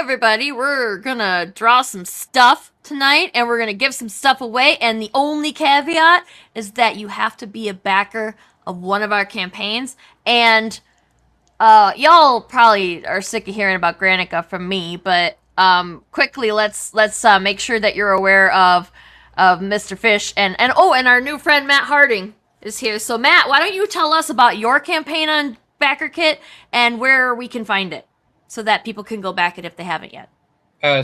everybody, we're gonna draw some stuff tonight, and we're gonna give some stuff away, and the only caveat is that you have to be a backer of one of our campaigns, and y'all probably are sick of hearing about Granica from me, but quickly let's make sure that you're aware of Mr. Fish and our new friend Matt Harding is here. So Matt, why don't you tell us about your campaign on Backer Kit and where we can find it, so that people can go back it if they haven't yet.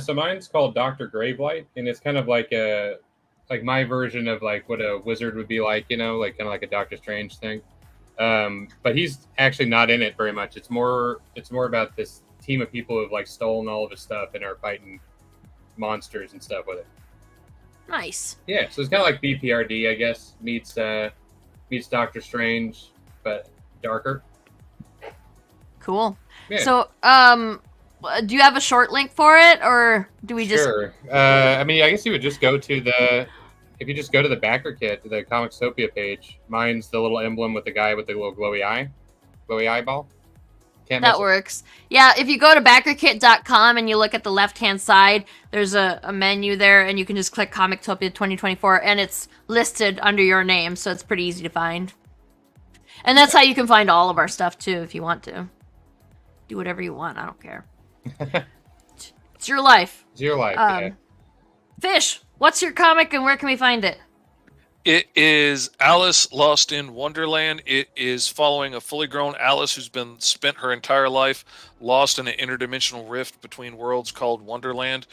So mine's called Dr. Gravelight, and it's kind of like my version of like what a wizard would be like, like kind of like a Doctor Strange thing. But he's actually not in it very much. It's more about this team of people who've like stolen all of his stuff and are fighting monsters and stuff with it. Nice. Yeah, so it's kind of like BPRD, I guess, meets Doctor Strange, but darker. Cool. Yeah. So, do you have a short link for it, or do we just? Sure. I guess you would just go to if you just go to the Backer Kit, the Comixopia page. Mine's the little emblem with the guy with the little glowy eyeball. That works. Yeah, if you go to backerkit.com and you look at the left-hand side, there's a menu there, and you can just click Comictopia 2024, and it's listed under your name, so it's pretty easy to find. And that's how you can find all of our stuff, too, if you want to. Do whatever you want. I don't care. It's your life. It's your life, yeah. Fish, what's your comic and where can we find it? It is Alice Lost in Wonderland. It is following a fully grown Alice who's been spent her entire life lost in an interdimensional rift between worlds called Wonderland.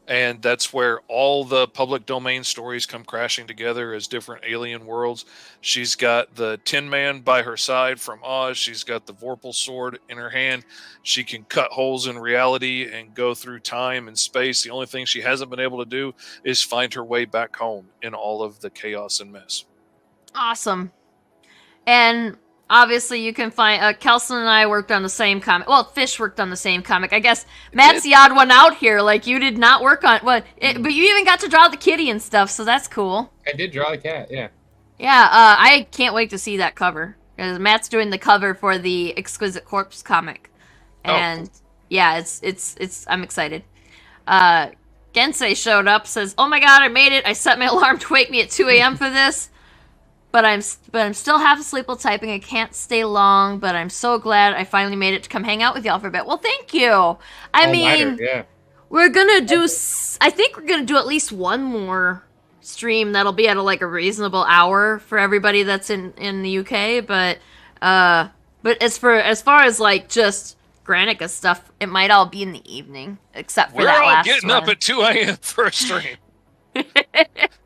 And that's where all the public domain stories come crashing together as different alien worlds. She's got the Tin Man by her side from Oz. She's got the Vorpal sword in her hand. She can cut holes in reality and go through time and space. The only thing she hasn't been able to do is find her way back home in all of the chaos and mess. Awesome. And obviously, you can find Kelson and I worked on the same comic. Well, Fish worked on the same comic. I guess Matt's the odd one out here. Like, you did not work on but you even got to draw the kitty and stuff, so that's cool. I did draw the cat, yeah. Yeah, I can't wait to see that cover, because Matt's doing the cover for the Exquisite Corpse comic, and yeah, it's I'm excited. Gensei showed up, says, "Oh my god, I made it! I set my alarm to wake me at 2 a.m. for this." But I'm still half asleep while typing. I can't stay long, but I'm so glad I finally made it to come hang out with y'all for a bit. Well, thank you. We're gonna do. I think we're gonna do at least one more stream that'll be at a reasonable hour for everybody that's in the UK. But as far as just Granica stuff, it might all be in the evening, except for that last one. We're all getting up at 2 a.m. for a stream.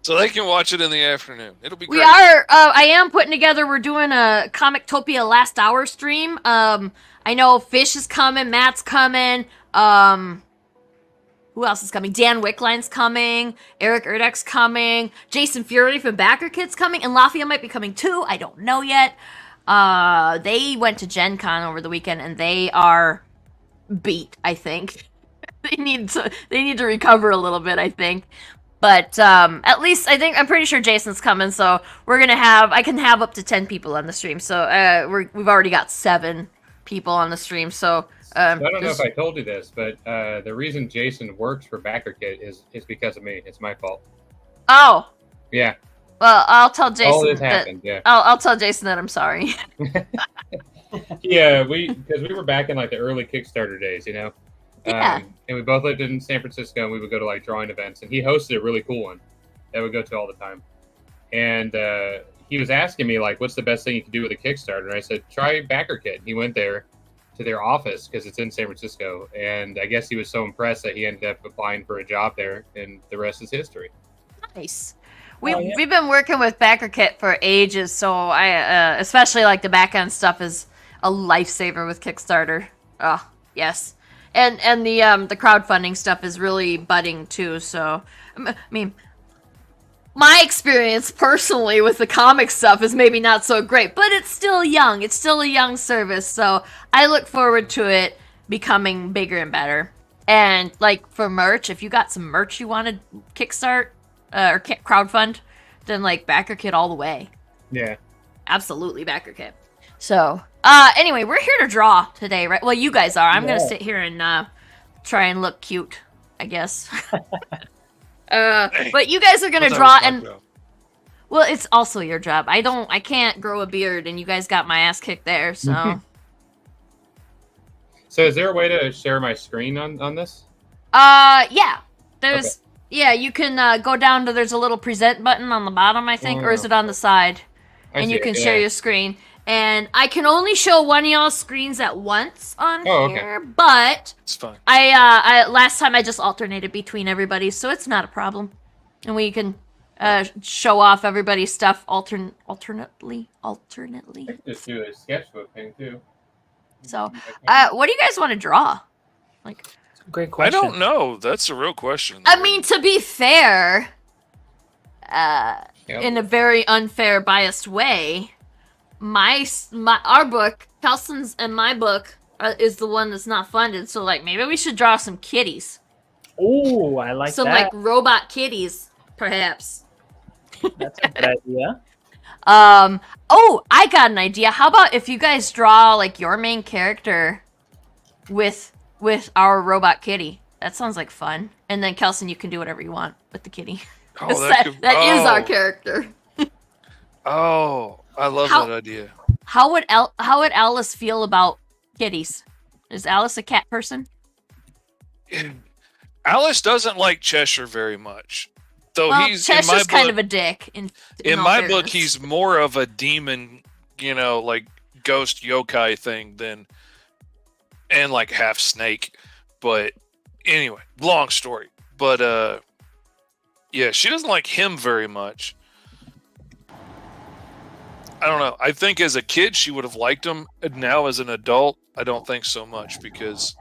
So they can watch it in the afternoon. It'll be great. We are. I am putting together. We're doing a Comictopia last hour stream. I know Fish is coming. Matt's coming. Who else is coming? Dan Wickline's coming. Eric Erdek's coming. Jason Fury from Backer Kit's coming, and Lafayette might be coming too. I don't know yet. They went to Gen Con over the weekend, and they are beat. I think they need to recover a little bit, I think. But at least I'm pretty sure Jason's coming, so I can have up to 10 people on the stream. So we've already got 7 people on the stream. So I don't know if I told you this, but the reason Jason works for Backer Kit is because of me. It's my fault. Oh. Yeah. Well, I'll tell Jason. All this happened. Yeah. I'll tell Jason that I'm sorry. Yeah, because we were back in the early Kickstarter days, Yeah. And we both lived in San Francisco, and we would go to drawing events, and he hosted a really cool one that we go to all the time. And he was asking me what's the best thing you can do with a Kickstarter? And I said, try Backer Kit. He went there to their office because it's in San Francisco, and I guess he was so impressed that he ended up applying for a job there, and the rest is history. Nice. We've been working with Backer Kit for ages, so I especially the back end stuff is a lifesaver with Kickstarter. Oh yes. And the crowdfunding stuff is really budding too. So, I mean, my experience personally with the comic stuff is maybe not so great, but it's still young. It's still a young service, so I look forward to it becoming bigger and better. And for merch, if you got some merch you want to kickstart or crowdfund, then Backer Kit all the way. Yeah, absolutely Backer Kit. So, anyway, we're here to draw today, right? Well, you guys are. I'm gonna sit here and try and look cute, I guess. But you guys are gonna I thought it draw, was my and job. well, it's also your job. I can't grow a beard, and you guys got my ass kicked there. So, So is there a way to share my screen on this? yeah, there's yeah, you can go down to there's a little present button on the bottom, I think, or is it on the side? And you can share your screen. And I can only show one of y'all's screens at once on here, but It's fine. I last time I just alternated between everybody, so it's not a problem, and we can show off everybody's stuff alternately. I can just do a sketchbook thing too. So, what do you guys want to draw? Like, Great I question. don't know. That's a real question. I mean, to be fair, in a very unfair, biased way, our book, Kelson's and my book, is the one that's not funded. So, like, maybe we should draw some kitties, Oh, I like some that. like robot kitties, perhaps. That's a good idea. Oh, I got an idea. How about if you guys draw like your main character with our robot kitty? That sounds like fun. And then Kelson, you can do whatever you want with the kitty. Oh, that is our character. Oh, I love that idea. How would Alice feel about kitties? Is Alice a cat person? Alice doesn't like Cheshire very much. Though Well, he's Cheshire's in my kind book, of a dick. In in all my book, fairness. he's more of a demon, like ghost yokai thing and like half snake. But anyway, long story. But yeah, she doesn't like him very much. I don't know. I think as a kid she would have liked him. Now as an adult, I don't think so much because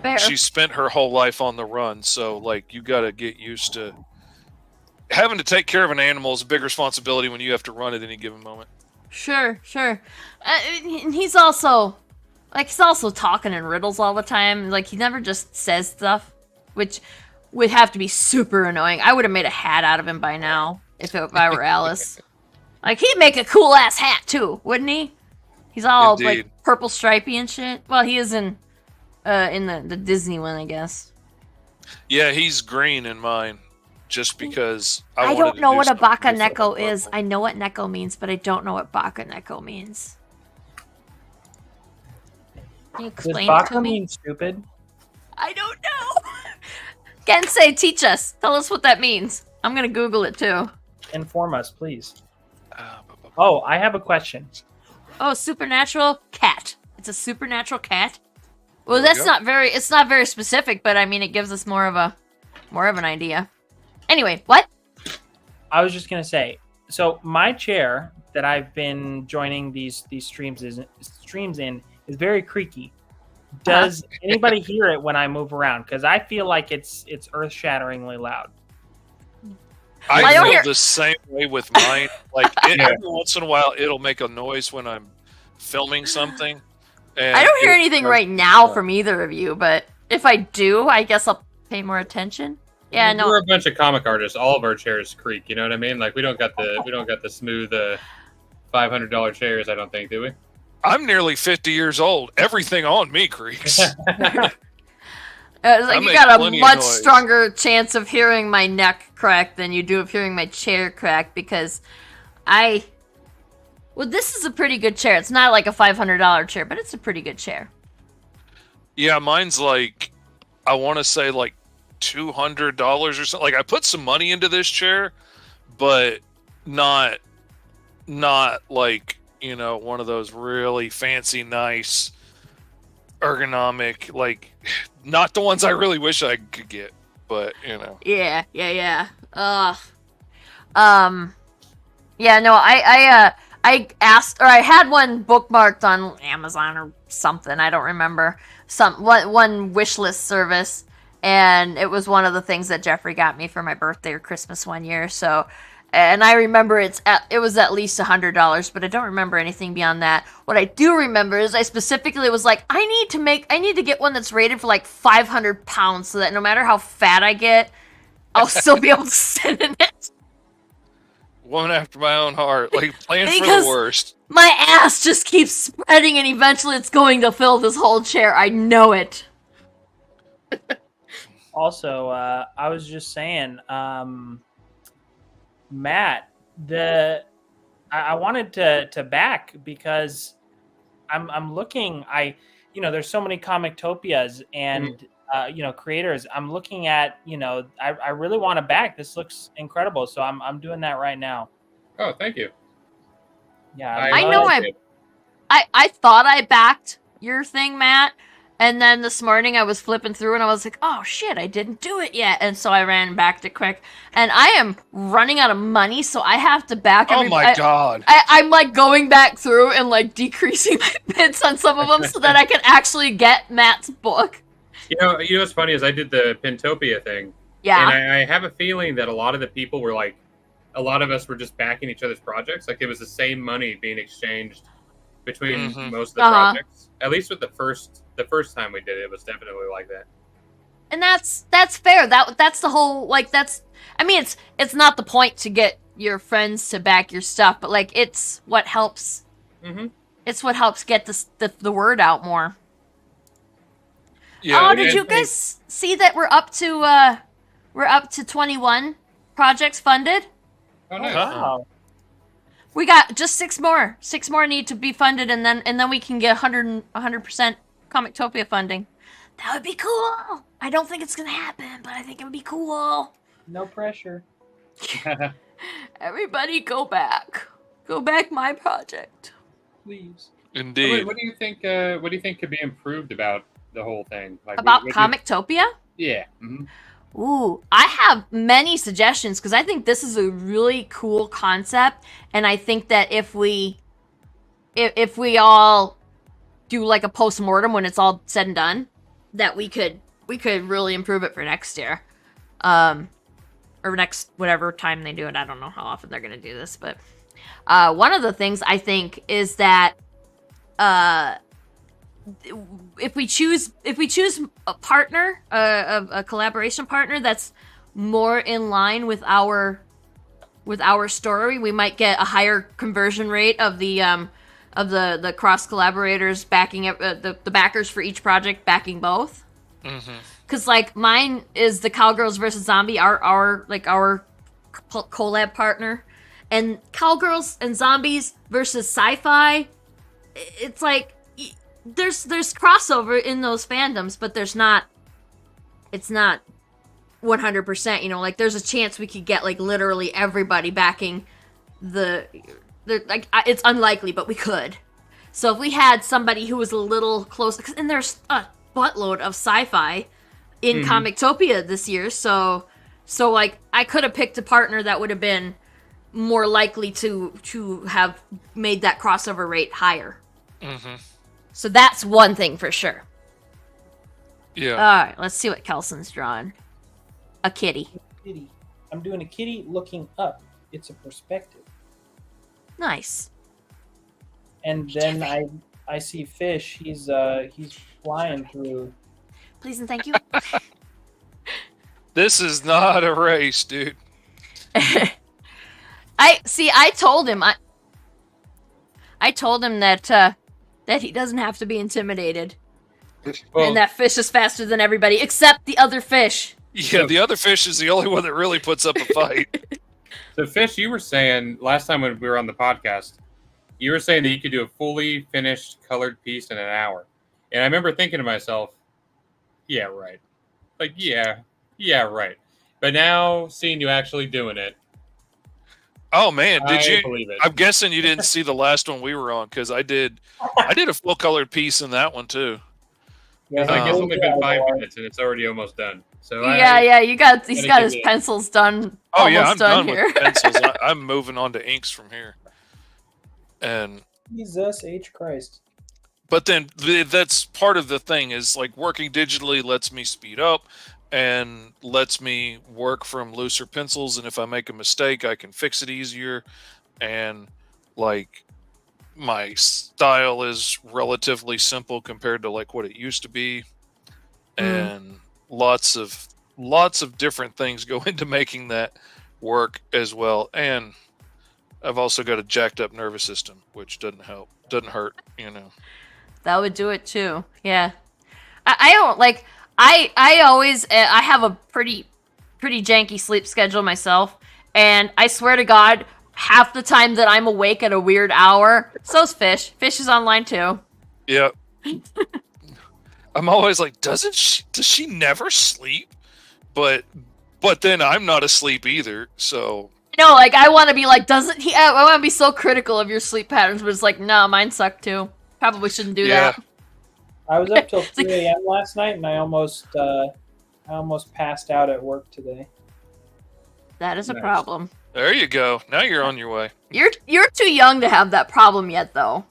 Fair. she spent her whole life on the run. So like you got to get used to having to take care of an animal is a big responsibility when you have to run at any given moment. Sure. And he's also talking in riddles all the time. Like, he never just says stuff, which would have to be super annoying. I would have made a hat out of him by now if I were Alice. Like, he'd make a cool ass hat too, wouldn't he? He's all Indeed. like purple stripey and shit. Well, he is in the Disney one, I guess. Yeah, he's green in mine just because I wanted don't to know do what a something Baka different Neko than is. purple. I know what Neko means, but I don't know what Baka Neko means. Can you Does explain it Baka to me? mean stupid? I don't know. Gensei, teach us. Tell us what that means. I'm gonna Google it too. Inform us, please. Uh, Oh, I have a question. Oh, supernatural cat. It's a supernatural cat. Well, There we that's go. not very. It's not very specific, but I mean, it gives us more of an idea. Anyway, what? I was just gonna say. So my chair that I've been joining these streams in is very creaky. Does anybody hear it when I move around? Because I feel like it's earth-shatteringly loud. I I don't feel hear- the same way with mine. Like every once in a while, it'll make a noise when I'm filming something. And I don't hear it anything does- right now from either of you, but if I do, I guess I'll pay more attention. Yeah, no. We're a bunch of comic artists. All of our chairs creak. You know what I mean? Like we don't got the smooth $500 chairs. I don't think, do we? I'm nearly 50 years old. Everything on me creaks. It's like I you make got a plenty of much noise. stronger chance of hearing my neck crack than you do of hearing my chair crack because well, this is a pretty good chair. It's not like a $500 chair, but it's a pretty good chair. Yeah, mine's like, I want to say like $200 or something. Like I put some money into this chair, but not like, one of those really fancy, nice, ergonomic, like not the ones I really wish I could get, but Yeah. Yeah, no, I asked, or I had one bookmarked on Amazon or something. I don't remember. One wish list service, and it was one of the things that Jeffrey got me for my birthday or Christmas one year. So, and I remember it was at least $100, but I don't remember anything beyond that. What I do remember is I specifically was like, I need to get one that's rated for like 500 pounds, so that no matter how fat I get, I'll still be able to sit in it. one after my own heart, like playing for Because- the worst. My ass just keeps spreading, and eventually it's going to fill this whole chair. I know it. Also, I was just saying, Matt, I wanted to back because I'm looking. There's so many Comictopias and creators. I'm looking at, I really want to back. This looks incredible, so I'm doing that right now. Oh, thank you. Yeah, I know I thought I backed your thing, Matt, and then this morning I was flipping through and I was like, oh shit, I didn't do it yet, and so I ran back to quick. And I am running out of money, so I have to back. Oh my god! I'm like going back through and like decreasing my bids on some of them so that I can actually get Matt's book. You know what's funny is I did the Pintopia thing. Yeah. And I have a feeling that a lot of the people were like, a lot of us were just backing each other's projects. Like it was the same money being exchanged between most of the projects. At least with the first time we did it, it was definitely like that. And that's fair. That's the whole, like, I mean, it's not the point to get your friends to back your stuff, but like it's what helps. It's what helps get the word out more. Yeah, did you guys see that we're up to 21 projects funded? Oh, nice. Wow. We got just 6 more. 6 more need to be funded, and then we can get 100% Comictopia funding. That would be cool. I don't think it's gonna happen, but I think it would be cool. No pressure. Everybody, go back. Go back my project, please. Indeed. What do you think? What do you think could be improved about the whole thing? Like, about Comictopia? Yeah. Ooh, I have many suggestions because I think this is a really cool concept, and I think that if we all do like a post-mortem when it's all said and done, that we could really improve it for next year, or next whatever time they do it. I don't know how often they're gonna do this, but one of the things I think is that if we choose a partner, a collaboration partner that's more in line with our story, we might get a higher conversion rate of the cross collaborators backing it, the backers for each project backing both. Because like mine is the Cowgirls versus Zombie, our collab partner, and Cowgirls and Zombies versus Sci-Fi. It's like there's crossover in those fandoms, but it's not 100%, you know, like there's a chance we could get like literally everybody backing it's unlikely, but we could. So if we had somebody who was a little close, and there's a buttload of sci-fi in Comictopia this year, so like I could have picked a partner that would have been more likely to have made that crossover rate higher. So that's one thing for sure. Yeah. All right, let's see what Kelson's drawing. A kitty. Kitty. I'm doing a kitty looking up. It's a perspective. Nice. And then I see fish. He's flying through. Please and thank you. This is not a race, dude. I told him that he doesn't have to be intimidated. Well, And that fish is faster than everybody except the other fish. Yeah, the other fish is the only one that really puts up a fight. So, Fish, you were saying last time when we were on the podcast, you were saying that you could do a fully finished colored piece in an hour. And I remember thinking to myself, yeah, right. Like, yeah, right. But now, seeing you actually doing it, Oh man, did I you? believe it. I'm guessing you didn't see the last one we were on because I did a full colored piece in that one too. Yeah, I guess Oh. only been 5 minutes and it's already almost done. So Yeah, he's got gotta his give it- pencils done. Oh yeah, I'm almost done here. with the pencils. I'm moving on to inks from here. And Jesus H. Christ. but then that's part of the thing is like working digitally lets me speed up and lets me work from looser pencils, and if I make a mistake I can fix it easier, and like my style is relatively simple compared to like what it used to be, and lots of different things go into making that work as well. And I've also got a jacked up nervous system, which doesn't hurt, you know. That would do it too. Yeah. I don't like. I always I have a pretty janky sleep schedule myself, and I swear to God, half the time that I'm awake at a weird hour, so's Fish. Fish is online too. Yeah. I'm always like, does she never sleep? But then I'm not asleep either, so No, like I want to be like, doesn't he? I want to be so critical of your sleep patterns, but it's like, no, mine suck too. Probably shouldn't do that. I was up till 3 a.m. last night, and I almost passed out at work today. That is a Nice. problem. there you go. Now you're on your way. You're too young to have that problem yet, though.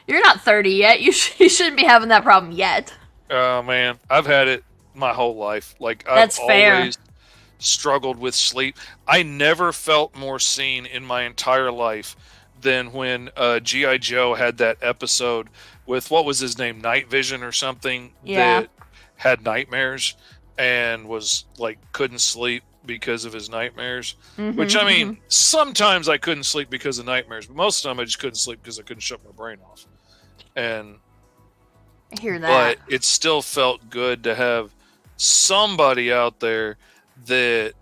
You're not 30 yet. You shouldn't be having that problem yet. Oh man, I've had it my whole life. Like That's I've fair. always struggled with sleep. I never felt more seen in my entire life than when G.I. Joe had that episode with, what was his name, Night Vision or something, Yeah. that had nightmares and was like couldn't sleep because of his nightmares. Mhm, Which, I mean, sometimes I couldn't sleep because of nightmares, but most of the time I just couldn't sleep because I couldn't shut my brain off. And I hear that. but it still felt good to have somebody out there that,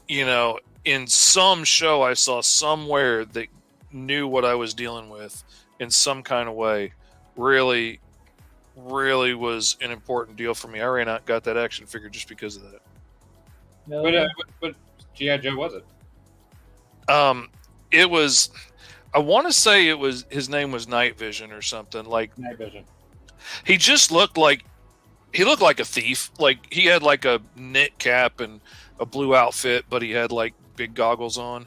you know, in some show I saw somewhere that knew what I was dealing with in some kind of way. Really was an important deal for me. I ran out and got that action figure just because of that. What G.I. Joe was it? It was, I want to say it was, his name was Night Vision or something. Like, Night Vision. he just looked like a thief. Like, he had like a knit cap and a blue outfit, but he had like big goggles on.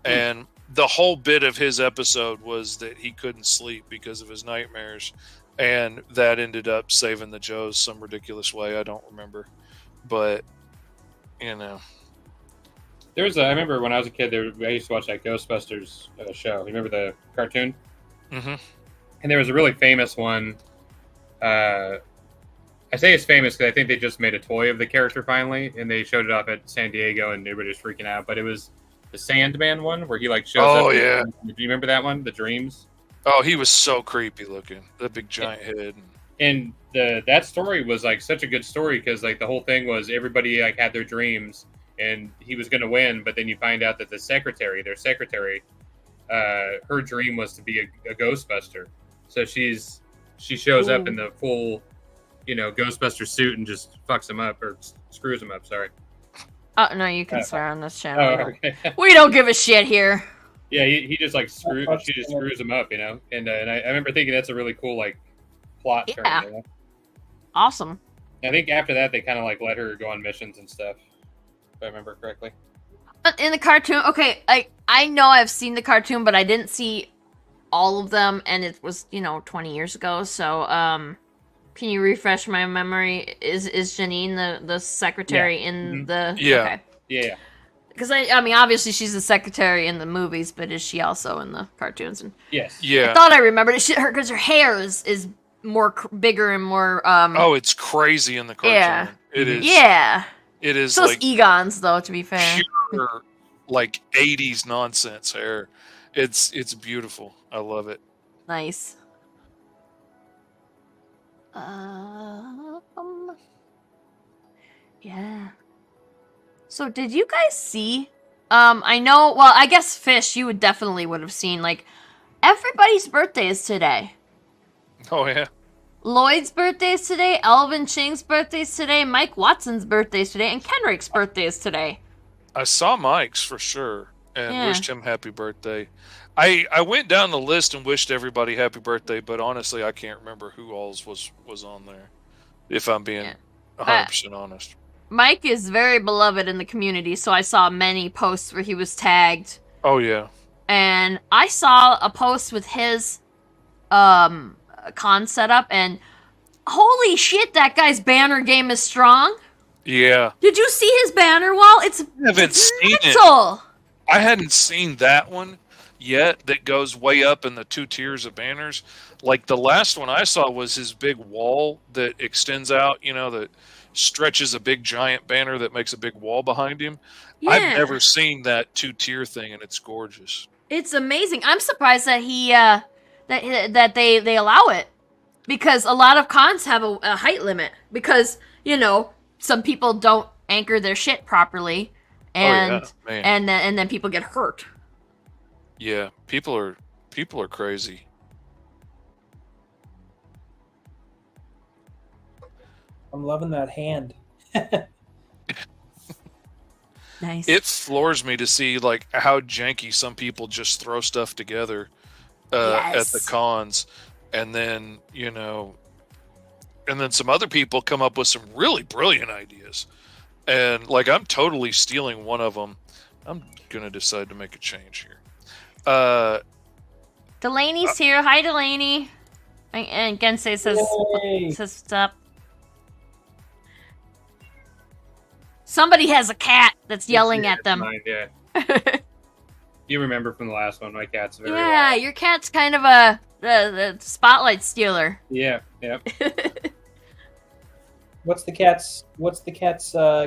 And the whole bit of his episode was that he couldn't sleep because of his nightmares, and that ended up saving the Joes some ridiculous way. I don't remember, but you know. I remember when I was a kid, I used to watch that Ghostbusters show. You remember the cartoon? Mm-hmm. And there was a really famous one. I say it's famous because I think they just made a toy of the character finally, and they showed it off at San Diego, and everybody was freaking out. But it was the Sandman one where he like shows up. Oh yeah. Do you remember that one? The Dreams. Oh, he was so creepy looking. That big giant head. And that story was like such a good story because like the whole thing was everybody like had their dreams and he was going to win, but then you find out that their secretary, her dream was to be a Ghostbuster. So she shows up in the full, Ghostbuster suit and just fucks him up or screws him up. Sorry. Oh no, you can swear on this Oh, channel. okay. We don't give a shit here. Yeah, he just like she just screws him up, And I remember thinking that's a really cool like plot turn. Yeah. Awesome. I think after that they kind of like let her go on missions and stuff, if I remember correctly. But in the cartoon, okay, I know I've seen the cartoon, but I didn't see all of them, and it was 20 years ago. So can you refresh my memory? Is Janine the secretary in the? Yeah. Okay. Yeah. Because I mean, obviously she's the secretary in the movies, but is she also in the cartoons? And Yes. Yeah. I thought I remembered it. Because her hair is more bigger and more. Oh, it's crazy in the cartoon. Yeah. It is. Yeah. It is So like it's Egon's, though. To be fair. pure, like 80s nonsense hair. It's beautiful. I love it. Nice. Yeah. So did you guys see? I know. Well, I guess Fish, you would have seen. Like, everybody's birthday is today. Oh yeah. Lloyd's birthday is today. Elvin Ching's birthday is today. Mike Watson's birthday is today, and Kenrick's birthday is today. I saw Mike's for sure and Yeah. wished him happy birthday. I went down the list and wished everybody happy birthday, but honestly, I can't remember who all's was on there. If I'm being 100% honest. Mike is very beloved in the community, so I saw many posts where he was tagged. Oh yeah. And I saw a post with his con setup, and holy shit, that guy's banner game is strong. Yeah. Did you see his banner wall? It's Haven't seen it. mental. I hadn't seen that one yet that goes way up in the 2 tiers of banners. Like the last one I saw was his big wall that extends out, that stretches a big giant banner that makes a big wall behind him. Yeah. I've never seen that 2-tier thing, and it's gorgeous. It's amazing. I'm surprised that he that they allow it. because a lot of cons have a height limit because some people don't anchor their shit properly, and man. and then people get hurt. Yeah, people are crazy. I'm loving that hand. Nice. It floors me to see like how janky some people just throw stuff together at the cons, and then and then some other people come up with some really brilliant ideas, and like I'm totally stealing one of them. I'm gonna decide to make a change here. Delaney's here. Hi, Delaney. And Gensei says stop. Somebody has a cat that's yelling at them. Mine, yeah. You remember from the last one, my cat's very loud. Your cat's kind of a spotlight stealer. Yeah, yeah. What's the cat's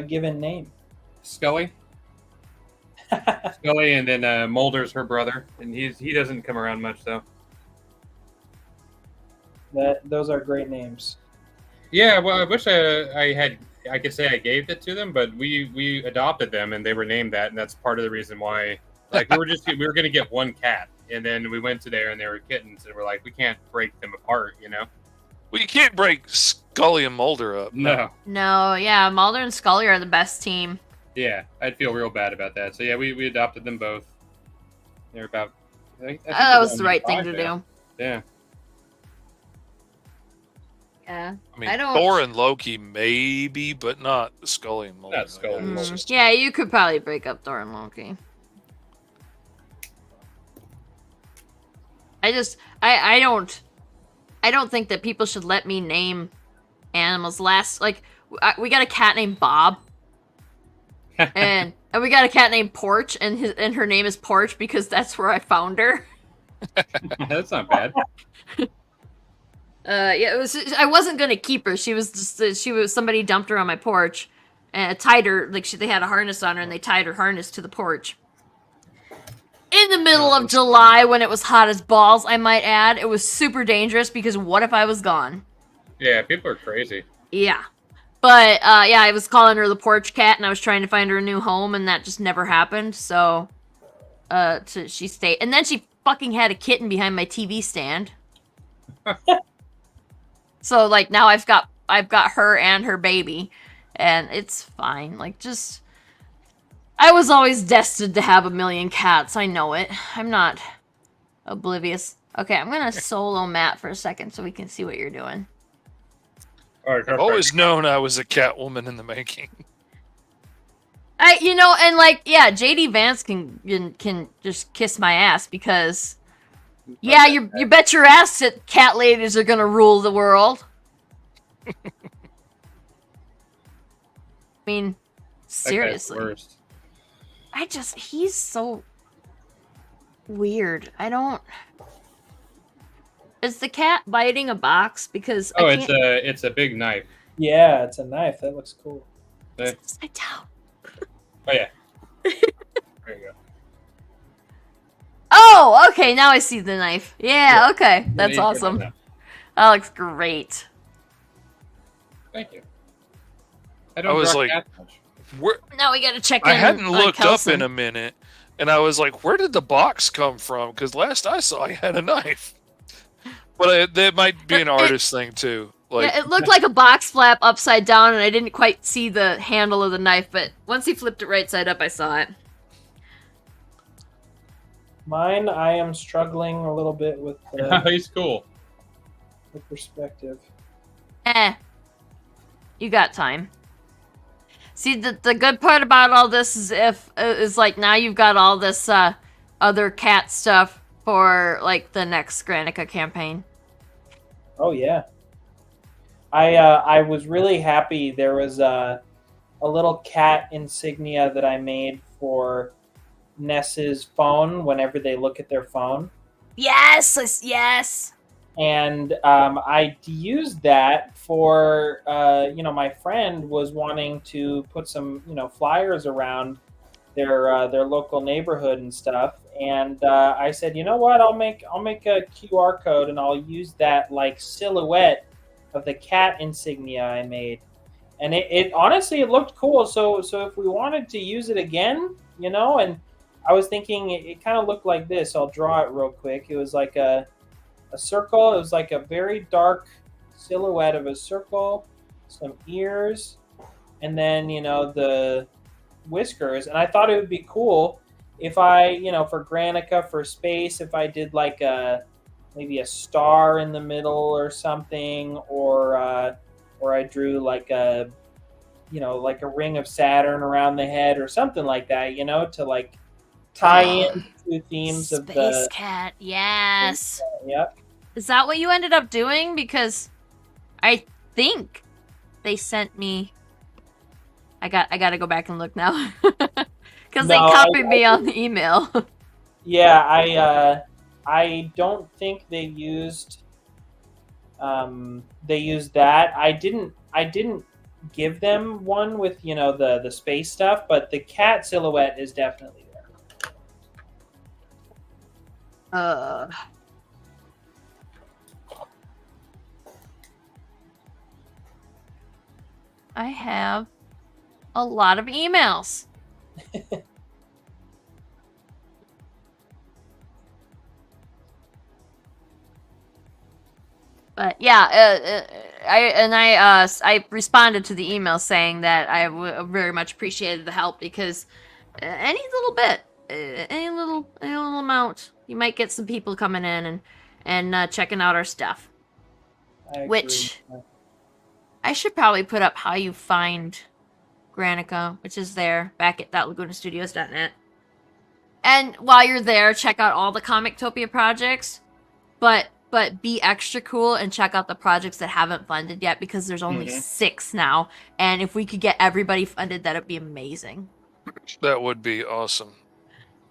given name? Scully. Scully, and then Mulder's her brother, and he doesn't come around much though. Those are great names. Yeah, well, I wish I could say I gave it to them, but we adopted them and they were named that, and that's part of the reason why. Like we were gonna get one cat, and then we went to there and they were kittens, and we're like, we can't break them apart, Well, you can't break Scully and Mulder up. No, yeah, Mulder and Scully are the best team. Yeah, I'd feel real bad about that. So yeah, we adopted them both. They're about. I think that was the right thing to do. Yeah. Yeah. I mean, Thor and Loki maybe, but not Scully and Mulder. Not Scully and Mulder. Yeah, you could probably break up Thor and Loki. I don't think that people should let me name animals. We got a cat named Bob, and we got a cat named Porch, and her name is Porch because that's where I found her. That's not bad. Yeah, it was. I wasn't gonna keep her. She was somebody dumped her on my porch, and tied her they had a harness on her, and they tied her harness to the porch. In the middle of July, when it was hot as balls, I might add, it was super dangerous because what if I was gone? Yeah, people are crazy. Yeah, but yeah, I was calling her the porch cat, and I was trying to find her a new home, and that just never happened. So, she stayed, and then she fucking had a kitten behind my TV stand. So like now I've got her and her baby, and it's fine. I was always destined to have a million cats. I know it. I'm not oblivious. Okay, I'm gonna solo Matt for a second so we can see what you're doing. I've always known I was a cat woman in the making. JD Vance can just kiss my ass because. Yeah, you bet your ass that cat ladies are gonna rule the world. I mean, seriously. He's so weird. Is the cat biting a box? Because it's a big knife. Yeah, it's a knife. That looks cool. It's upside down. Oh yeah. There you go. Oh, okay. Now I see the knife. Yeah. Okay. That's awesome. That looks great. Thank you. I was like, now we gotta check in. I hadn't looked Kelson. up in a minute, and I was like, where did the box come from? Because last I saw, he had a knife. But that might be an artist thing, too. Yeah, it looked like a box flap upside down, and I didn't quite see the handle of the knife, but once he flipped it right side up, I saw it. Mine, I am struggling a little bit with he's cool. The perspective. You got time. See, the good part about all this is now you've got all this other cat stuff for the next Granica campaign. Oh yeah. I was really happy. There was a little cat insignia that I made for Ness's phone whenever they look at their phone. Yes. And I used that for, my friend was wanting to put some, flyers around their local neighborhood and stuff. And I said, you know what? I'll make a QR code and I'll use that like silhouette of the cat insignia I made. And it honestly it looked cool. So if we wanted to use it again, and I was thinking it kind of looked like this. I'll draw it real quick. It was like a circle. It was like a very dark silhouette of a circle, some ears, and then the whiskers. And I thought it would be cool if I, for Granica, for space, if I did like maybe a star in the middle or something, or I drew like a ring of Saturn around the head or something like that, to like tie in two themes of the Space Cat. Yes. Yep. Is that what you ended up doing? Because I think they sent me. I got to go back and look now because they copied me on the email. Yeah, I don't think they used that. I didn't give them one with the space stuff, but the cat silhouette is definitely there. I have a lot of emails. But yeah, I responded to the email saying that I very much appreciated the help because any little bit, any little amount, you might get some people coming in and checking out our stuff. Which I should probably put up how you find Granica, which is there back at thatlagunastudios.net. And while you're there, check out all the Comictopia projects, but be extra cool and check out the projects that haven't funded yet because there's only 6 now. And if we could get everybody funded, that'd be amazing. That would be awesome.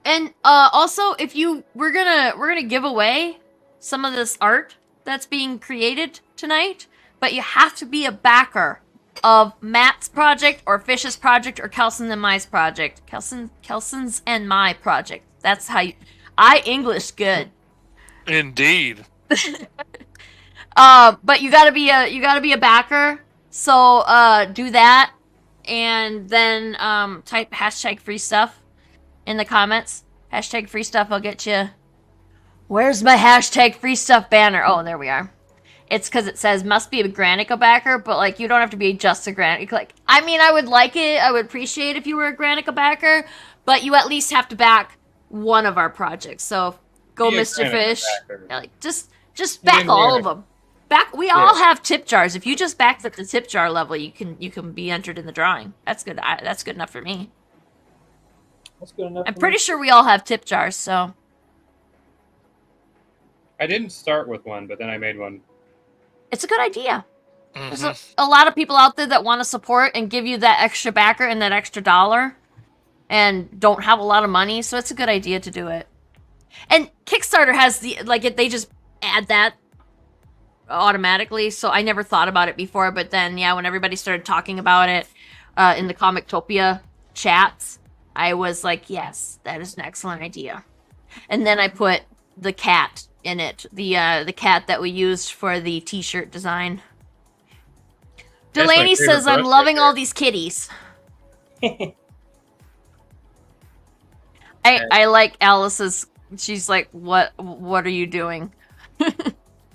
And also, if we're gonna give away some of this art that's being created tonight, but you have to be a backer of Matt's project or Fish's project or Kelson and my project. Kelson's and my project. That's how I English good. Indeed. But you gotta be a backer. So do that, and then type hashtag free stuff in the comments. Hashtag free stuff. I'll get you. Where's my hashtag free stuff banner? Oh, there we are. It's because it says must be a Granica backer, but like you don't have to be just a Granica. Like I mean, I would like it. I would appreciate if you were a Granica backer, but you at least have to back one of our projects. So go, Mr. Fish. Yeah, like just back all of them. We all have tip jars. If you just back at the tip jar level, you can be entered in the drawing. That's good. That's good enough for me. That's good enough. I'm pretty sure we all have tip jars. So I didn't start with one, but then I made one. it's a good idea. There's a lot of people out there that want to support and give you that extra backer and that extra dollar and don't have a lot of money, so it's a good idea to do it. And Kickstarter has they just add that automatically, so I never thought about it before, but then when everybody started talking about it in the Comictopia chats, I was like, yes, that is an excellent idea. And then I put the cat in it, the cat that we used for the t-shirt design. Delaney says, I'm loving all these kitties. I like Alice's, she's like, what are you doing?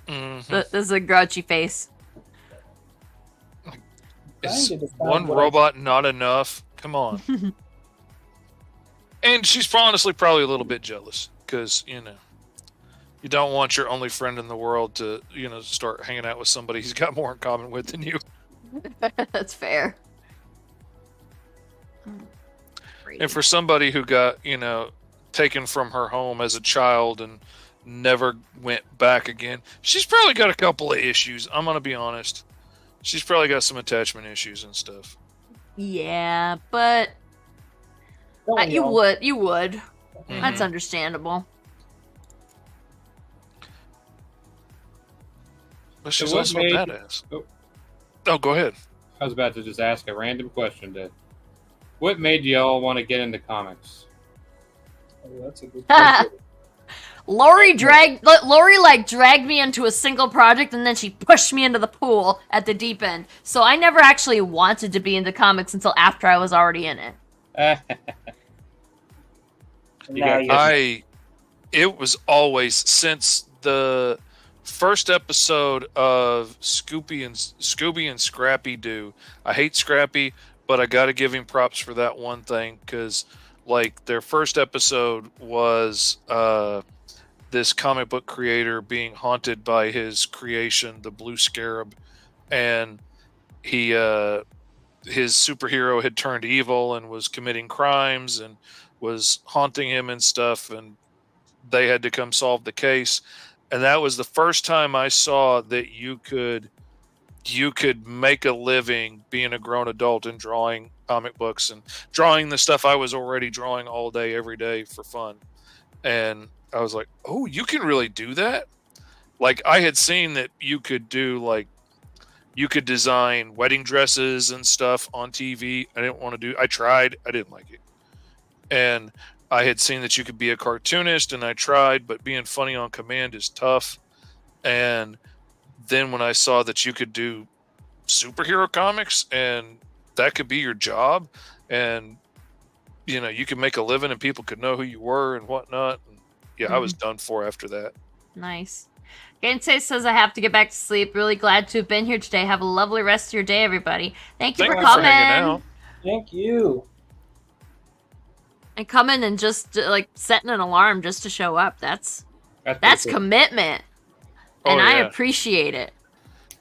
This is a grouchy face. Is one robot not enough? Come on. And she's honestly probably a little bit jealous because, you don't want your only friend in the world to, start hanging out with somebody he's got more in common with than you. That's fair. And for somebody who got, taken from her home as a child and never went back again, she's probably got a couple of issues. I'm going to be honest. She's probably got some attachment issues and stuff. Yeah, but you would. Mm-hmm. That's understandable. But she's also a badass. Oh, go ahead. I was about to just ask a random question. What made y'all want to get into comics? Oh, that's a good question. Lori dragged me into a single project, and then she pushed me into the pool at the deep end. So I never actually wanted to be into comics until after I was already in it. It was always since the first episode of Scooby and Scrappy Doo. I hate Scrappy, but I got to give him props for that one thing, because like their first episode was this comic book creator being haunted by his creation, the Blue Scarab, and he his superhero had turned evil and was committing crimes and was haunting him and stuff, and they had to come solve the case. And that was the first time I saw that you could make a living being a grown adult and drawing comic books and drawing the stuff I was already drawing all day, every day for fun. And I was like, oh, you can really do that? Like, I had seen that you could design wedding dresses and stuff on TV. I tried, I didn't like it. And I had seen that you could be a cartoonist, and I tried, but being funny on command is tough. And then when I saw that you could do superhero comics and that could be your job, and you could make a living and people could know who you were and whatnot. And I was done for after that. Nice. Gensei says I have to get back to sleep. Really glad to have been here today. Have a lovely rest of your day, everybody. Thank you for coming. Thank you. And coming and just like setting an alarm just to show up. That's cool. commitment. And I appreciate it.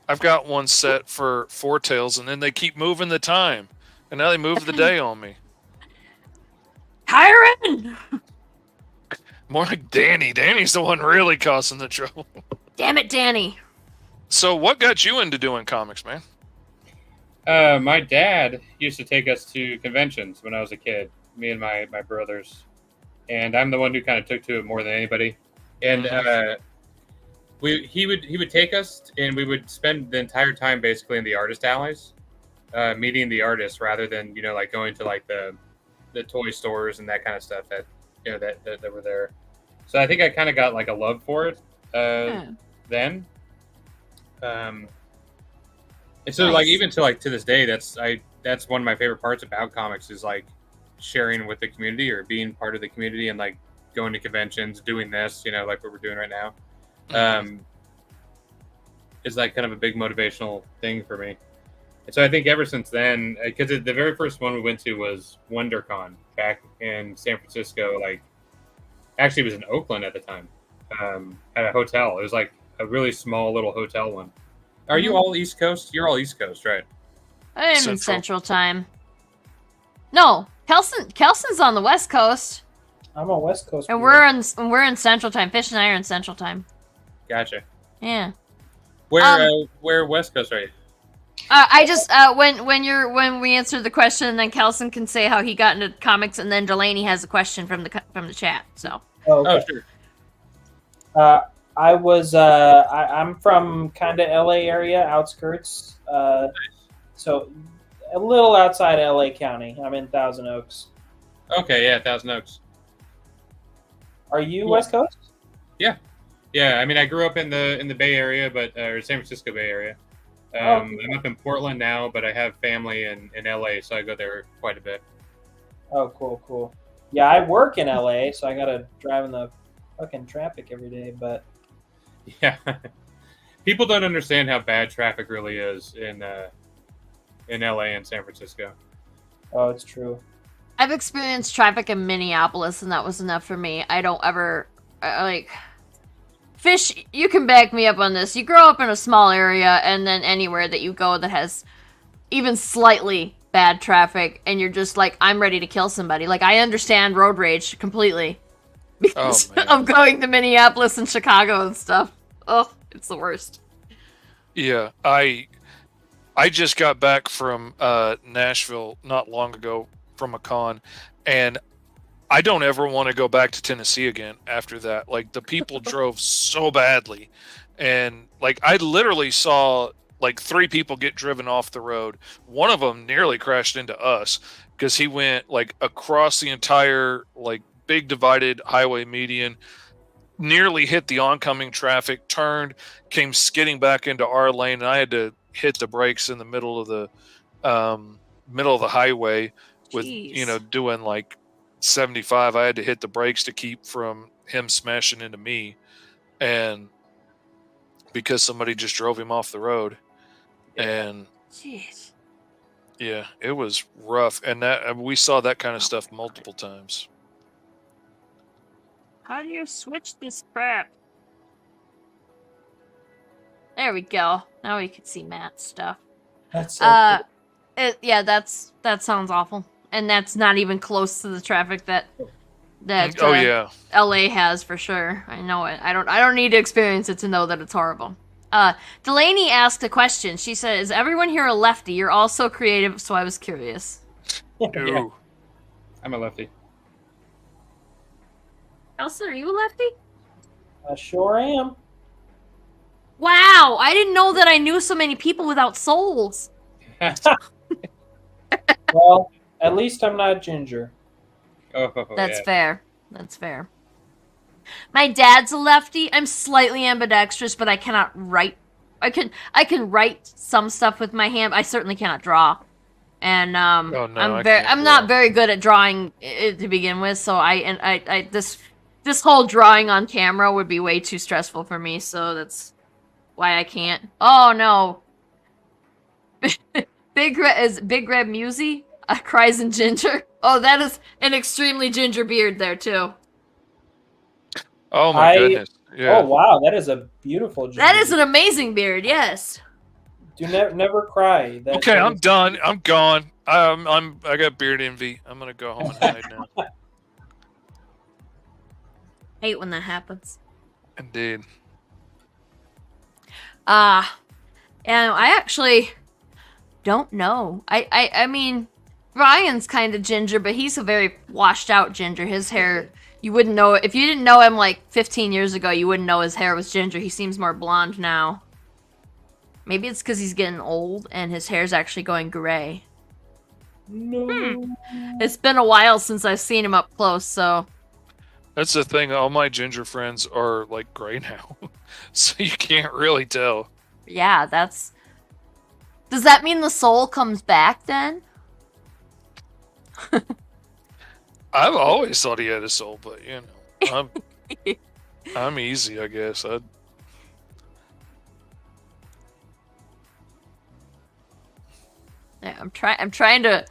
I've got one set for Four Tails, and then they keep moving the time. And now they move the day on me. Kyron! More like Danny. Danny's the one really causing the trouble. Damn it, Danny. So what got you into doing comics, man? My dad used to take us to conventions when I was a kid, me and my brothers. And I'm the one who kind of took to it more than anybody. And he would take us, and we would spend the entire time basically in the artist alleys, meeting the artists, rather than like going to like the toy stores and that kind of stuff that that were there. So I think I kind of got like a love for it then. And so Nice. like even to this day, that's one of my favorite parts about comics, is like sharing with the community or being part of the community, and like going to conventions, doing this, like what we're doing right now. Is like kind of a big motivational thing for me. And so I think ever since then, because the very first one we went to was WonderCon back in San Francisco. Like, actually, it was in Oakland at the time, at a hotel. It was like a really small little hotel one. Are you all East Coast? You're all East Coast, right? I am in Central Time. No, Kelson's on the West Coast. I'm on West Coast. And we're in Central Time. Fish and I are in Central Time. Gotcha. Yeah. Where West Coast are you? I just when we answer the question, and then Kelson can say how he got into comics, and then Delaney has a question from the chat. So. Okay. Oh, sure. I'm from kind of LA area, outskirts. So a little outside LA County. I'm in Thousand Oaks. Okay, yeah, Thousand Oaks. Are you Cool. West Coast? Yeah. I mean, I grew up in the Bay Area, or San Francisco Bay Area. I'm up in Portland now, but I have family in LA, so I go there quite a bit. Oh, cool. Yeah, I work in LA, so I gotta drive in the fucking traffic every day. But yeah, people don't understand how bad traffic really is in LA and San Francisco. oh, it's true. I've experienced traffic in Minneapolis, and that was enough for me. I don't ever like. Fish, you can back me up on this. You grow up in a small area, and then anywhere that you go that has even slightly bad traffic, and you're just like, I'm ready to kill somebody. Like, I understand road rage completely because of going to Minneapolis and Chicago and stuff. Oh, it's the worst. Yeah, I just got back from Nashville not long ago from a con, and I don't ever want to go back to Tennessee again after that. Like, the people drove so badly. And, like, I literally saw, like, 3 people get driven off the road. One of them nearly crashed into us because he went like across the entire like big divided highway median, nearly hit the oncoming traffic, turned, came skidding back into our lane, and I had to hit the brakes in the middle of the highway with Jeez. doing like 75. I had to hit the brakes to keep from him smashing into me, and because somebody just drove him off the road. And Jeez. yeah, it was rough, and that we saw that kind of stuff multiple times. How do you switch this crap? There we go. Now we can see Matt's stuff. That's so cool. That sounds awful, and that's not even close to the traffic that Oh yeah, LA has for sure. I know it. I don't need to experience it to know that it's horrible. Delaney asked a question. She said, "Is everyone here a lefty? You're all so creative, so I was curious." Ooh. I'm a lefty. Elsa, are you a lefty? I sure am. Wow, I didn't know that I knew so many people without souls. Well, at least I'm not ginger. That's fair. That's fair. My dad's a lefty. I'm slightly ambidextrous, but I cannot write. I can write some stuff with my hand. I certainly cannot draw. And I'm not very good at drawing to begin with, so this whole drawing on camera would be way too stressful for me, so that's why I can't. Oh no. Big Red Musy cries in ginger. Oh, that is an extremely ginger beard there too. Oh my goodness! Yeah. Oh wow, that is a beautiful ginger. That is an amazing beard. Yes. Do never cry. Okay, I'm done. I'm gone. I got beard envy. I'm gonna go home and hide now. Hate when that happens. Indeed. And I actually don't know. I mean, Ryan's kind of ginger, but he's a very washed out ginger. His hair, you wouldn't know if you didn't know him like 15 years ago. You wouldn't know his hair was ginger. He seems more blonde now. Maybe it's because he's getting old and his hair's actually going gray. No. It's been a while since I've seen him up close, so. That's the thing. All my ginger friends are like gray now, so you can't really tell. Yeah, that's. Does that mean the soul comes back then? I've always thought he had a soul, but I'm easy, I guess. Yeah, I'm trying to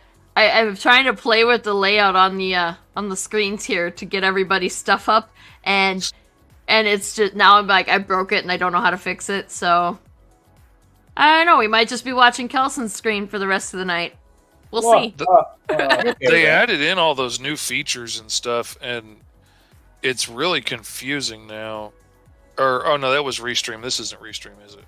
play with the layout on the screens here to get everybody's stuff up, and it's just now I'm like I broke it and I don't know how to fix it, so I don't know. We might just be watching Kelson's screen for the rest of the night. We'll see. They added in all those new features and stuff, and it's really confusing now. Oh no, that was Restream. This isn't Restream, is it?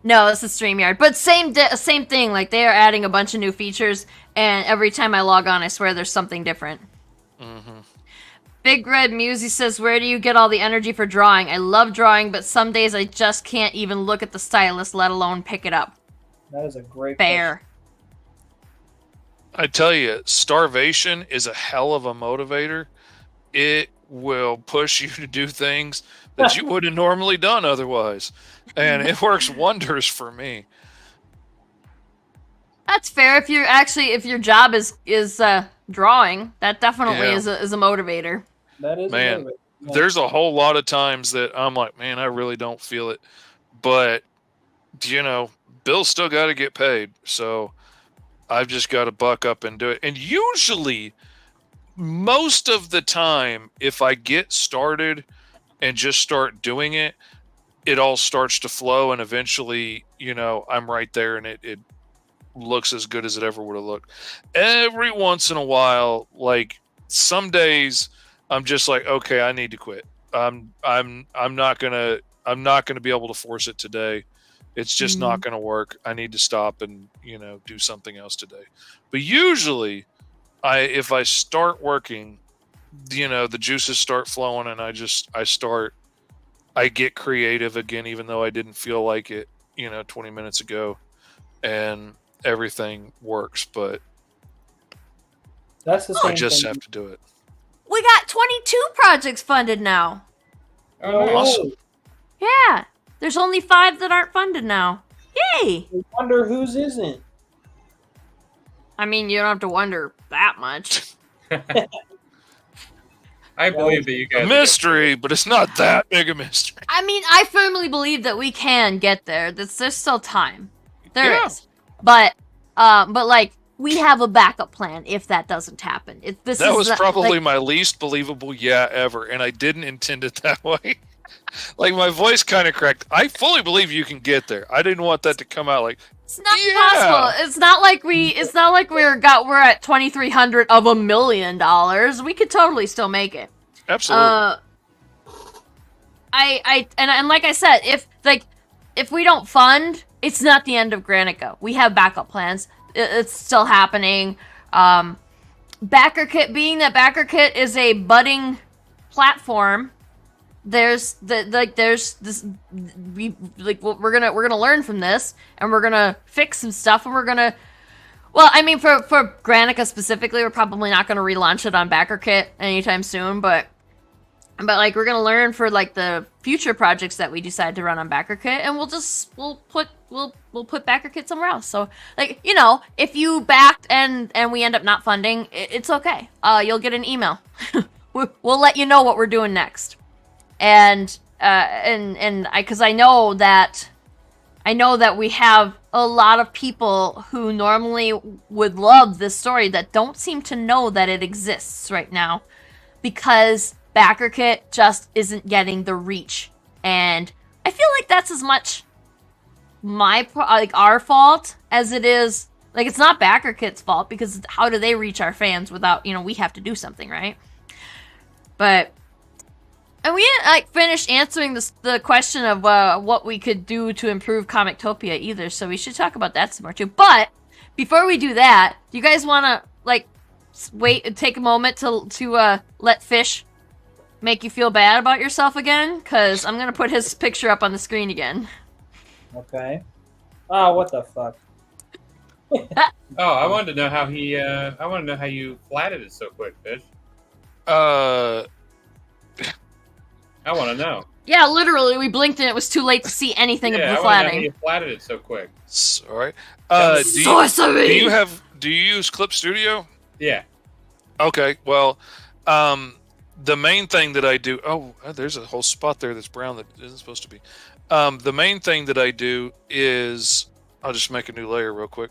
No, this is StreamYard. But same thing. Like, they are adding a bunch of new features, and every time I log on, I swear there's something different. Mm-hmm. Big Red Musy says, where do you get all the energy for drawing? I love drawing, but some days I just can't even look at the stylus, let alone pick it up. That is a great Fair. I tell you, starvation is a hell of a motivator. It will push you to do things that you wouldn't have normally done otherwise. And it works wonders for me. That's fair. If your job is drawing, that definitely is a motivator. That is man. There's a whole lot of times that I'm like, man, I really don't feel it. But bills still got to get paid, so I've just got to buck up and do it. And usually, most of the time, if I get started and just start doing it, it all starts to flow, and eventually, I'm right there, and it looks as good as it ever would have looked. Every once in a while, like some days, I'm just like, okay, I need to quit. I'm not gonna be able to force it today. It's just not gonna work. I need to stop and do something else today. But usually, if I start working, the juices start flowing, and I get creative again, even though I didn't feel like it, 20 minutes ago, and everything works. But That's the same I just thing. have to do it. We got 22 projects funded now. Oh, nice. Awesome. Yeah. There's only 5 that aren't funded now. Yay! I wonder whose isn't. I mean, you don't have to wonder that much. I believe that you guys. A mystery, but it's not that big a mystery. I mean, I firmly believe that we can get there. There's still time. There is. Yeah. But like, we have a backup plan if that doesn't happen. That was probably my least believable yeah ever, and I didn't intend it that way. Like, my voice kind of cracked. I fully believe you can get there. I didn't want that to come out like, it's not possible. It's not like we're at 2,300 of $1 million. We could totally still make it. Absolutely. And like I said, if we don't fund, it's not the end of Granica. We have backup plans. It's still happening. BackerKit is a budding platform. We're gonna learn from this, and we're gonna fix some stuff, and for Granica specifically, we're probably not gonna relaunch it on BackerKit anytime soon, but like, we're gonna learn for like the future projects that we decide to run on BackerKit, and we'll put BackerKit somewhere else. So, like, if you backed and we end up not funding, it's okay. You'll get an email. We'll let you know what we're doing next. Because I know that we have a lot of people who normally would love this story that don't seem to know that it exists right now, because BackerKit just isn't getting the reach, and I feel like that's as much our fault as it is. Like, it's not BackerKit's fault, because how do they reach our fans without we have to do something, right? And we didn't finish answering the question of what we could do to improve Comictopia either, so we should talk about that some more too. But before we do that, do you guys want to wait and take a moment to let Fish make you feel bad about yourself again? Because I'm gonna put his picture up on the screen again. Okay. Oh, what the fuck? I wanted to know how I want to know how you flatted it so quick, Fish. I want to know. Yeah, literally, we blinked and it was too late to see anything of the I want to know how flatting. you flatted it so quick. Sorry. Do you use Clip Studio? Yeah. Okay. Well, the main thing that I do. Oh, there's a whole spot there that's brown that isn't supposed to be. The main thing that I do is, I'll just make a new layer real quick.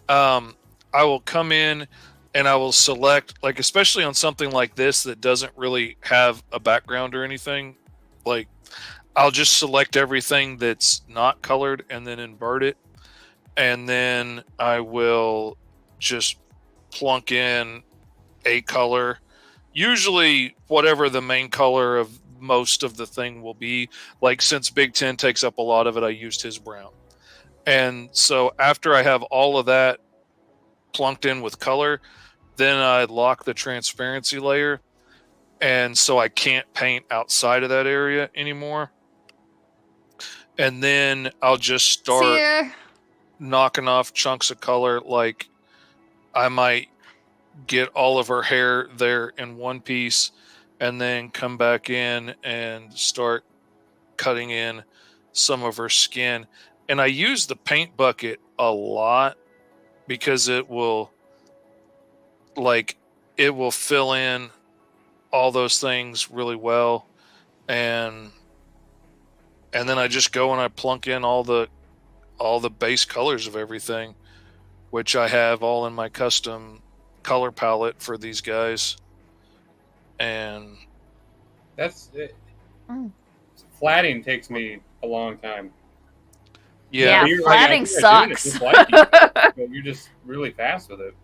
I will come in and I will select, like, especially on something like this that doesn't really have a background or anything, like, I'll just select everything that's not colored and then invert it. And then I will just plunk in a color, usually whatever the main color of most of the thing will be. Like, since Big Ten takes up a lot of it, I used his brown. And so after I have all of that plunked in with color, then I lock the transparency layer, and so I can't paint outside of that area anymore. And then I'll just start knocking off chunks of color. Like, I might get all of her hair there in one piece and then come back in and start cutting in some of her skin. And I use the paint bucket a lot because it will fill in all those things really well. And then I just go and I plunk in all the base colors of everything, which I have all in my custom color palette for these guys. And that's it. Flatting takes me a long time. Yeah, flatting sucks. You're just really fast with it.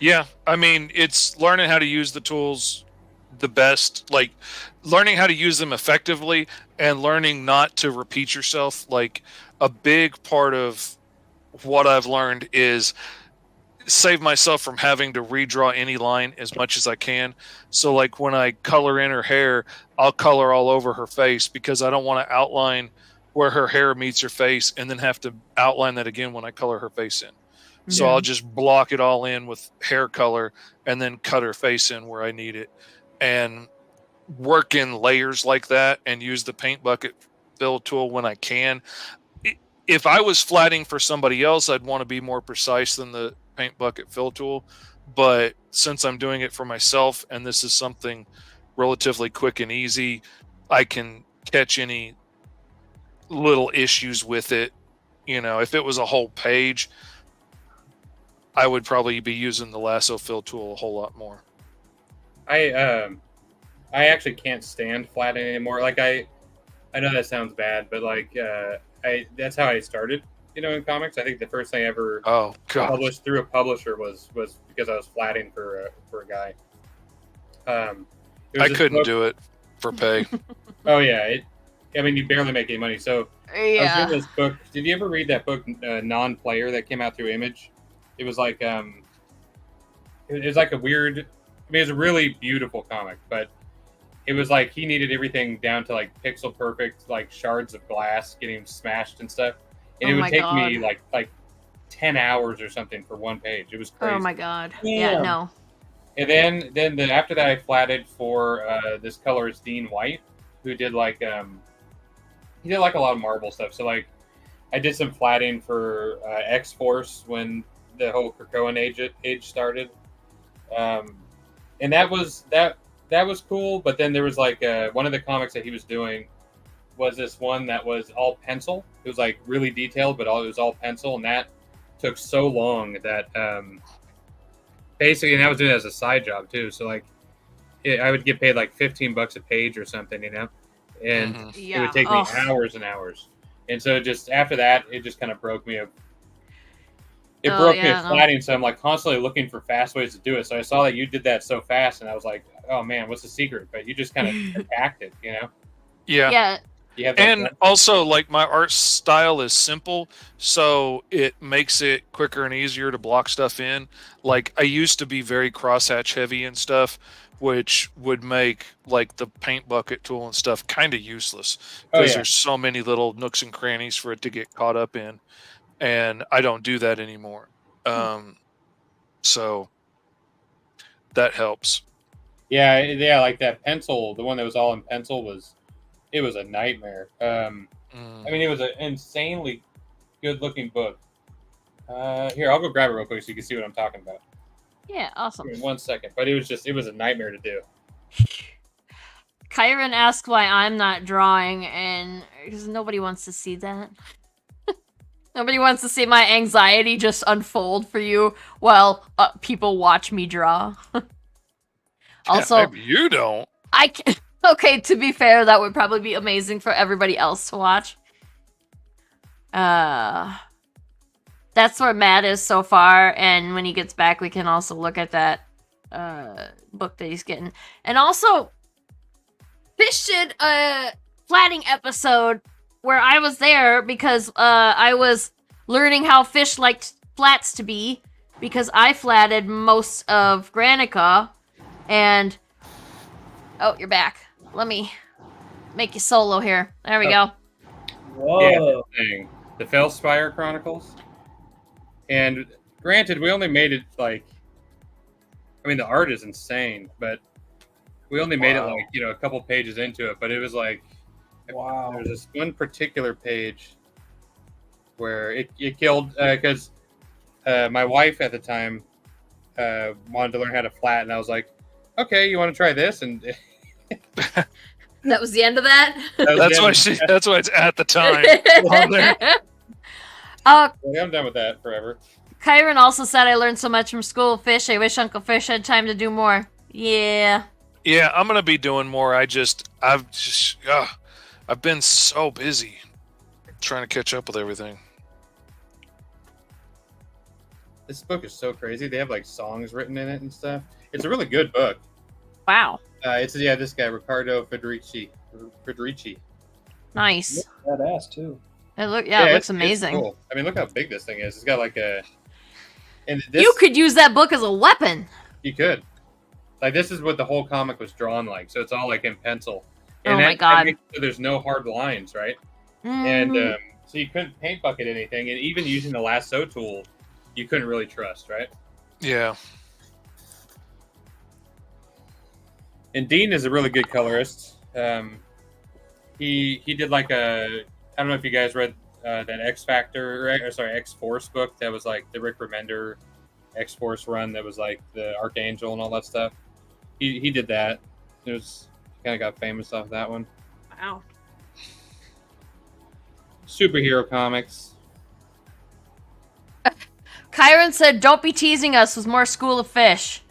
Yeah, I mean, it's learning how to use the tools the best, like learning how to use them effectively and learning not to repeat yourself. Like, a big part of what I've learned is save myself from having to redraw any line as much as I can. So, like, when I color in her hair, I'll color all over her face because I don't want to outline where her hair meets her face and then have to outline that again when I color her face in. So Yeah. I'll just block it all in with hair color and then cut her face in where I need it, and work in layers like that and use the paint bucket fill tool when I can. If I was flatting for somebody else, I'd want to be more precise than the paint bucket fill tool. But since I'm doing it for myself and this is something relatively quick and easy, I can catch any little issues with it. You know, if it was a whole page, I would probably be using the lasso fill tool a whole lot more. I actually can't stand flatting anymore. Like I know that sounds bad, but like that's how I started. You know, in comics, I think the first thing I ever published through a publisher was because I was flatting for a guy. I couldn't do it for pay. Oh yeah, I mean, you barely make any money. So I was reading this book. Did you ever read that book, Non-Player, that came out through Image? It was like it was like a weird. I mean, it was a really beautiful comic, but it was like he needed everything down to like pixel perfect, like shards of glass getting smashed and stuff. And it would take me like 10 hours or something for one page. It was crazy. Oh my god. Yeah, no. And then after that, I flatted for this colorist Dean White, who did like he did like a lot of Marvel stuff. So like I did some flatting for X-Force when the whole Krakoan age started, and that was cool. But then there was like one of the comics that he was doing was this one that was all pencil. It was like really detailed, but it was all pencil, and that took so long that basically, and I was doing it as a side job too. So like, I would get paid like $15 a page or something, you know, and it would take me hours and hours. And so just after that, it just kind of broke me. It broke me of flatting, so I'm like constantly looking for fast ways to do it. So I saw that you did that so fast, and I was like, oh man, what's the secret? But you just kind of attacked it, you know? Yeah. And also, like, my art style is simple, so it makes it quicker and easier to block stuff in. Like, I used to be very crosshatch heavy and stuff, which would make, like, the paint bucket tool and stuff kind of useless. Because there's so many little nooks and crannies for it to get caught up in. And I don't do that anymore. So that helps. Yeah, like that pencil, the one that was all in pencil it was a nightmare. I mean, it was an insanely good-looking book. Here, I'll go grab it real quick so you can see what I'm talking about. Yeah, awesome. Give me 1 second, but it was a nightmare to do. Kyron asked why I'm not drawing, and because nobody wants to see that. Nobody wants to see my anxiety just unfold for you while people watch me draw. Also, maybe you don't. I can. Okay, to be fair, that would probably be amazing for everybody else to watch. That's where Matt is so far, and when he gets back, we can also look at that book that he's getting. And also, Fish did a flatting episode where I was there because I was learning how Fish liked flats to be, because I flatted most of Granica, and... Oh, you're back. Let me make you solo here. There we go. Whoa. Yeah, the Felspire Chronicles. And granted, we only made it like... I mean, the art is insane, but we only made it like, you know, a couple pages into it, but it was like... Wow. There was this one particular page where it killed... Because my wife at the time wanted to learn how to flat, and I was like, okay, you want to try this? And... That was the end of that? That's why it's at the time. I'm done with that forever. Kyron also said, I learned so much from school. Fish, I wish Uncle Fish had time to do more. Yeah. Yeah, I'm going to be doing more. I've been so busy trying to catch up with everything. This book is so crazy. They have like songs written in it and stuff. It's a really good book. Wow. It's this guy Riccardo Federici. Nice. Badass too. It looks amazing. Cool. I mean, look how big this thing is. It's got like a. And you could use that book as a weapon. You could. Like, this is what the whole comic was drawn like. So it's all like in pencil. And my god. So there's no hard lines, right? And so you couldn't paint bucket anything, and even using the lasso tool, you couldn't really trust, right? Yeah. And Dean is a really good colorist. He did like I don't know if you guys read that X Factor, or sorry, X Force book that was like the Rick Remender X Force run that was like the Archangel and all that stuff. He did that. It was kind of got famous off that one. Wow. Superhero comics. Kyron said, "Don't be teasing us with more School of Fish."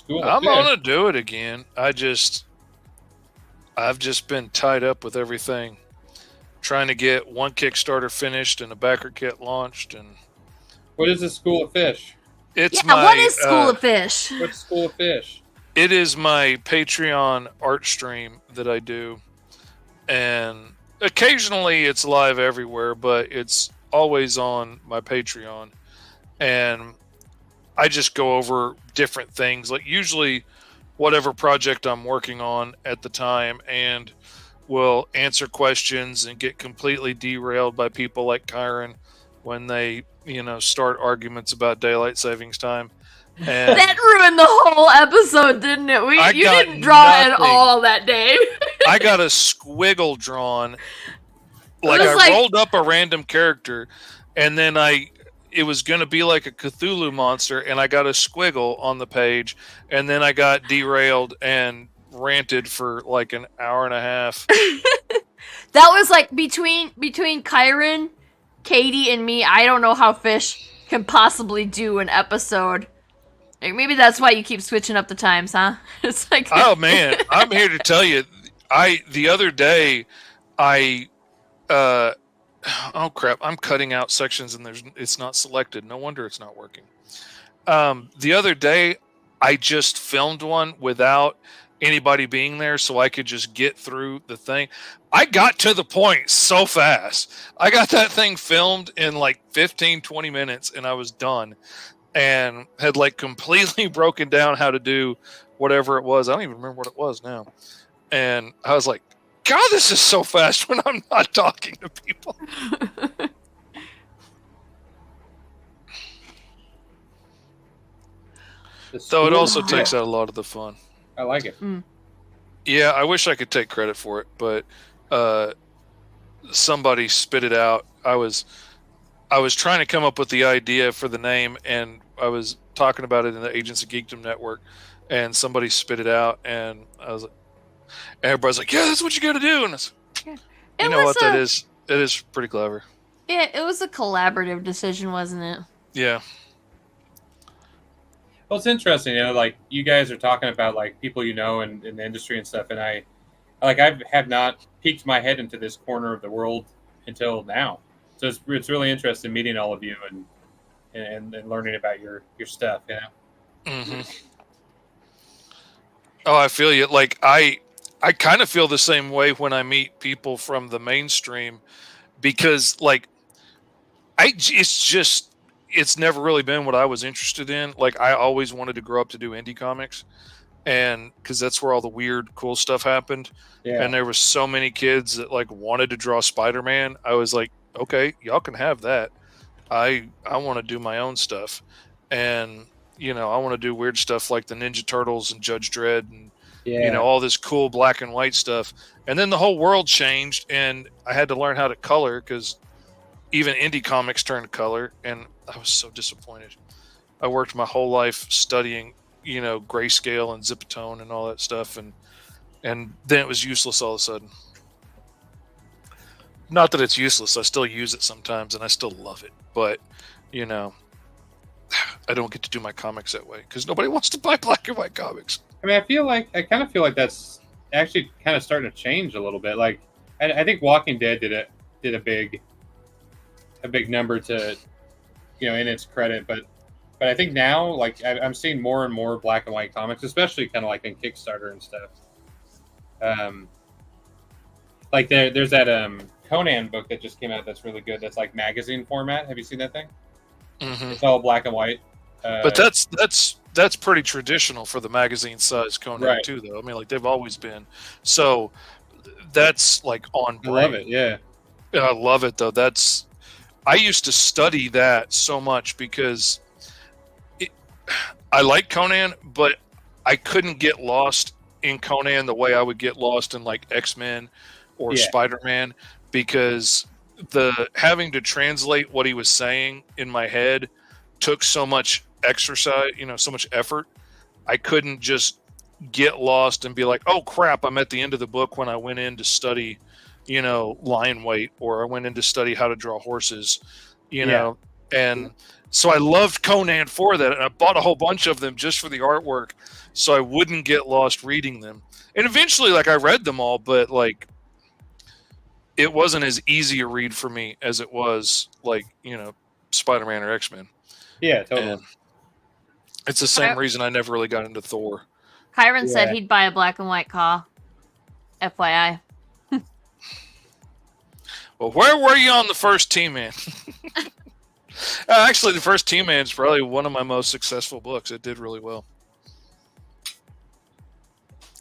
I'm gonna do it again. I've just been tied up with everything, trying to get one Kickstarter finished and a backer kit launched. And what is the School of Fish? It's what is School of Fish? What's School of Fish? It is my Patreon art stream that I do, and occasionally it's live everywhere, but it's always on my Patreon. And I just go over different things, like usually whatever project I'm working on at the time, and will answer questions and get completely derailed by people like Kyron when they, start arguments about daylight savings time. And that ruined the whole episode, didn't it? You didn't draw at all that day. I got a squiggle drawn. I rolled up a random character, and then it was going to be like a Cthulhu monster, and I got a squiggle on the page, and then I got derailed and ranted for like an hour and a half. That was like between Kyron, Katie, and me. I don't know how Fish can possibly do an episode. Like, maybe that's why you keep switching up the times, huh? It's like, oh man, I'm here to tell you. The other day, oh crap, I'm cutting out sections and it's not selected. No wonder it's not working. The other day, I just filmed one without anybody being there so I could just get through the thing. I got to the point so fast. I got that thing filmed in like 15, 20 minutes and I was done. And had like completely broken down how to do whatever it was. I don't even remember what it was now. And I was like, God, this is so fast when I'm not talking to people. Though it also takes out a lot of the fun. I like it. Yeah, I wish I could take credit for it, but somebody spit it out. I was trying to come up with the idea for the name, and I was talking about it in the Agents of Geekdom network, and somebody spit it out, and I was like, everybody's like, "Yeah, that's what you got to do." And I was, you know what that is? It is pretty clever. Yeah, it was a collaborative decision, wasn't it? Yeah. Well, it's interesting, like you guys are talking about like people in the industry and stuff, and I have not peeked my head into this corner of the world until now. So it's really interesting meeting all of you and learning about your stuff, Mm-hmm. Oh, I feel you. Like I kind of feel the same way when I meet people from the mainstream, because like it's never really been what I was interested in. Like I always wanted to grow up to do indie comics, and because that's where all the weird, cool stuff happened. Yeah. And there were so many kids that like wanted to draw Spider-Man. I was like, okay, y'all can have that. I want to do my own stuff, and I want to do weird stuff like the Ninja Turtles and Judge Dredd and all this cool black and white stuff. And then the whole world changed, and I had to learn how to color because even indie comics turned color, and I was so disappointed. I worked my whole life studying, grayscale and zipatone and all that stuff, and then it was useless all of a sudden. Not that it's useless. I still use it sometimes, and I still love it. But, I don't get to do my comics that way because nobody wants to buy black and white comics. I mean, I kind of feel like that's actually kind of starting to change a little bit. Like, I think Walking Dead did a big number to, in its credit. But I think now, like, I'm seeing more and more black and white comics, especially kind of like in Kickstarter and stuff. Like there's that Conan book that just came out that's really good. That's like magazine format. Have you seen that thing? Mm-hmm. It's all black and white. But that's pretty traditional for the magazine size Conan right. too, though. I mean, like they've always been. So that's like on brand. I love it. Yeah, I love it though. I used to study that so much because I like Conan, but I couldn't get lost in Conan the way I would get lost in like X-Men or Spider-Man, because the having to translate what he was saying in my head took so much exercise, so much effort. I couldn't just get lost and be like, oh crap, I'm at the end of the book when I went in to study, lion weight, or I went in to study how to draw horses, and so I loved Conan for that, and I bought a whole bunch of them just for the artwork, so I wouldn't get lost reading them. And eventually, I read them all, but it wasn't as easy a read for me as it was Spider-Man or X-Men. Yeah, totally. And it's the same reason I never really got into Thor. Kyron said he'd buy a black and white Caw. FYI. Well, where were you on the first T-Man? Actually, the first T-Man is probably one of my most successful books. It did really well.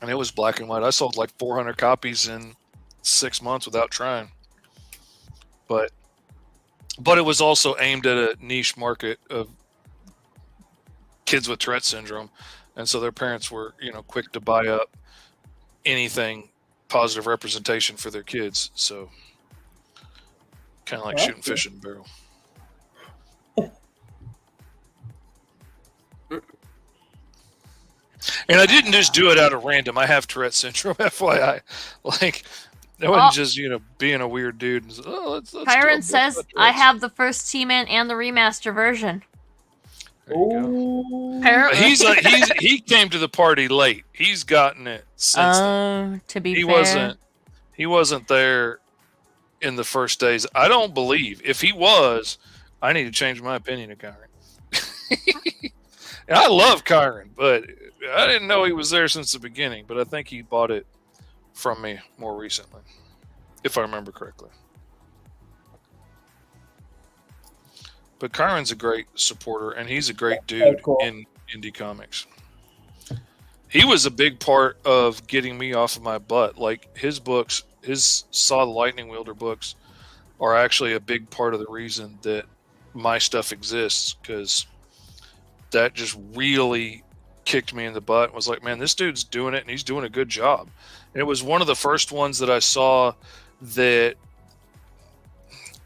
And it was black and white. I sold 400 copies in 6 months without trying. But it was also aimed at a niche market of kids with Tourette syndrome. And so their parents were, quick to buy up anything positive representation for their kids. So kind of like shooting fish in a barrel. And I didn't just do it out of random. I have Tourette syndrome, FYI. I wasn't just, being a weird dude. And let's Kyron says, I have the first T-Man and the remaster version. There you go. He came to the party late. He's gotten it since then. To be fair. He wasn't there in the first days. I don't believe. If he was, I need to change my opinion of Kyron. And I love Kyron, but I didn't know he was there since the beginning. But I think he bought it from me more recently, if I remember correctly. But Kyron's a great supporter, and he's a great dude in indie comics. He was a big part of getting me off of my butt. His books, his Saw the Lightning Wielder books, are actually a big part of the reason that my stuff exists, because that just really kicked me in the butt and was like, man, this dude's doing it, and he's doing a good job. And it was one of the first ones that I saw that,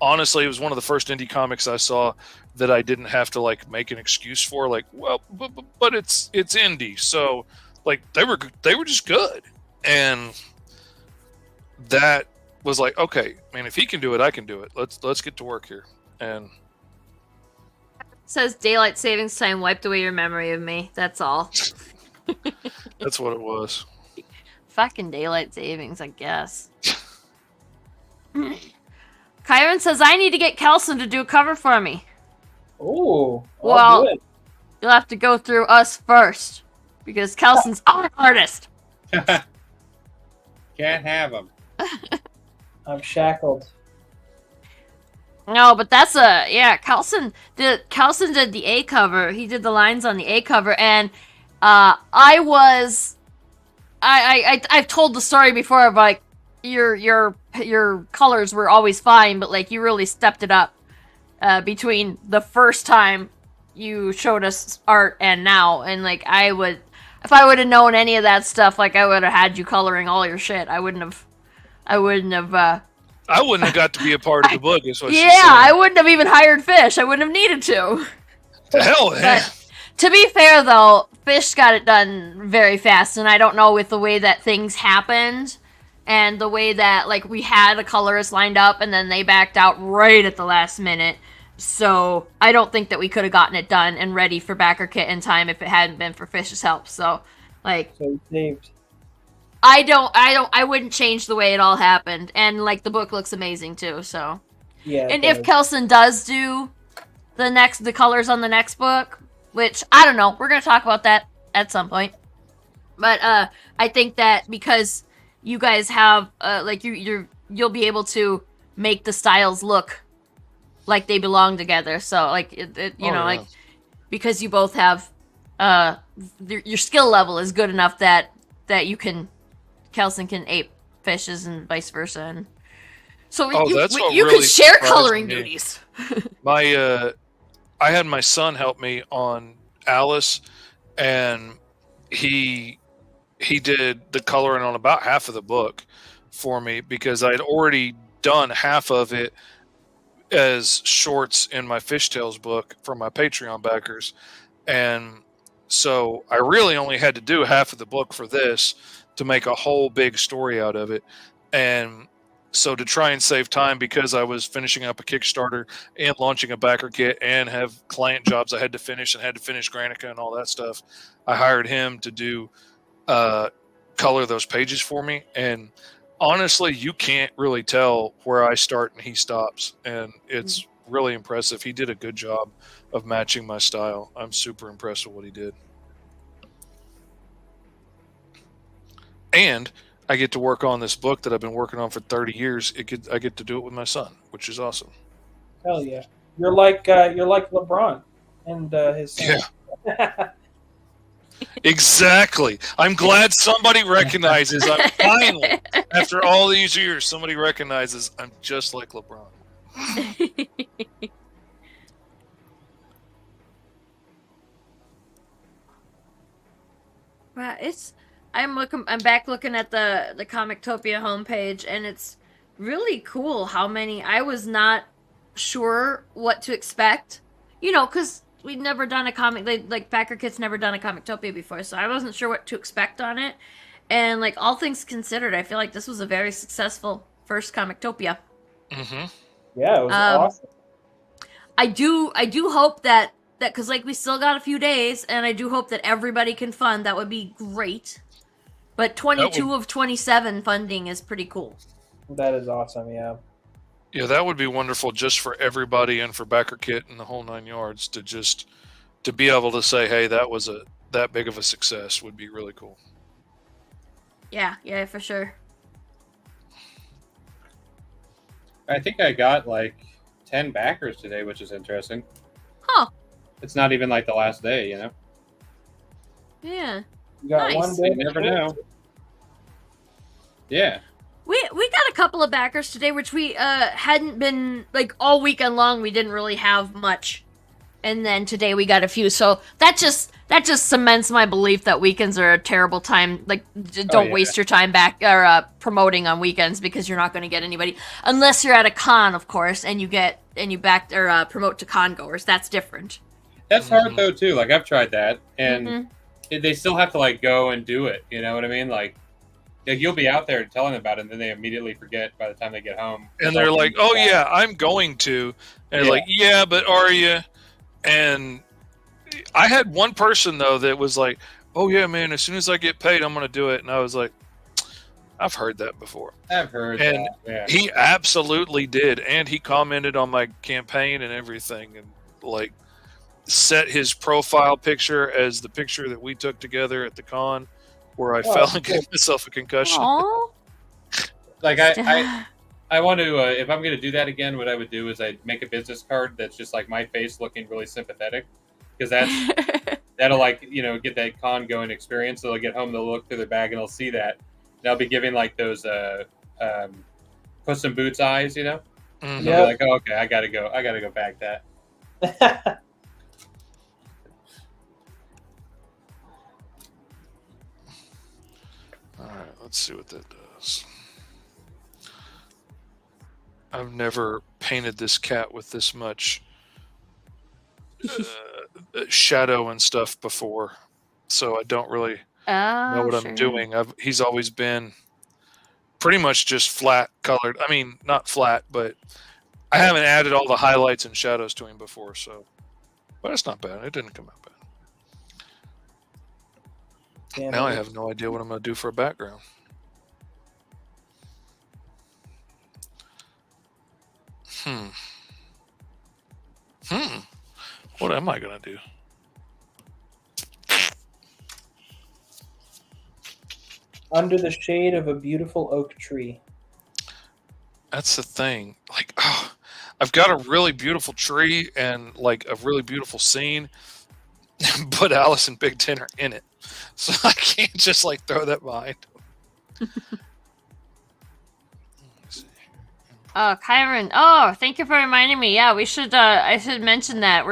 honestly, it was one of the first indie comics I saw that I didn't have to make an excuse for. But it's indie, so they were just good, and that was like, okay, man, if he can do it, I can do it. Let's get to work here. And says daylight savings time wiped away your memory of me. That's all. That's what it was. Fucking daylight savings, I guess. Kyron says, I need to get Kelson to do a cover for me. Oh, well, you'll have to go through us first, because Kelson's our artist. Can't have him. I'm shackled. No, but that's Kelson did the A cover. He did the lines on the A cover, and I've told the story before of your colors were always fine, but you really stepped it up between the first time you showed us art and now. And if I would have known any of that stuff, I would have had you coloring all your shit. I wouldn't have got to be a part of the book. Is what I wouldn't have even hired Fish. I wouldn't have needed to. The hell, man. To be fair, though, Fish got it done very fast, and I don't know, with the way that things happened and the way that we had a colorist lined up and then they backed out right at the last minute. So I don't think that we could have gotten it done and ready for Backer Kit in time if it hadn't been for Fish's help. So so saved. I wouldn't change the way it all happened, and the book looks amazing too. So yeah, and if Kelson does do the colors on the next book, which I don't know, we're gonna talk about that at some point. But I think that because you guys have you'll be able to make the styles look like they belong together. So because you both have your skill level is good enough that Kelson can ape Fish's and vice versa. And So Oh, that's what you really could share surprised coloring me. duties. My I had my son help me on Alice, and he did the coloring on about half of the book for me because I'd already done half of it as shorts in my Fishtails book for my Patreon backers. And so I really only had to do half of the book for this to make a whole big story out of it. And so to try and save time, because I was finishing up a Kickstarter and launching a backer kit and have client jobs I had to finish and had to finish Granica and all that stuff, I hired him to do color those pages for me. And honestly, you can't really tell where I start and he stops, and it's really impressive. He did a good job of matching my style. I'm super impressed with what he did. And I get to work on this book that I've been working on for 30 years. I get to do it with my son, which is awesome. Hell yeah. You're like LeBron and his son. Yeah. Exactly. I'm glad somebody recognizes. I'm finally, after all these years, somebody recognizes I'm just like LeBron. Wow, I'm back looking at the Comictopia homepage, and it's really cool how many. I was not sure what to expect, because we'd never done a comic, like Backer Kit's never done a Comictopia before, so I wasn't sure what to expect on it. And like all things considered, I feel like this was a very successful first Comictopia. Mm-hmm. Yeah, it was awesome. I do hope that because like we still got a few days, and I do hope that everybody can fund. That would be great. But 22 of 27 funding is pretty cool. That is awesome, yeah. Yeah, that would be wonderful just for everybody and for Backer Kit and the whole 9 yards to be able to say, hey, that was that big of a success would be really cool. Yeah, for sure. I think I got like 10 backers today, which is interesting. Huh. It's not even like the last day, Yeah. You got nice. one day. You never know. Yeah. We got a couple of backers today, which we hadn't been, like, all weekend long. We didn't really have much, and then today we got a few. So that just cements my belief that weekends are a terrible time. Like, don't waste your time promoting on weekends, because you're not going to get anybody unless you're at a con, of course, and you promote to con goers. That's different. That's hard though too. Like I've tried that, and they still have to like go and do it. You know what I mean? Like you'll be out there telling them about it, and then they immediately forget by the time they get home. And they're like, "Oh yeah, I'm going to," and they're like, "Yeah, but are you?" And I had one person though that was like, "Oh yeah, man, as soon as I get paid, I'm going to do it," and I was like, "I've heard that before." I've heard and that. Yeah. He absolutely did, and he commented on my campaign and everything, and like set his profile picture as the picture that we took together at the con where I fell and gave myself a concussion. Like I want to if I'm going to do that again, what I would do is I'd make a business card that's just like my face looking really sympathetic, because that'll like get that con going experience. So they'll get home, they'll look through their bag, and they'll see that, and I'll be giving like those Puss in Boots eyes, Mm-hmm. They'll be like, oh, okay, I gotta go back that. All right, let's see what that does. I've never painted this cat with this much shadow and stuff before, so I don't really know what I'm doing. He's always been pretty much just flat colored. I mean, not flat, but I haven't added all the highlights and shadows to him before, but it's not bad. It didn't come out bad. Now I have no idea what I'm going to do for a background. What am I going to do? Under the shade of a beautiful oak tree. That's the thing. Like, I've got a really beautiful tree and like a really beautiful scene, but Alice and Big Ten are in it. So I can't just like throw that behind. Let's see. Oh, Kyron. Oh, thank you for reminding me. Yeah, we should. I should mention that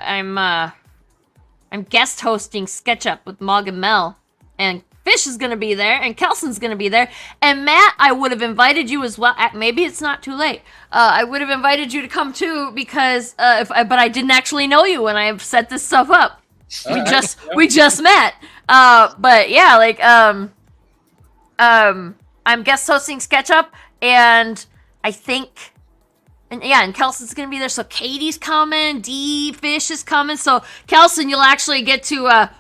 I'm guest hosting SketchUp with Mog and Mel, and Fish is gonna be there, and Kelson's gonna be there, and Matt. I would have invited you as well. Maybe it's not too late. I would have invited you to come too because but I didn't actually know you when I set this stuff up. We just met. But yeah, like I'm guest hosting SketchUp, and I think, and Kelson's gonna be there. So Katie's coming, D Fish is coming. So Kelson, you'll actually get to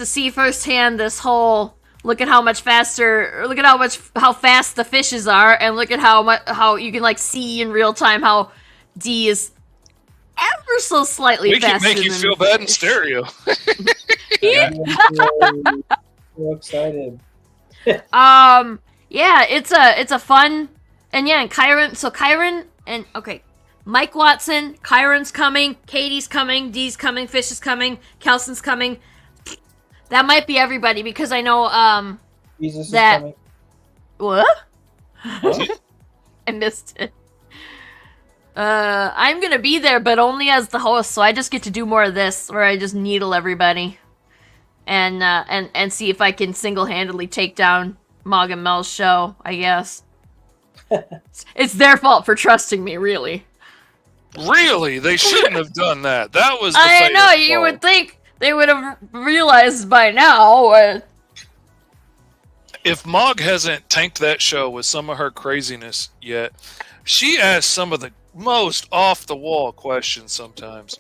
see firsthand this whole look at how fast the fishes are, and look at how you can like see in real time how D is ever so slightly faster. We can make you feel bad in stereo. So excited. Yeah, it's a fun, and Kyron. So Kyron and Mike Watson, Kyron's coming, Katie's coming, Dee's coming, Fish is coming, Kelson's coming. That might be everybody because I know Jesus that. Is coming. What? I missed it. I'm gonna be there, but only as the host, so I just get to do more of this, where I just needle everybody, and see if I can single-handedly take down Mog and Mel's show. I guess it's their fault for trusting me, really. Really, they shouldn't have done that. That was. I know you would think they would have realized by now. If Mog hasn't tanked that show with some of her craziness yet, she asks some of the most off-the-wall questions sometimes,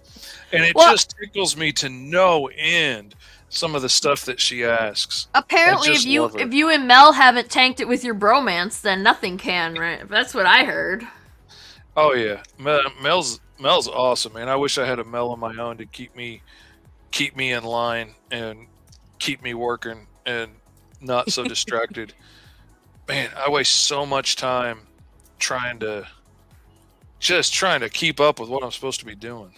and it just tickles me to no end. Some of the stuff that she asks. Apparently, if you and Mel haven't tanked it with your bromance, then nothing can, right? That's what I heard. Oh yeah, Mel's awesome, man. I wish I had a Mel of my own to keep me in line and keep me working and not so distracted. Man, I waste so much time trying to keep up with what I'm supposed to be doing.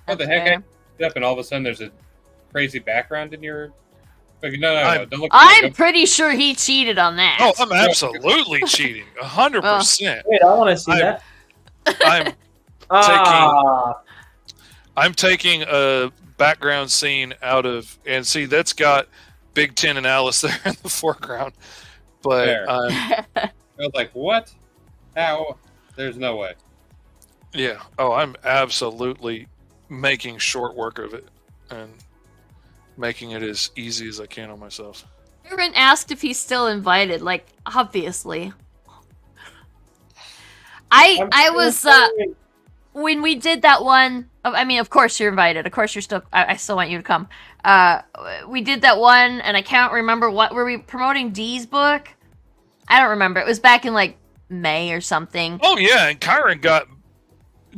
What the heck? Up and all of a sudden there's a crazy background in your. No, don't look. I'm pretty sure he cheated on that. Oh, I'm absolutely cheating, 100%. Wait, I want to see that. I'm taking a background scene out of, and see, that's got Big Ten and Alice there in the foreground. But I was like, what? How? There's no way. Yeah. Oh, I'm absolutely making short work of it and making it as easy as I can on myself. Aaron asked if he's still invited. Like, obviously. I was when we did that one. I mean, of course you're invited. Of course you're still. I still want you to come. We did that one, and I can't remember what were we promoting. Dee's book. I don't remember. It was back in like May or something. Oh yeah, and Kyron got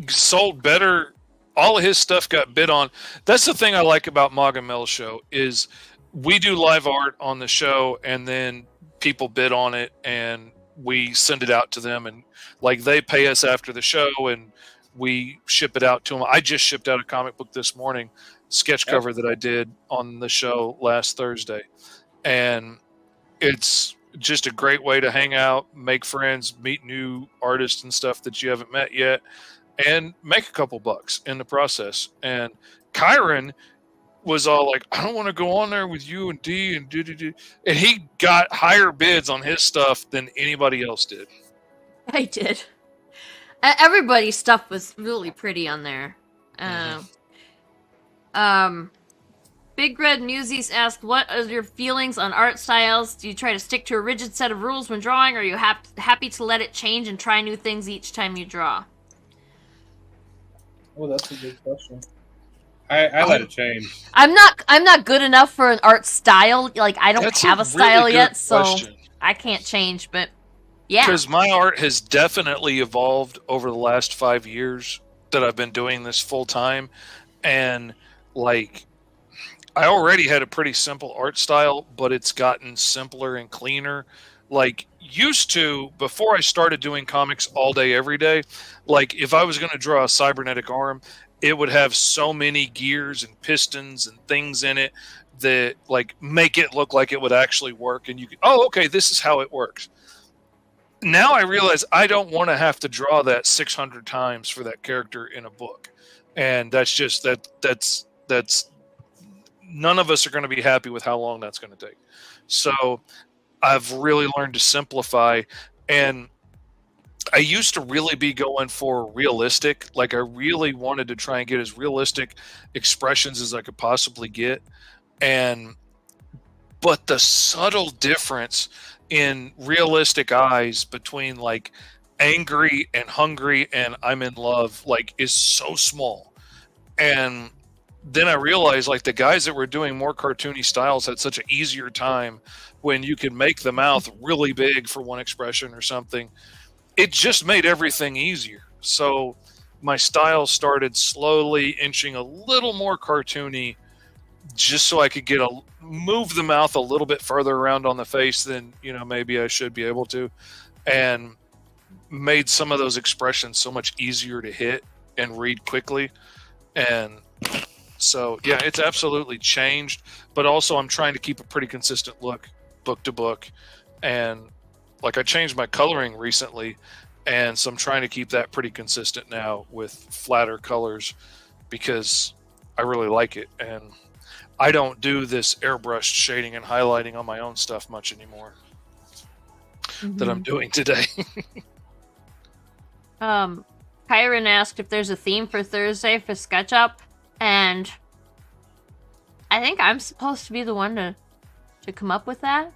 sold better. All of his stuff got bid on. That's the thing I like about Mog and Mel's show is we do live art on the show, and then people bid on it, and we send it out to them, and like they pay us after the show, and we ship it out to them. I just shipped out a comic book this morning, sketch cover that I did on the show last Thursday, and it's just a great way to hang out, make friends, meet new artists and stuff that you haven't met yet, and make a couple bucks in the process. And Kyron was all like, I don't want to go on there with you and D and do. And he got higher bids on his stuff than anybody else did. I did. Everybody's stuff was really pretty on there. Big Red Newsies asked, what are your feelings on art styles? Do you try to stick to a rigid set of rules when drawing, or are you happy to let it change and try new things each time you draw? Oh, that's a good question. I let it change. I'm not good enough for an art style. Like, I don't have a style yet, so I can't change. But yeah, because my art has definitely evolved over the last 5 years that I've been doing this full time, and like I already had a pretty simple art style, but it's gotten simpler and cleaner. Like used to, before I started doing comics all day, every day, like if I was going to draw a cybernetic arm, it would have so many gears and pistons and things in it that like make it look like it would actually work. And you could, oh, okay, this is how it works. now I realize I don't want to have to draw that 600 times for that character in a book, and that's just that's none of us are going to be happy with how long that's going to take. So I've really learned to simplify, and I used to really be going for realistic. Like I really wanted to try and get as realistic expressions as I could possibly get, but the subtle difference in realistic eyes between like angry and hungry and I'm in love like is so small. And then I realized like the guys that were doing more cartoony styles had such an easier time when you could make the mouth really big for one expression or something. It just made everything easier. So my style started slowly inching a little more cartoony, just so I could move the mouth a little bit further around on the face than, maybe I should be able to, and made some of those expressions so much easier to hit and read quickly. And so, yeah, it's absolutely changed, but also I'm trying to keep a pretty consistent look book to book. And like I changed my coloring recently, and so I'm trying to keep that pretty consistent now with flatter colors because I really like it. And I don't do this airbrushed shading and highlighting on my own stuff much anymore that I'm doing today. Kyron asked if there's a theme for Thursday for SketchUp, and I think I'm supposed to be the one to come up with that.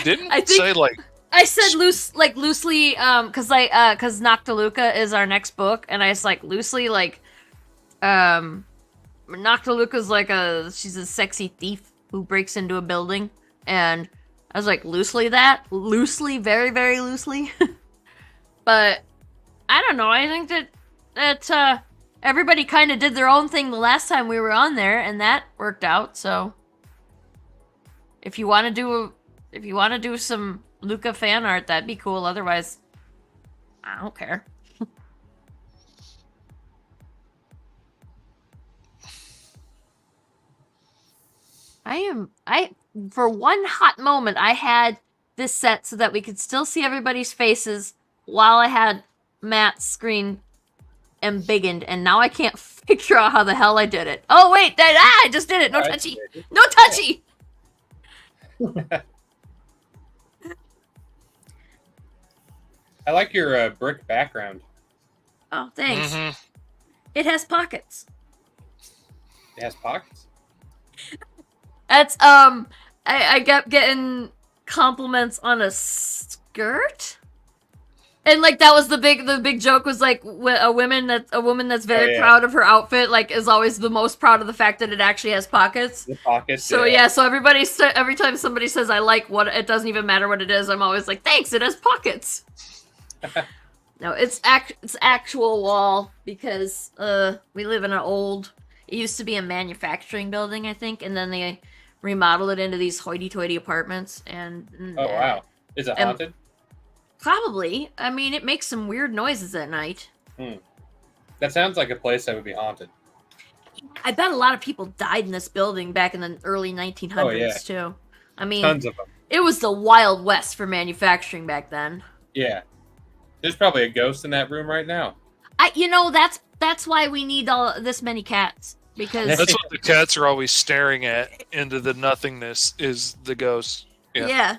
Didn't I say like I said loosely because Noctiluca is our next book, and I was like loosely like Noctiluca's like she's a sexy thief who breaks into a building, and I was like loosely, very very loosely. But I don't know, I think that everybody kind of did their own thing the last time we were on there, and that worked out. So if you want to do some Luca fan art, that'd be cool. Otherwise, I don't care. For one hot moment, I had this set so that we could still see everybody's faces while I had Matt's screen embiggened, and now I can't figure out how the hell I did it. Oh wait, I just did it. No touchy. No touchy. I like your brick background. Oh, thanks. It has pockets. It has pockets? That's I kept getting compliments on a skirt, and like that was the big joke was like a woman that's very proud of her outfit like is always the most proud of the fact that it actually has pockets. The pockets. So so every time somebody says I like what, it doesn't even matter what it is, I'm always like, thanks, it has pockets. No, it's actual wall because we live in it used to be a manufacturing building, I think, and then they remodeled it into these hoity-toity apartments. And oh wow, is it haunted? Probably. I mean, it makes some weird noises at night. That sounds like a place that would be haunted. I bet a lot of people died in this building back in the early 1900s too. I mean, tons of them. It was the Wild West for manufacturing back then. Yeah, there's probably a ghost in that room right now. That's why we need this many cats, because that's what the cats are always staring at into the nothingness is the ghost. Yeah.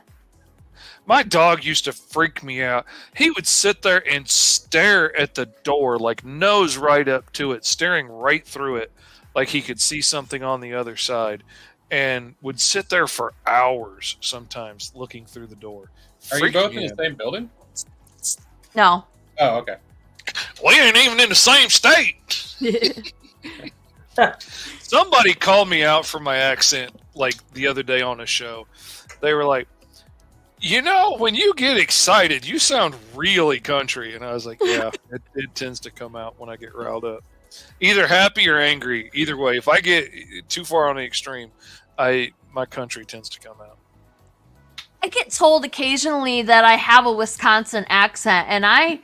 My dog used to freak me out. He would sit there and stare at the door, like nose right up to it, staring right through it, like he could see something on the other side, and would sit there for hours sometimes looking through the door. Are you both in the same building? No. Oh, okay. We ain't even in the same state. Somebody called me out for my accent like the other day on a show. They were like, when you get excited, you sound really country. And I was like, yeah, it tends to come out when I get riled up. Either happy or angry. Either way, if I get too far on the extreme, my country tends to come out. I get told occasionally that I have a Wisconsin accent, and I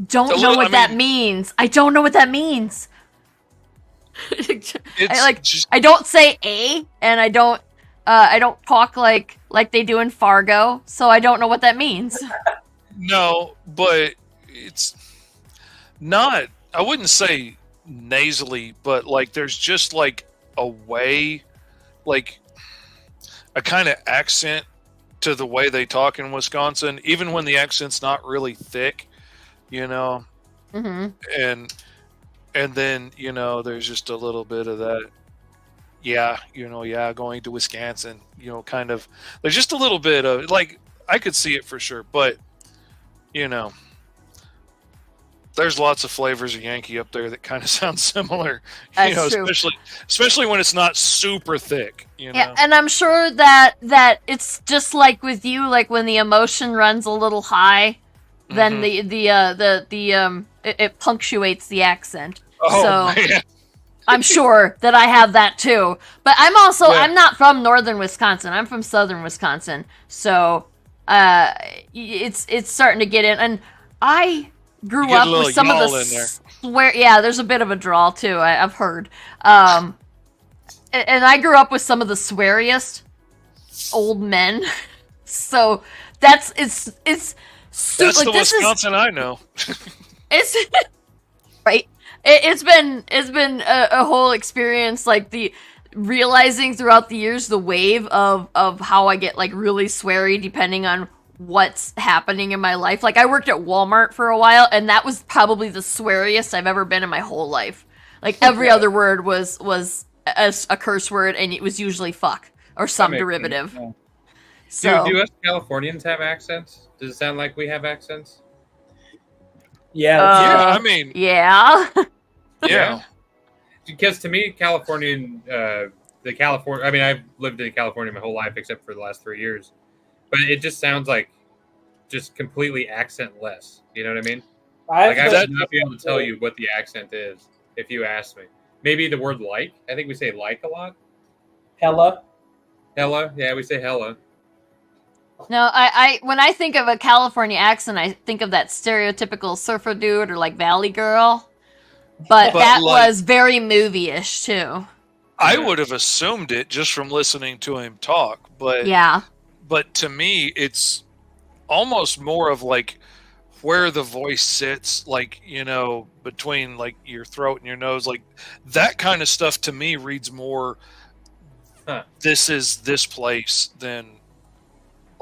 don't know what that means. I don't know what that means. I don't say a, and I don't I don't talk like they do in Fargo, so I don't know what that means. No, but it's not. I wouldn't say nasally, but like there's just like a way, like a kind of accent to the way they talk in Wisconsin, even when the accent's not really thick, you know. Mm-hmm. And then there's just a little bit of that. Yeah, going to Wisconsin, kind of. There's just a little bit of like I could see it for sure, but there's lots of flavors of Yankee up there that kind of sound similar. That's true. especially when it's not super thick. Yeah, and I'm sure that it's just like with you, like when the emotion runs a little high, then it punctuates the accent. Oh, so man. I'm sure that I have that too. But I'm not from northern Wisconsin. I'm from southern Wisconsin. So it's starting to get in, and I grew up with some of the there's a bit of a drawl too. I've heard. And I grew up with some of the sweariest old men. So it's That's the Wisconsin I know. It's right. It's been a whole experience, like the realizing throughout the years the wave of how I get like really sweary depending on what's happening in my life. Like I worked at Walmart for a while, and that was probably the sweariest I've ever been in my whole life. Like every other word was a curse word, and it was usually fuck or some derivative. Sense. So, do us Californians have accents? Does it sound like we have accents? Yeah. I mean, yeah. Yeah. Because to me, I've lived in California my whole life except for the last 3 years. But it just sounds like just completely accentless. You know what I mean? I would not be able to tell you what the accent is if you asked me. Maybe the word like. I think we say like a lot. Hella. Hella. Yeah, we say hella. No, I when I think of a California accent, I think of that stereotypical surfer dude or like Valley girl. But that was very movie-ish too. I would have assumed it just from listening to him talk, but yeah. But to me, it's almost more of like where the voice sits, like between like your throat and your nose, like that kind of stuff. To me, reads more. This is this place than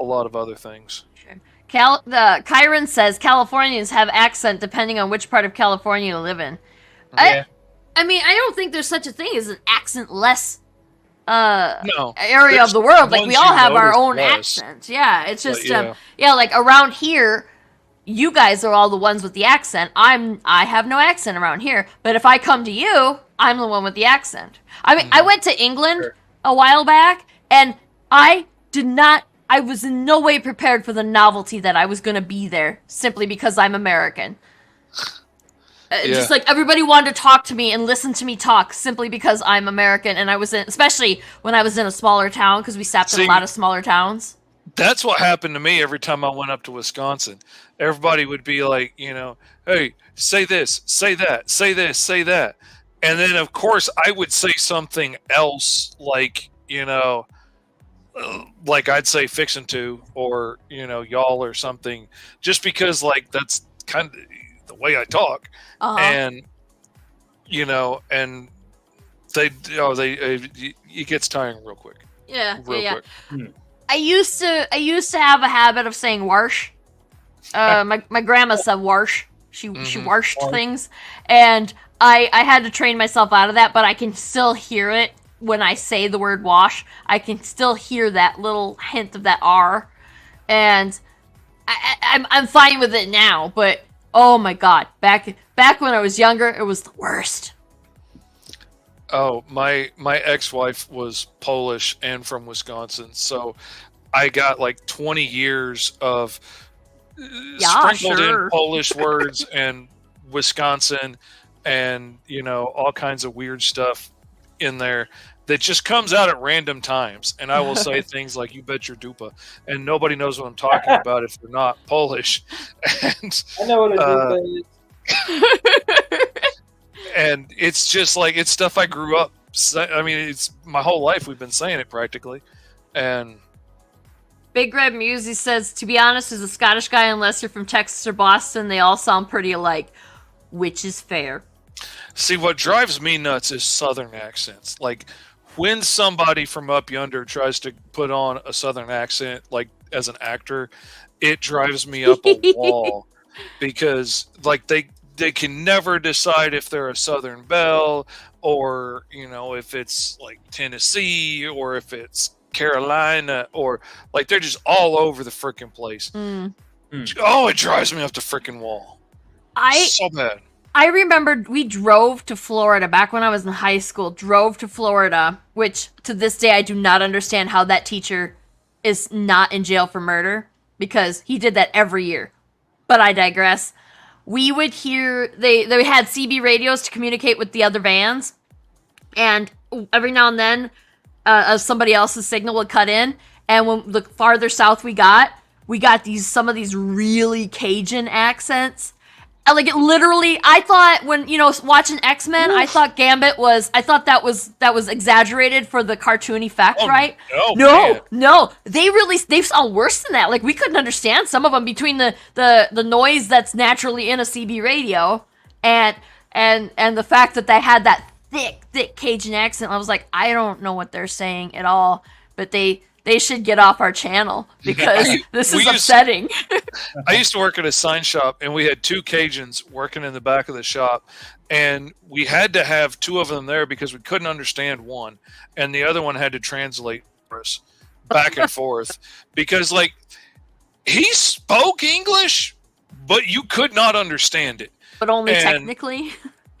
a lot of other things. Kyron says Californians have accent depending on which part of California you live in. Yeah. I mean, I don't think there's such a thing as an accent-less no, area of the world. Like, we all have our own accents. Yeah, it's just, like, around here, you guys are all the ones with the accent. I have no accent around here. But if I come to you, I'm the one with the accent. I mean, I went to England a while back, and I was in no way prepared for the novelty that I was going to be there, simply because I'm American. Just like everybody wanted to talk to me and listen to me talk simply because I'm American, and especially when I was in a smaller town, because we stopped in a lot of smaller towns. That's what happened to me every time I went up to Wisconsin. Everybody would be like, hey, say this, say that, say this, say that. And then, of course, I would say something else like, like I'd say fixin' to, or, y'all or something, just because, like, that's kind of the way I talk. And and it gets tiring real quick. Quick. I used to have a habit of saying "warsh." My grandma said "warsh." She warshed things, and I had to train myself out of that. But I can still hear it when I say the word "wash." I can still hear that little hint of that R, and I'm fine with it now. But oh my god, back when I was younger, it was the worst. Oh, my ex-wife was Polish and from Wisconsin, so I got like 20 years of sprinkled in Polish words and Wisconsin and, all kinds of weird stuff in there that just comes out at random times. And I will say things like, you bet your dupa. And nobody knows what I'm talking about if they're not Polish. And I know what a dupa is. And it's just like, it's stuff I grew up. I mean, it's my whole life we've been saying it practically. And Big Red Musey says, to be honest, as a Scottish guy, unless you're from Texas or Boston, they all sound pretty alike, which is fair. see, what drives me nuts is Southern accents. Like, when somebody from up yonder tries to put on a Southern accent, like, as an actor, it drives me up a wall. Because, like, they can never decide if they're a Southern Belle or, you know, if it's, like, Tennessee or if it's Carolina, or like they're just all over the freaking place. Oh, it drives me up the freaking wall. So bad. I remembered we drove to Florida back when I was in high school. Drove to Florida, which to this day I do not understand how that teacher is not in jail for murder, because he did that every year. But I digress. We would hear they had CB radios to communicate with the other vans, and every now and then somebody else's signal would cut in, and when the farther south we got some of these really Cajun accents. And like, it literally, I thought when, you know, watching X-Men, I thought that was exaggerated for the cartoon effect, right? No, they sound worse than that. Like, we couldn't understand some of them between the noise that's naturally in a CB radio and the fact that they had that thick Cajun accent. I was like, I don't know what they're saying at all, but they should get off our channel, because this is upsetting. I used to work at a sign shop, and we had two Cajuns working in the back of the shop, and we had to have two of them there because we couldn't understand one, and the other one had to translate for us back and forth, because like, he spoke English, but you could not understand it. But only technically.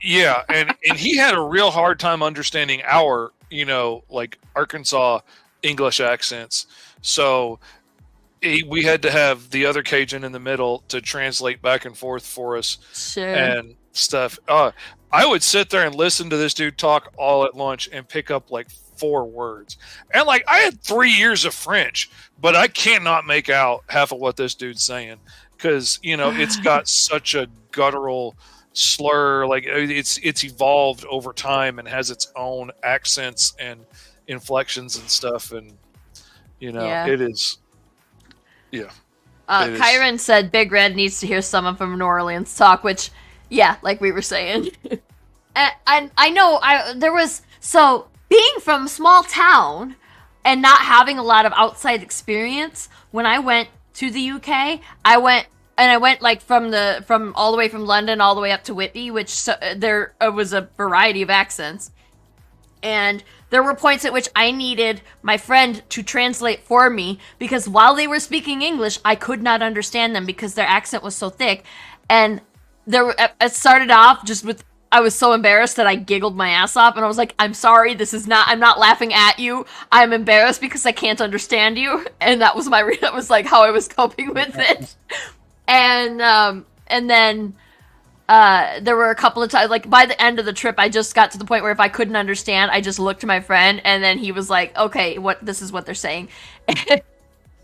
Yeah, and he had a real hard time understanding our, you know, like Arkansas English accents. So we had to have the other Cajun in the middle to translate back and forth for us. Sure. And stuff. I would sit there and listen to this dude talk all at lunch and pick up like 4 words. And like, I had 3 years of French, but I cannot make out half of what this dude's saying, because, you know, it's got such a guttural slur. Like, it's evolved over time and has its own accents and inflections and stuff, and you know, it is. Yeah. Kyron said Big Red needs to hear someone from New Orleans talk, which, yeah, like we were saying. And I know there was, so being from a small town and not having a lot of outside experience, when I went to the UK, I went like from all the way from London all the way up to Whitby, which there was a variety of accents. And there were points at which I needed my friend to translate for me, because while they were speaking English, I could not understand them because their accent was so thick. And it started off just with, I was so embarrassed that I giggled my ass off, and I was like, I'm sorry, I'm not laughing at you. I'm embarrassed because I can't understand you. And that was like how I was coping with it. And then there were a couple of times, like by the end of the trip, I just got to the point where if I couldn't understand, I just looked to my friend, and then he was like, okay, this is what they're saying. And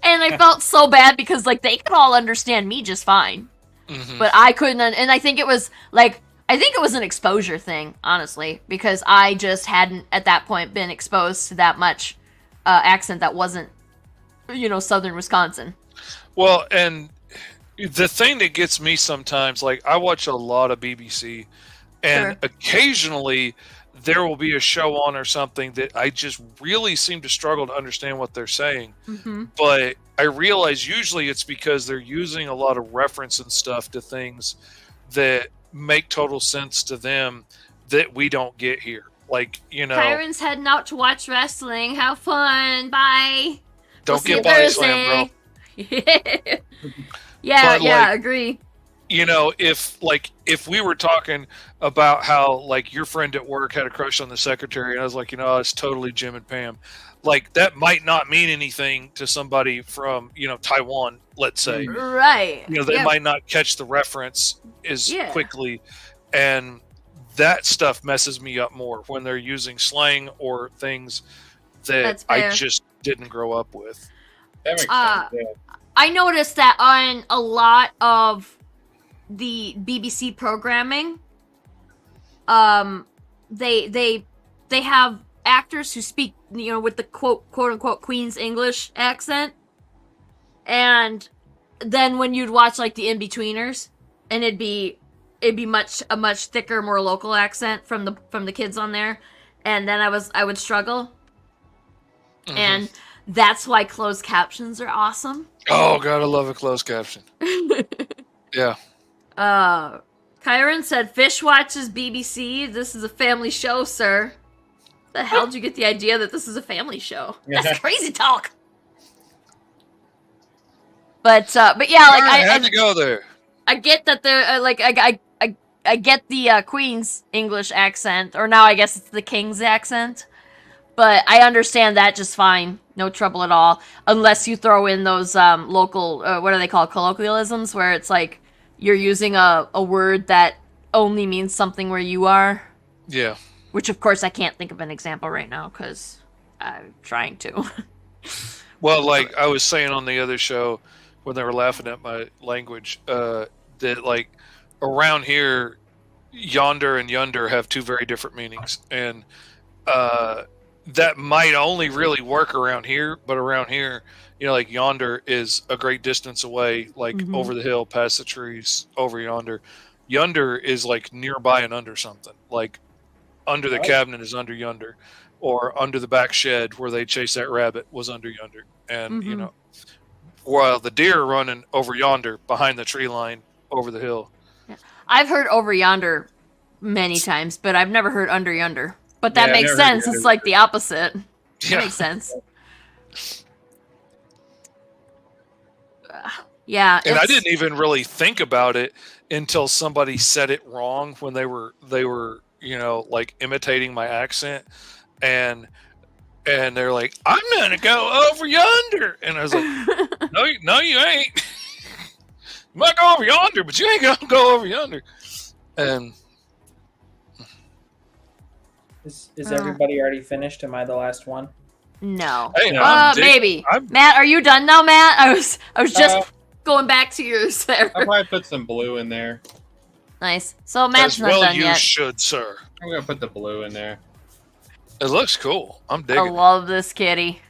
I felt so bad because like they could all understand me just fine. Mm-hmm. But I couldn't, and I think it was an exposure thing, honestly, because I just hadn't at that point been exposed to that much accent that wasn't, you know, Southern Wisconsin. Well, and the thing that gets me sometimes, like, I watch a lot of BBC, and occasionally there will be a show on or something that I just really seem to struggle to understand what they're saying. Mm-hmm. But I realize usually it's because they're using a lot of reference and stuff to things that make total sense to them that we don't get here. Like, you know, Kyron's heading out to watch wrestling. Have fun. Bye. Don't get body slammed, bro. Yeah, agree. You know, if we were talking about how, like, your friend at work had a crush on the secretary, and I was like, you know, it's totally Jim and Pam. Like, that might not mean anything to somebody from, you know, Taiwan, let's say. Right. You know, they might not catch the reference as quickly. And that stuff messes me up more when they're using slang or things that I just didn't grow up with. That makes sense, yeah. I noticed that on a lot of the BBC programming, they have actors who speak, with the quote unquote Queen's English accent, and then when you'd watch like the In-Betweeners, and it'd be a much thicker, more local accent from the kids on there, and then I would struggle, and that's why closed captions are awesome. Oh god, I love a closed caption. Yeah. Kyron said, "Fish watches BBC. This is a family show, sir." The hell did you get the idea that this is a family show? That's crazy talk. But yeah, like I had to go there. I get that they're like I get the Queen's English accent, or now I guess it's the King's accent. But I understand that just fine, no trouble at all, unless you throw in those local what are they called, colloquialisms, where it's like you're using a word that only means something where you are. Yeah. Which of course I can't think of an example right now because I'm trying to. Well, like I was saying on the other show when they were laughing at my language, that like around here, yonder and yunder have two very different meanings, and that might only really work around here. But around here, like yonder is a great distance away, like over the hill, past the trees, over yonder. Yunder is like nearby and under something, like under the cabinet is under yonder, or under the back shed where they chase that rabbit was under yonder. And while the deer are running over yonder behind the tree line over the hill. Yeah. I've heard over yonder many times, but I've never heard under yonder. But that makes sense. It's like the opposite. That makes sense. Yeah. And I didn't even really think about it until somebody said it wrong when they were like imitating my accent, and they're like, "I'm gonna go over yonder," and I was like, "No, you ain't. You might go over yonder, but you ain't gonna go over yonder." And is everybody already finished? Am I the last one? No. Hey, maybe. Matt, are you done now, Matt? I was just going back to yours there. I'll probably put some blue in there. Nice. So Matt's not done you yet. should, sir. I'm gonna put the blue in there. It looks cool. I'm digging I love this kitty.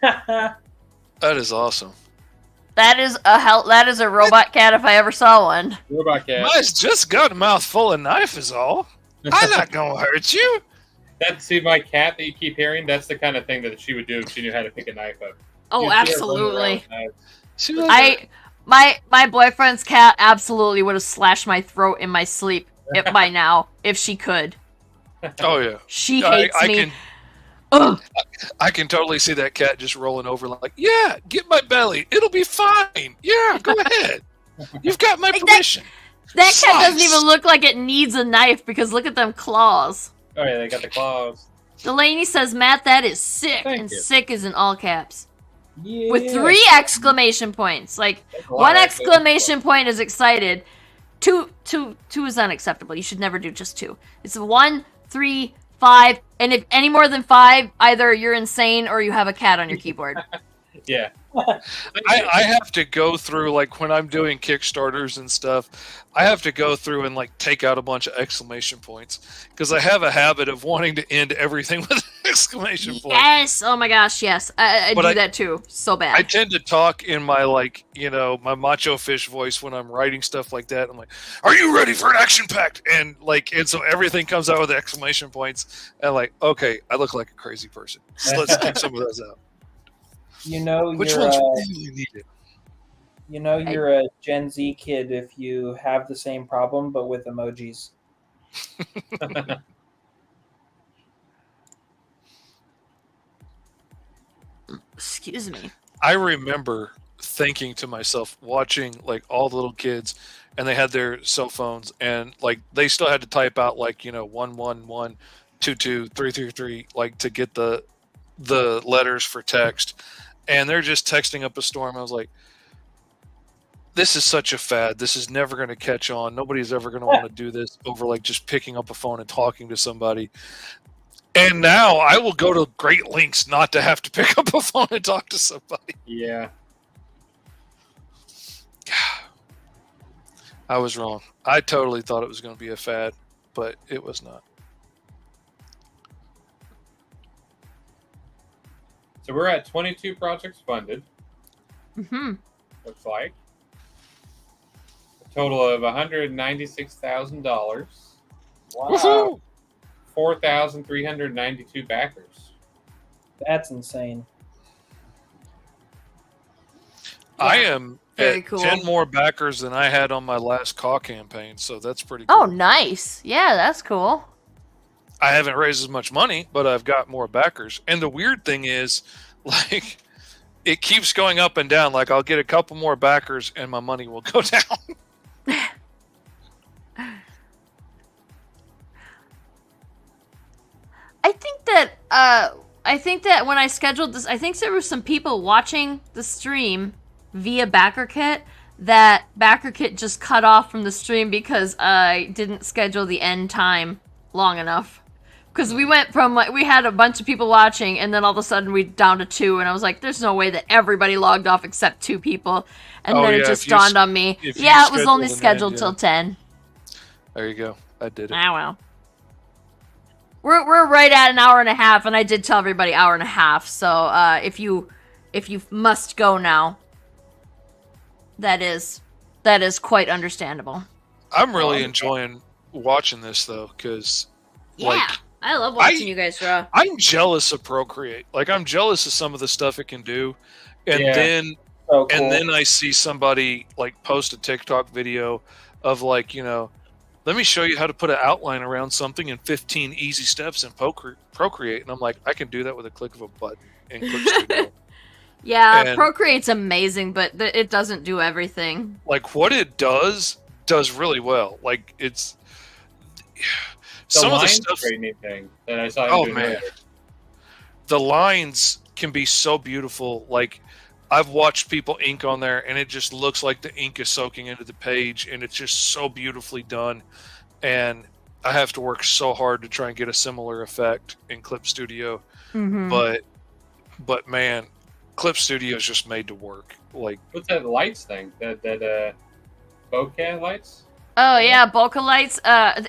That is awesome. That is a robot cat if I ever saw one. Robot cat. Mine's just got a mouthful of knife is all. I'm not gonna hurt you. See, my cat that you keep hearing, that's the kind of thing that she would do if she knew how to pick a knife up. Oh, absolutely. I My boyfriend's cat absolutely would have slashed my throat in my sleep by now if she could. Oh yeah. She hates me. I can totally see that cat just rolling over like, yeah, get my belly. It'll be fine. Yeah, go ahead. You've got my permission. That cat doesn't even look like it needs a knife because look at them claws. Oh yeah, they got the claws. Delaney says, Matt, that is sick. Thank you. Sick is in all caps. Yeah. With 3 exclamation points. Like, 1 exclamation point is excited. 2 is unacceptable. You should never do just 2. It's 1, 3, 5, and if any more than 5, either you're insane or you have a cat on your keyboard. Yeah. I have to go through, like, when I'm doing Kickstarters and stuff, I have to go through and, like, take out a bunch of exclamation points. Because I have a habit of wanting to end everything with an exclamation point. Yes! Oh my gosh, yes. I do that too. So bad. I tend to talk in my, like, my macho fish voice when I'm writing stuff like that. I'm like, are you ready for an action-packed? And so everything comes out with exclamation points. And, like, okay, I look like a crazy person. So let's take some of those out. Which ones really needed? You're a Gen Z kid if you have the same problem, but with emojis. Excuse me. I remember thinking to myself, watching, like, all the little kids, and they had their cell phones, and, like, they still had to type out, like, 111, 22, 333, like, to get the letters for text. And they're just texting up a storm. I was like, this is such a fad. This is never going to catch on. Nobody's ever going to want to do this over, like, just picking up a phone and talking to somebody. And now I will go to great lengths not to have to pick up a phone and talk to somebody. Yeah. I was wrong. I totally thought it was going to be a fad, but it was not. So we're at 22 projects funded. Mm-hmm. Looks like a total of $196,000. Wow. Woohoo! 4,392 backers. That's insane. I Yeah, am very at cool. 10 more backers than I had on my last CAW campaign, so that's pretty cool. Oh, nice. Yeah, that's cool. I haven't raised as much money, but I've got more backers. And the weird thing is, like, it keeps going up and down. Like, I'll get a couple more backers and my money will go down. I think that when I scheduled this, I think there were some people watching the stream via BackerKit. That BackerKit just cut off from the stream because I didn't schedule the end time long enough. Because we went from, like, we had a bunch of people watching, and then all of a sudden we down to 2, and I was like, there's no way that everybody logged off except 2 people. And then it just dawned on me, yeah, it was only scheduled till 10. There you go. I did it. Ah, well. We're right at an hour and a half, and I did tell everybody hour and a half, so if you must go now, that is quite understandable. I'm really enjoying watching this, though, because, Yeah. like, I love watching you guys draw. I'm jealous of Procreate. Like, I'm jealous of some of the stuff it can do, and Yeah. then So cool. and then I see somebody like post a TikTok video of, like, you know, let me show you how to put an outline around something in 15 easy steps in Procreate, and I'm like, I can do that with a click of a button in Clip Studio. Yeah, And- Procreate's amazing, but it doesn't do everything. Like, what it does really well. Like, it's The some of the line stuff. straightening thing that I saw him Oh doing man, earlier. the lines can be so beautiful. Like, I've watched people ink on there, and it just looks like the ink is soaking into the page, and it's just so beautifully done. And I have to work so hard to try and get a similar effect in Clip Studio, Mm-hmm. but man, Clip Studio is just made to work. Like, What's that lights thing? That bokeh lights? Oh yeah, bokeh lights.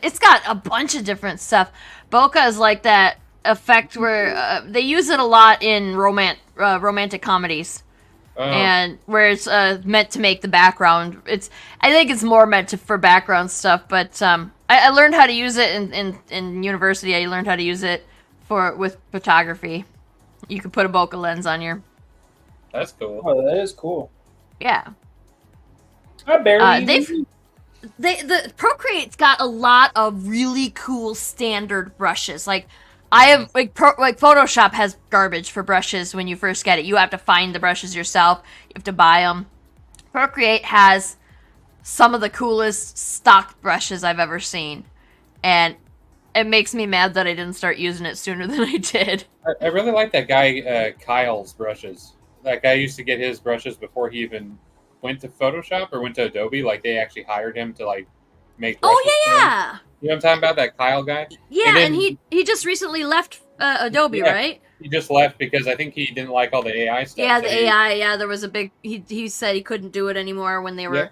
It's got a bunch of different stuff. Bokeh is like that effect where they use it a lot in romantic comedies, and where it's meant to make the background. I think it's more meant for background stuff. But I learned how to use it in university. I learned how to use it with photography. You can put a bokeh lens on your. That's cool. Oh, that is cool. Yeah. I barely. The Procreate's got a lot of really cool standard brushes. Like, I have like Photoshop has garbage for brushes when you first get it. You have to find the brushes yourself. You have to buy them. Procreate has some of the coolest stock brushes I've ever seen, and it makes me mad that I didn't start using it sooner than I did. I really like that guy Kyle's brushes. That guy used to get his brushes before he even went to Photoshop or went to Adobe. Like, they actually hired him to, like, make brushes Oh for him. yeah, You know what I'm talking about? That Kyle guy? yeah, And then- and he just recently left Adobe, Yeah. right? He just left because I think he didn't like all the AI stuff. Yeah, so the he- AI. Yeah, there was a big. He said he couldn't do it anymore when they were, Yeah.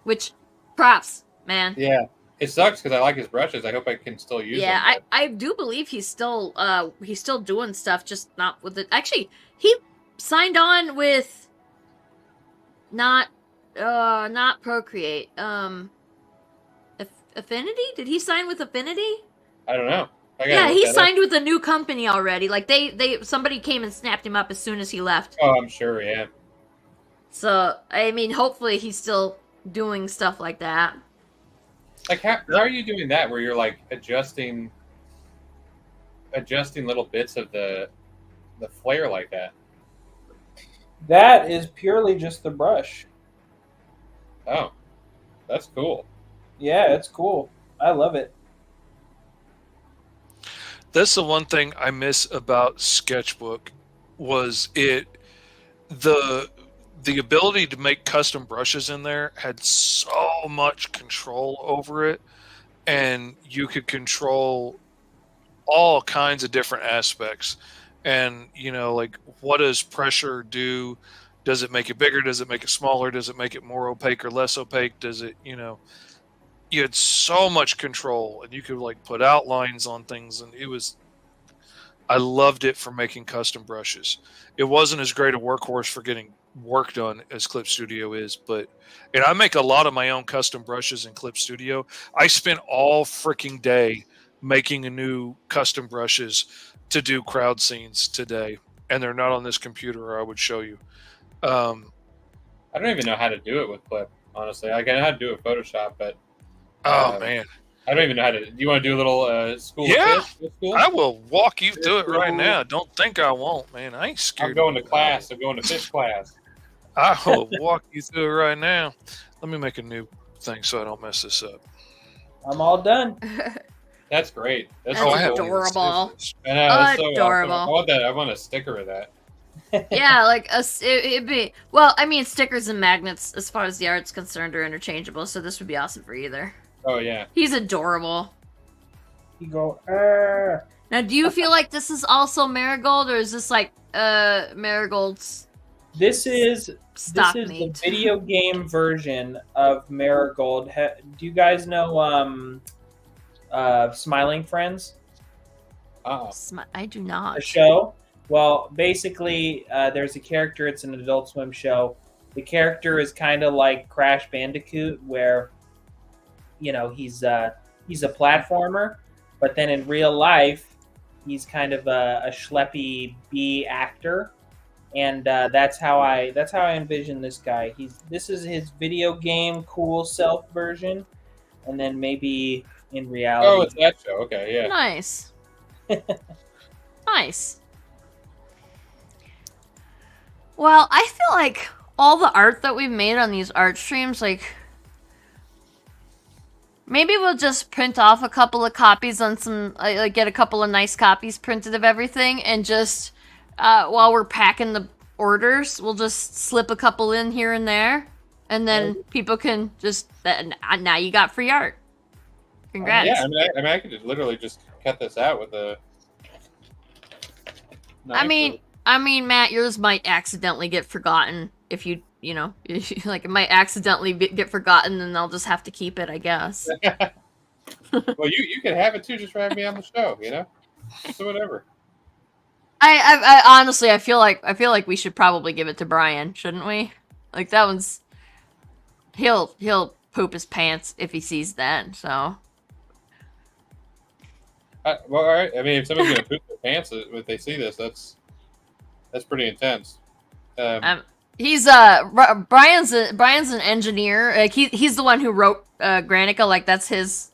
which props, man. Yeah. It sucks because I like his brushes. I hope I can still use Yeah, them. I do believe he's still doing stuff, just not with it. Actually, he signed on with not Procreate. Affinity? Did he sign with Affinity? I don't know. I gotta Yeah, look he that up. signed with a new company already. Like somebody came and snapped him up as soon as he left. Oh, I'm sure, yeah. So I mean, hopefully he's still doing stuff like that. Like, how are you doing that where you're, like, adjusting little bits of the flare like that? That is purely just the brush. Oh, that's cool. Yeah, it's cool. I love it. that's the one thing I miss about Sketchbook was the ability to make custom brushes in there had so much control over it, and you could control all kinds of different aspects. And, you know, like, what does pressure do? Does it make it bigger? Does it make it smaller? Does it make it more opaque or less opaque? Does it, you know, you had so much control, and you could, like, put outlines on things, and I loved it for making custom brushes. It wasn't as great a workhorse for getting work done as Clip Studio is, and I make a lot of my own custom brushes in Clip Studio. I spent all freaking day making a new custom brushes to do crowd scenes today, and they're not on this computer, or I would show you. I don't even know how to do it with Clip, honestly. I know how to do it with Photoshop, but Man, I don't even know how to. Do you want to do a little school? Yeah. Of fish? School? I will walk you through it right now. Don't think I won't, man. I ain't scared. I'm going to class. I'm going to fish class. I will walk you through it right now. Let me make a new thing so I don't mess this up. I'm all done. That's great. That's That's cool. adorable. I know, it's so Adorable. awesome. I want that. I want a sticker of that. Yeah, like it'd be. Well, I mean, stickers and magnets, as far as the art's concerned, are interchangeable. So this would be awesome for either. Oh yeah. He's adorable. You go. Now, do you feel like this is also Marigold, or is this like Marigold's This is stock the meat? video game version of Marigold. Do you guys know Smiling Friends, I do the not. show? Well, basically, there's a character. It's an Adult Swim show. The character is kind of like Crash Bandicoot, where he's a platformer, but then in real life, he's kind of a schleppy B actor. And that's how I envision this guy. This is his video game cool self version, and then maybe in reality. Oh, it's that show. Okay, yeah. Nice. Nice. Well, I feel like all the art that we've made on these art streams, like, maybe we'll just print off a couple of copies on some, like, get a couple of nice copies printed of everything, and just, while we're packing the orders, we'll just slip a couple in here and there, and then people can just, now you got free art. Congrats. Yeah, I could literally just cut this out with a. I mean, Matt, yours might accidentally get forgotten if you like, it might accidentally get forgotten, and I'll just have to keep it, I guess. Well, you can have it too, just for having me on the show, So whatever. I honestly, I feel like we should probably give it to Brian, shouldn't we? Like, that one's, he'll poop his pants if he sees that. So. Well, all right. I mean, if somebody's gonna poop their pants if they see this, that's pretty intense. He's Brian's an engineer. Like, he's the one who wrote Granica. Like, that's his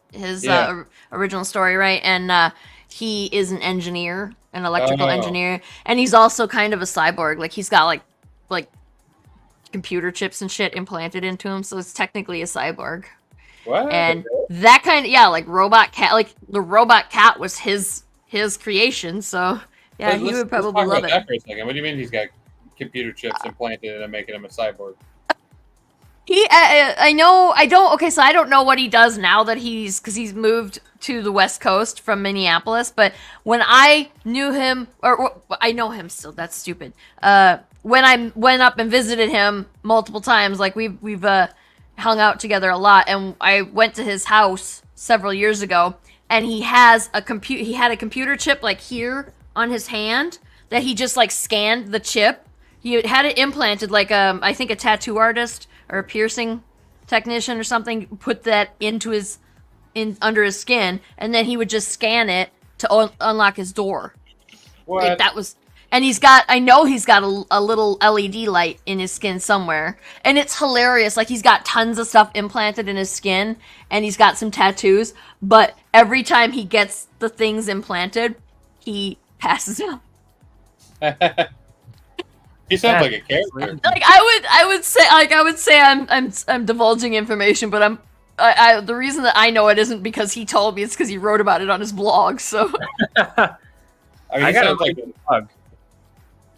original story, right? And he is an engineer, an electrical engineer, and he's also kind of a cyborg. Like, he's got like computer chips and shit implanted into him, so it's technically a cyborg. What? And that kind of, like Robot Cat, like the Robot Cat was his creation. So yeah, he would probably love it. That for a second. What do you mean he's got computer chips implanted and making him a cyborg? I don't know what he does now that because he's moved to the West Coast from Minneapolis, but when I knew him, or I know him still, that's stupid. When I went up and visited him multiple times, like we've hung out together a lot, and I went to his house several years ago, and he had a computer chip like here on his hand that he just like scanned the chip. He had it implanted, like I think a tattoo artist or a piercing technician or something put that under his skin, and then he would just scan it to unlock his door. What? Like, that was, and I know he's got a little LED light in his skin somewhere, and it's hilarious. Like, he's got tons of stuff implanted in his skin, and he's got some tattoos, but every time he gets the things implanted, he passes out. He sounds like a character. Like, I would say I'm divulging information, but the reason that I know it isn't because he told me, it's because he wrote about it on his blog. So I got like a bug.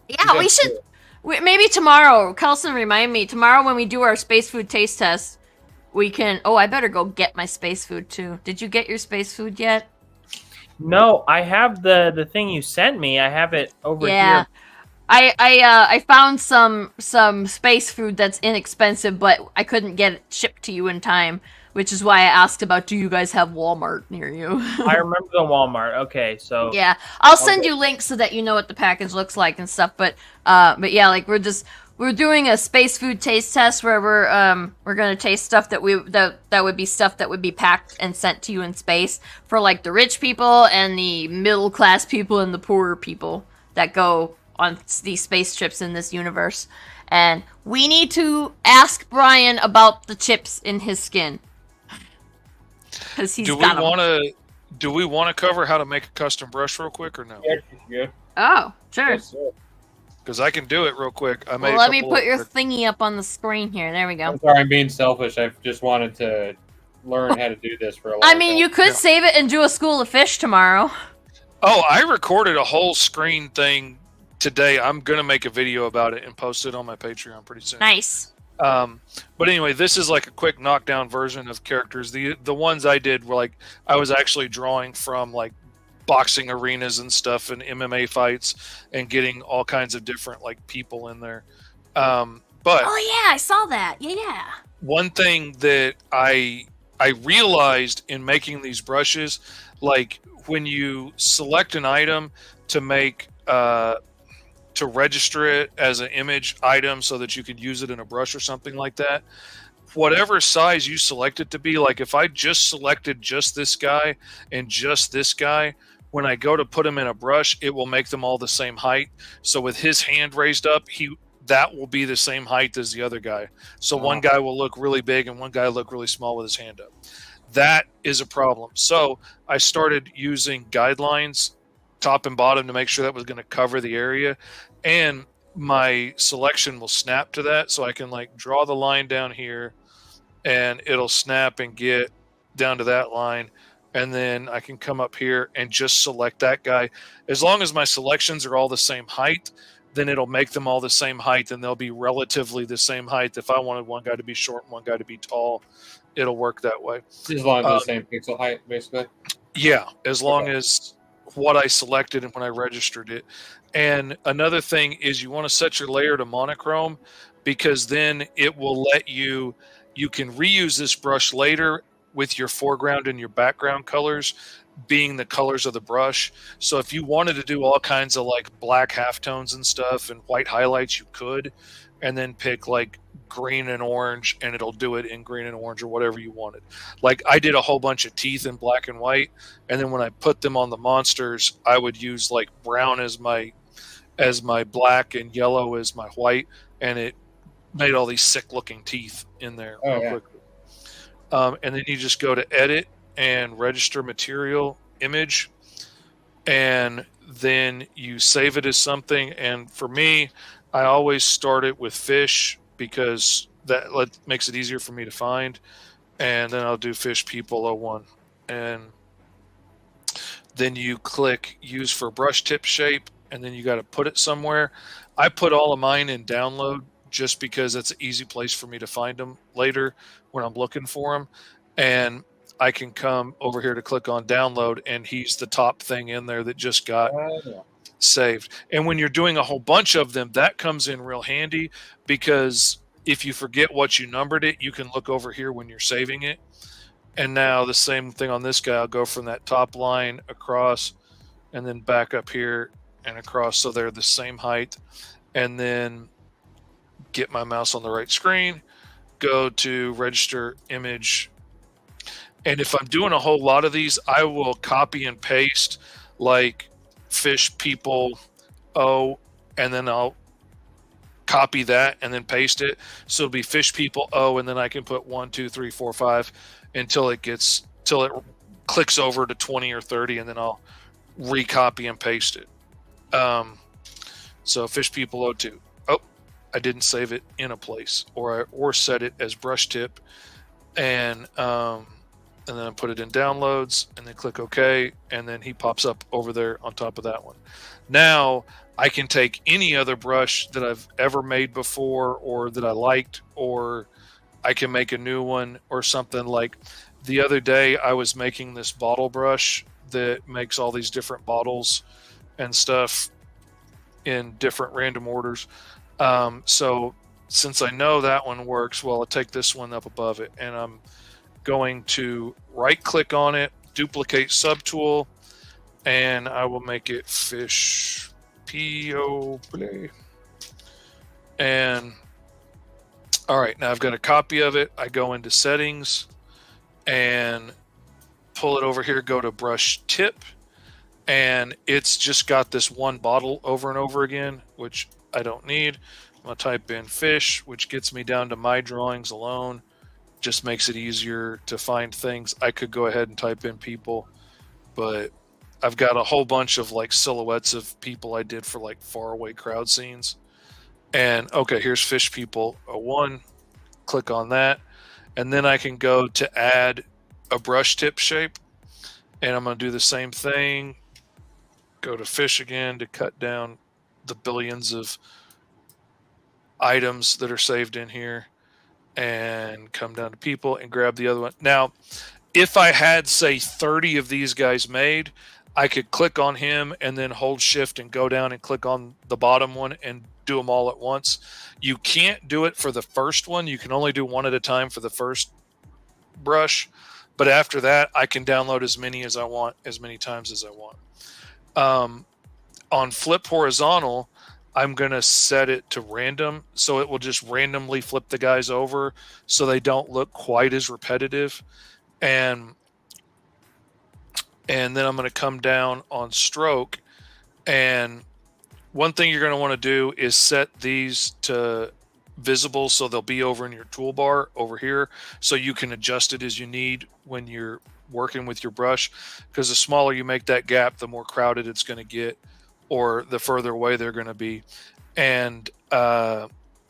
Yeah, we should. Maybe tomorrow, Kelson, remind me. Tomorrow when we do our space food taste test, we can. Oh, I better go get my space food too. Did you get your space food yet? No, I have the thing you sent me. I have it over here. I found some space food that's inexpensive, but I couldn't get it shipped to you in time. which is why I asked about, do you guys have Walmart near you? I remember the Walmart. Okay, so Yeah, I'll send you links so that you know what the package looks like and stuff. But yeah, like we're doing a space food taste test where we're gonna taste stuff that would be stuff that would be packed and sent to you in space for like the rich people and the middle class people and the poorer people that go on these space trips in this universe. And we need to ask Brian about the chips in his skin because he's got them. Do we want to cover how to make a custom brush real quick or no? Yeah. Oh, sure. Yes, sir. Because I can do it real quick. Well, let me put your thingy up on the screen here. There we go. I'm sorry, I'm being selfish. I've just wanted to learn how to do this for a long time. I mean, you could save it and do a school of fish tomorrow. Oh, I recorded a whole screen thing today. I'm going to make a video about it and post it on my Patreon pretty soon. Nice. But anyway, this is like a quick knockdown version of characters. The ones I did were like, I was actually drawing from like boxing arenas and stuff and MMA fights and getting all kinds of different like people in there. But oh yeah, I saw that. Yeah. One thing that I realized in making these brushes, like when you select an item to make to register it as an image item so that you could use it in a brush or something like that, whatever size you select it to be, like if I just selected just this guy and just this guy, when I go to put him in a brush, it will make them all the same height. So with his hand raised up, that will be the same height as the other guy. So one guy will look really big and one guy will look really small with his hand up. That is a problem. So I started using guidelines top and bottom to make sure that was going to cover the area, and my selection will snap to that. So I can like draw the line down here and it'll snap and get down to that line. And then I can come up here and just select that guy. As long as my selections are all the same height, then it'll make them all the same height and they'll be relatively the same height. If I wanted one guy to be short and one guy to be tall, it'll work that way. As long as the same pixel height, basically? Yeah, as long as what I selected and when I registered it. And another thing is you want to set your layer to monochrome, because then it will let you can reuse this brush later with your foreground and your background colors being the colors of the brush. So if you wanted to do all kinds of like black halftones and stuff and white highlights, you could, and then pick like green and orange and it'll do it in green and orange or whatever you wanted. Like I did a whole bunch of teeth in black and white, and then when I put them on the monsters, I would use like brown as my black and yellow as my white, and it made all these sick looking teeth in there real quickly. And then you just go to edit and register material image, and then you save it as something. And for me, I always start it with fish because that makes it easier for me to find. And then I'll do fish people 01, and then you click use for brush tip shape, and then you got to put it somewhere. I put all of mine in download just because it's an easy place for me to find them later when I'm looking for them. And I can come over here to click on download, and he's the top thing in there that just got saved. And when you're doing a whole bunch of them, that comes in real handy, because if you forget what you numbered it, you can look over here when you're saving it. And now the same thing on this guy, I'll go from that top line across and then back up here and across so they're the same height. And then get my mouse on the right screen, go to register image. And if I'm doing a whole lot of these, I will copy and paste like fish people and then I'll copy that and then paste it. So it'll be fish people and then I can put 1, 2, 3, 4, 5 until it clicks over to 20 or 30, and then I'll recopy and paste it. So fish people 02. I didn't save it in a place, or set it as brush tip, and then I put it in downloads, and then click OK, and then he pops up over there on top of that one. Now I can take any other brush that I've ever made before or that I liked, or I can make a new one or something. Like the other day I was making this bottle brush that makes all these different bottles and stuff in different random orders. So since I know that one works, well, I'll take this one up above it, and going to right click on it, duplicate subtool, and I will make it fish PO play. And all right, now I've got a copy of it. I go into settings and pull it over here, go to brush tip, and it's just got this one bottle over and over again, which I don't need. I'm going to type in fish, which gets me down to my drawings alone. Just makes it easier to find things. I could go ahead and type in people, but I've got a whole bunch of like silhouettes of people I did for like faraway crowd scenes. And okay, here's fish people 01. Click on that. And then I can go to add a brush tip shape. And I'm going to do the same thing. Go to fish again to cut down the billions of items that are saved in here. And come down to people and grab the other one. Now, if I had, say, 30 of these guys made, I could click on him and then hold shift and go down and click on the bottom one and do them all at once. You can't do it for the first one. You can only do one at a time for the first brush. But after that, I can download as many as I want, as many times as I want. On flip horizontal, I'm going to set it to random, so it will just randomly flip the guys over so they don't look quite as repetitive. And then I'm going to come down on stroke. And one thing you're going to want to do is set these to visible so they'll be over in your toolbar over here so you can adjust it as you need when you're working with your brush, because the smaller you make that gap, the more crowded it's going to get, or the further away they're going to be. And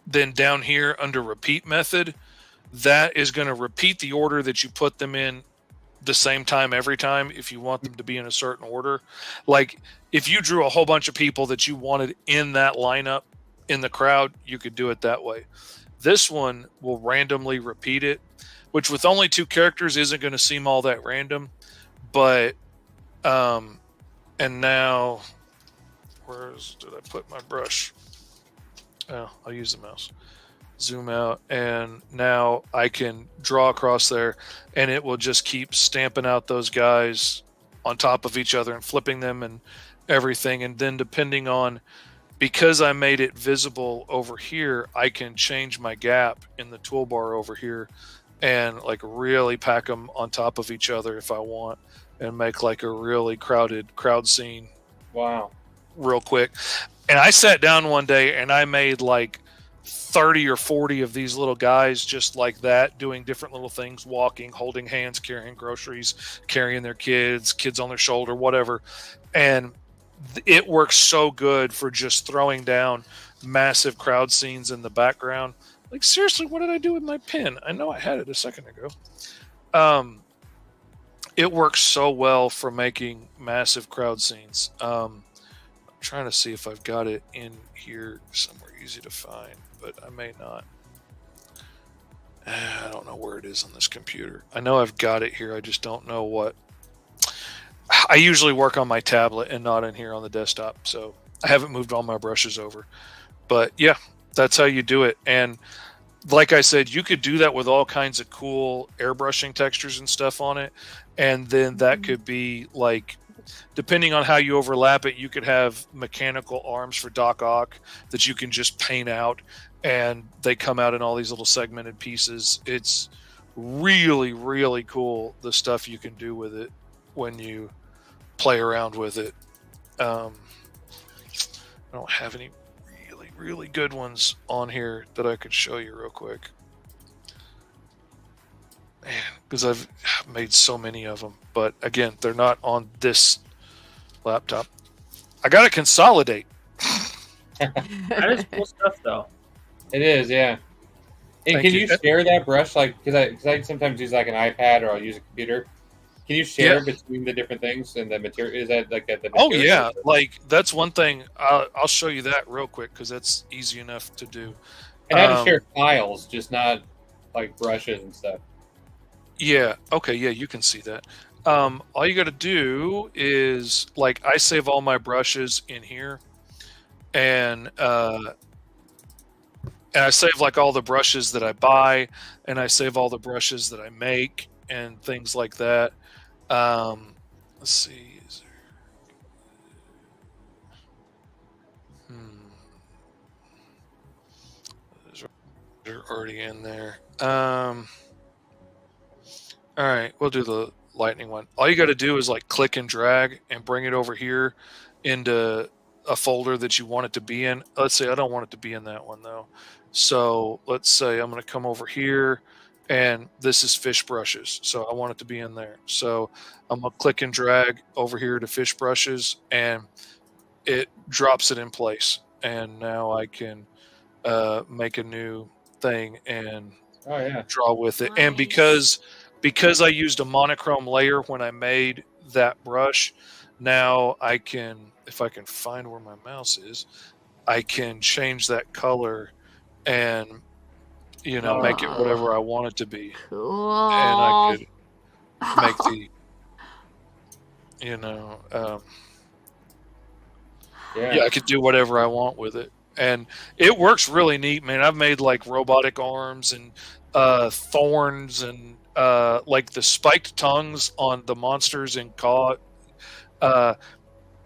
then down here under repeat method, that is going to repeat the order that you put them in the same time every time if you want them to be in a certain order. Like if you drew a whole bunch of people that you wanted in that lineup in the crowd, you could do it that way. This one will randomly repeat it, which with only 2 characters isn't going to seem all that random. But and now did I put my brush? Oh, I'll use the mouse. Zoom out, and now I can draw across there, and it will just keep stamping out those guys on top of each other and flipping them and everything. And then depending on, because I made it visible over here, I can change my gap in the toolbar over here and like really pack them on top of each other if I want, and make like a really crowded crowd scene. Wow. Real quick. And I sat down one day and I made like 30 or 40 of these little guys just like that, doing different little things, walking, holding hands, carrying groceries, carrying their kids on their shoulder, whatever. And it works so good for just throwing down massive crowd scenes in the background. Like, seriously, what did I do with my pen? I know I had it a second ago. It works so well for making massive crowd scenes. I'm trying to see if I've got it in here somewhere easy to find, but I may not. I don't know where it is on this computer. I know I've got it here. I just don't know what. I usually work on my tablet and not in here on the desktop, so I haven't moved all my brushes over. But yeah, that's how you do it. And like I said, you could do that with all kinds of cool airbrushing textures and stuff on it. And then that could be like, depending on how you overlap it, you could have mechanical arms for Doc Ock that you can just paint out, and they come out in all these little segmented pieces. It's really, really cool, the stuff you can do with it when you play around with it. I don't have any really, really good ones on here that I could show you real quick. Man, because I've made so many of them. But again, they're not on this laptop. I got to consolidate. That is cool stuff, though. It is, yeah. And Thank can you. you share that brush? Like, because I sometimes use like an iPad or I'll use a computer. Can you share between the different things and the material? Is that like the Oh material? yeah, like that's one thing. I'll show you that real quick because that's easy enough to do. And how to share files, just not like brushes and stuff. Yeah. Okay. Yeah, you can see that. All you got to do is like I save all my brushes in here, and I save like all the brushes that I buy, and I save all the brushes that I make, and things like that. Let's see. They're already in there. All right, we'll do the lightning one. All you got to do is like click and drag and bring it over here into a folder that you want it to be in. Let's say I don't want it to be in that one though. So let's say I'm going to come over here, and this is fish brushes. So I want it to be in there. So I'm going to click and drag over here to fish brushes, and it drops it in place. And now I can make a new thing and draw with it. Nice. And because I used a monochrome layer when I made that brush, now I can, if I can find where my mouse is, I can change that color and make it whatever I want it to be. Cool. And I could make the I could do whatever I want with it. And it works really neat, man. I've made like robotic arms and thorns and like the spiked tongues on the monsters in CAW.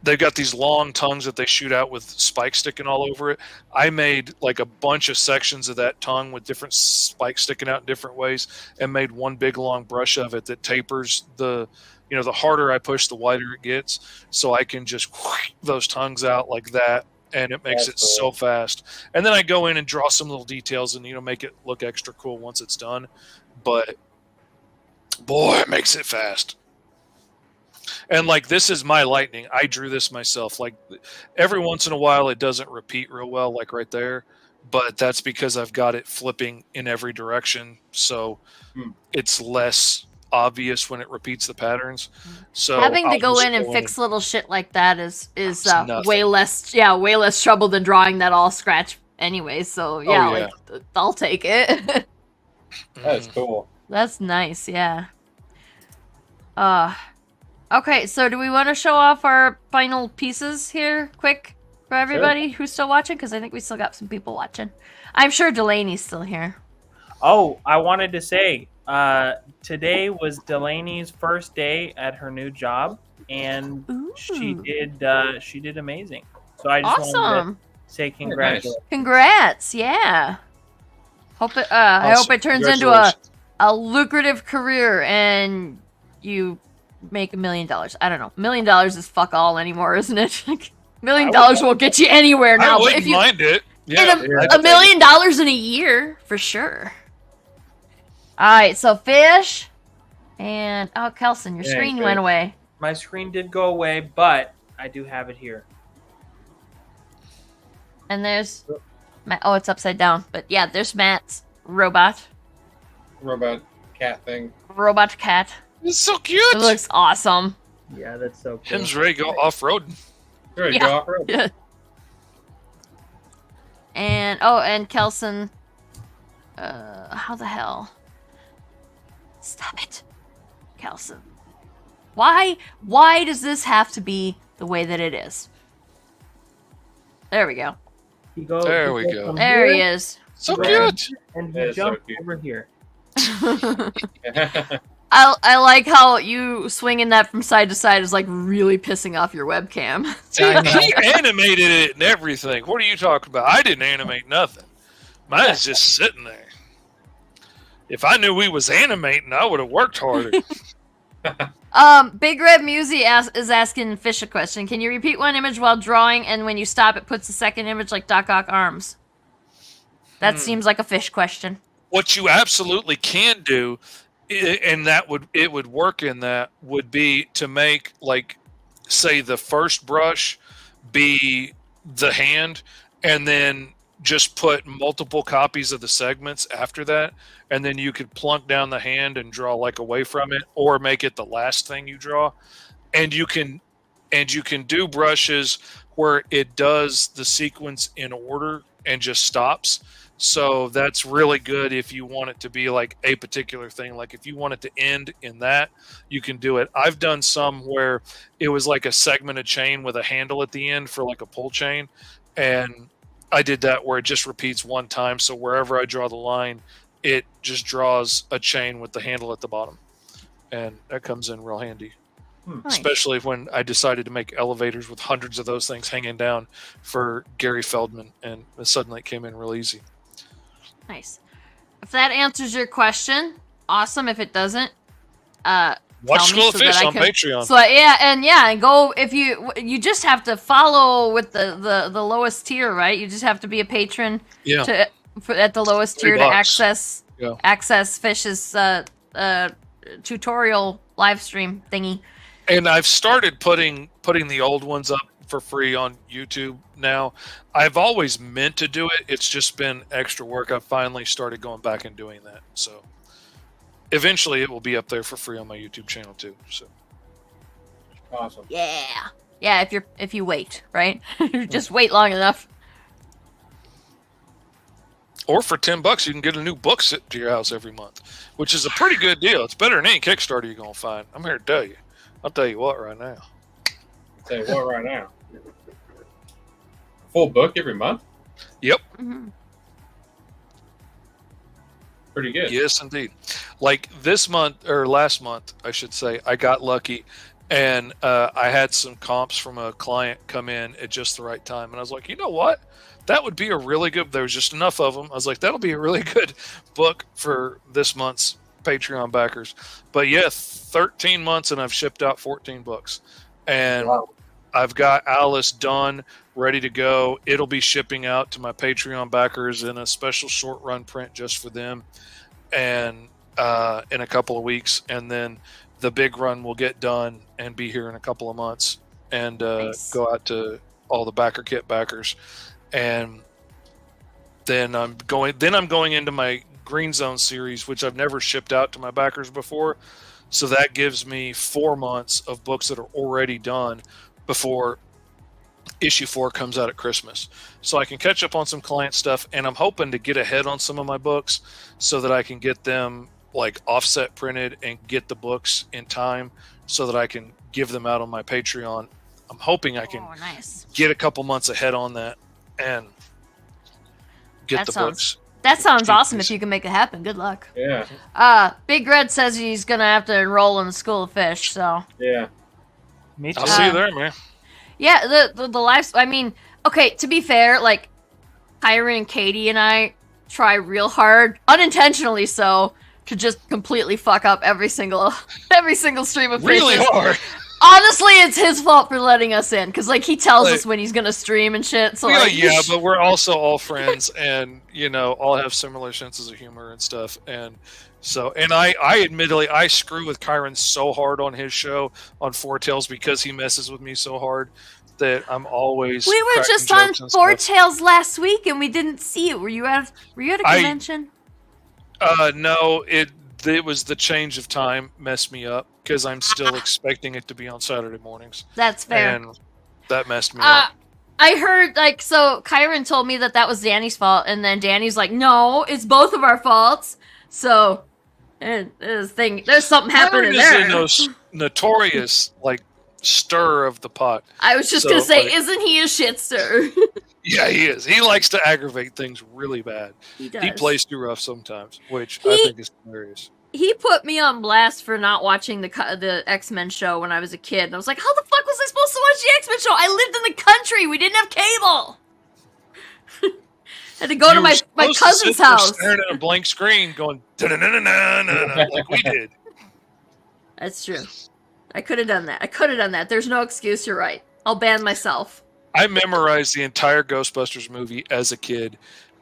They've got these long tongues that they shoot out with spikes sticking all over it. I made like a bunch of sections of that tongue with different spikes sticking out in different ways, and made one big long brush of it that tapers the harder I push, the wider it gets. So I can just those tongues out like that, and it makes it so fast. And then I go in and draw some little details and make it look extra cool once it's done. But boy, it makes it fast. And like, this is my lightning. I drew this myself. Like, every once in a while it doesn't repeat real well, like right there, but that's because I've got it flipping in every direction, so it's less obvious when it repeats the patterns. So having to go in and fix little shit like that is way less trouble than drawing that all scratch anyway. So like, I'll take it. That's cool. That's nice. Yeah. Okay, so do we want to show off our final pieces here quick for everybody who's still watching? Because I think we still got some people watching. I'm sure Delaney's still here. Oh, I wanted to say, today was Delaney's first day at her new job, and she did amazing. So I just wanted to say congratulations. Congrats, yeah. Hope it I hope it turns into a lucrative career and you make $1 million. I don't know. $1 million is fuck all anymore, isn't it? Like, $1 million won't get you anywhere now. I wouldn't mind it. Yeah, $1 million in a year for sure. All right, so fish and Kelson, your screen went away. My screen did go away, but I do have it here. And there's it's upside down, but yeah, there's Matt's robot cat thing. Robot cat. It's so cute. It looks awesome. Yeah, that's so cool. Him's ready to go off-road. Ready to go off-road. Yeah. And Kelson, how the hell? Stop it, Kelson. Why does this have to be the way that it is? There we go. There we go. There he is. So cute. And he jumped over here. I like how you swinging that from side to side is like really pissing off your webcam. He animated it and everything. What are you talking about? I didn't animate nothing. Mine's just sitting there. If I knew we was animating, I would have worked harder. Big Red Musi is asking Fish a question. Can you repeat one image while drawing, and when you stop, it puts the second image like Doc Ock arms? That seems like a Fish question. What you absolutely can do, and it would work in that, would be to make, like, say the first brush be the hand, and then just put multiple copies of the segments after that, and then you could plunk down the hand and draw like away from it, or make it the last thing you draw. And you can do brushes where it does the sequence in order and just stops. So that's really good if you want it to be like a particular thing. Like if you want it to end in that, you can do it. I've done some where it was like a segment of chain with a handle at the end for like a pull chain, and I did that where it just repeats one time. So wherever I draw the line, it just draws a chain with the handle at the bottom. and that comes in real handy. Nice. Especially when I decided to make elevators with hundreds of those things hanging down for Gary Feldman, and suddenly it came in real easy. Nice. If that answers your question, awesome. If it doesn't, Watch tell me School of so that Fish I on can- Patreon. So and go if you just have to follow with the lowest tier, right? You just have to be a patron at the lowest tier to $3. access Fish's tutorial live stream thingy. And I've started putting the old ones up for free on YouTube now. I've always meant to do it. It's just been extra work. I've finally started going back and doing that. So eventually it will be up there for free on my YouTube channel too. So Awesome. Yeah. If you wait, right? Just wait long enough. or for $10 you can get a new book sent to your house every month, which is a pretty good deal. It's better than any Kickstarter you're gonna find. I'm here to tell you. I'll tell you what right now. Tell you what, right now. Full book every month? Yep. Mm-hmm. Pretty good. Yes, indeed. Like this month, or last month, I should say, I got lucky, and I had some comps from a client come in at just the right time, and I was like, you know what? That would be a really good. There was just enough of them. I was like, that'll be a really good book for this month's Patreon backers. But yeah, 13 months, and I've shipped out 14 books, and Wow. I've got Alice done, ready to go. It'll be shipping out to my Patreon backers in a special short run print just for them, and in a couple of weeks, and then the big run will get done and be here in a couple of months, and Nice. go out to all the backer kit backers, and then I'm going into my Green Zone series, which I've never shipped out to my backers before, so that gives me 4 months of books that are already done before issue 4 comes out at Christmas. So I can catch up on some client stuff, and I'm hoping to get ahead on some of my books so that I can get them like offset printed and get the books in time so that I can give them out on my Patreon. I'm hoping I can Nice. get a couple months ahead on that and get That the sounds- books. That sounds Jeez. awesome if you can make it happen. Good luck. Yeah. Big Red says he's gonna have to enroll in the School of Fish, so Yeah. Me too. I'll see you there, man. yeah, the lives. I mean, okay, to be fair, like Kyron and Katie and I try real hard, unintentionally so, to just completely fuck up every single stream of Really Fishes. hard. Honestly, it's his fault for letting us in, because like he tells Like- us when he's gonna stream and shit. So Yeah, like, yeah, but we're also all friends, and all have similar senses of humor and stuff. And so, and I admittedly, I screw with Kyron so hard on his show on Four Tails because he messes with me so hard that I'm always. we were cracking just on jokes and Four stuff. Tails last week and we didn't see it. Were you at a convention? No, it was the change of time messed me up because I'm still expecting it to be on Saturday mornings, That's fair. and that messed me up. I heard, like, so Kyron told me that was Danny's fault, and then Danny's like, no, it's both of our faults. So, there's something happening Kyron there. is a notorious, like, stir of the pot. I was just So, gonna say, like- isn't he a shitster? Yeah, he is. He likes to aggravate things really bad. He does. He plays too rough sometimes, which I He- think is hilarious. He put me on blast for not watching the X-Men show when I was a kid. And I was like, how the fuck was I supposed to watch the X-Men show? I lived in the country. We didn't have cable. Had to go You to were my supposed to cousin's sit there house. staring at a blank screen, going "Da-na-na-na-na-na-na," like we did. That's true. I could have done that. There's no excuse. You're right. I'll ban myself. I memorized the entire Ghostbusters movie as a kid,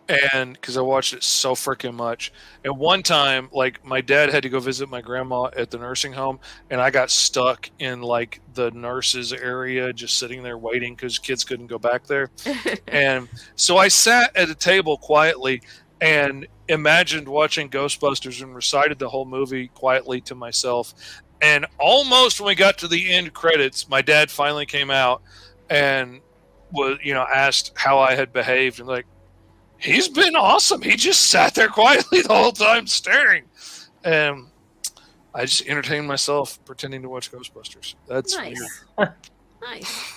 and because I watched it so freaking much. And one time, like, my dad had to go visit my grandma at the nursing home, and I got stuck in like the nurses area, just sitting there waiting because kids couldn't go back there. And so I sat at a table quietly and imagined watching Ghostbusters and recited the whole movie quietly to myself. And almost when we got to the end credits, my dad finally came out and was, asked how I had behaved, and like, he's been awesome. He just sat there quietly the whole time staring. And I just entertained myself pretending to watch Ghostbusters. That's weird. Nice.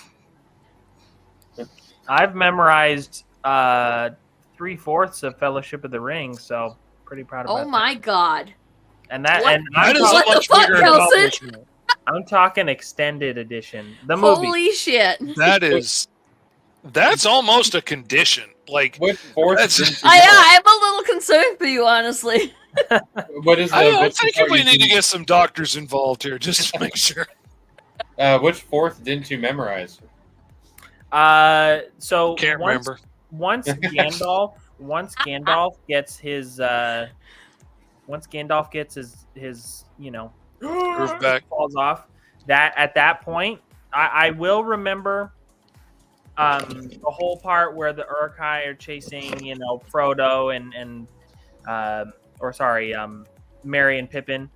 Nice. I've memorized 3/4 of Fellowship of the Ring, so pretty proud of Oh that. my god. And that What? and That is What a the much fuck, bigger Kelson? accomplishment. I'm talking extended edition. The movie. Holy shit! That's almost a condition. Like, What fourth? That's- didn't you I'm a little concerned for you, honestly. What is the? I'm what's the thinking part we you need to didn't- get some doctors involved here just to make sure. Which fourth didn't you memorize? So Can't remember. once Gandalf gets his Groove back. falls off, that at that point I will remember the whole part where the Uruk-hai are chasing Frodo and Merry and Pippin,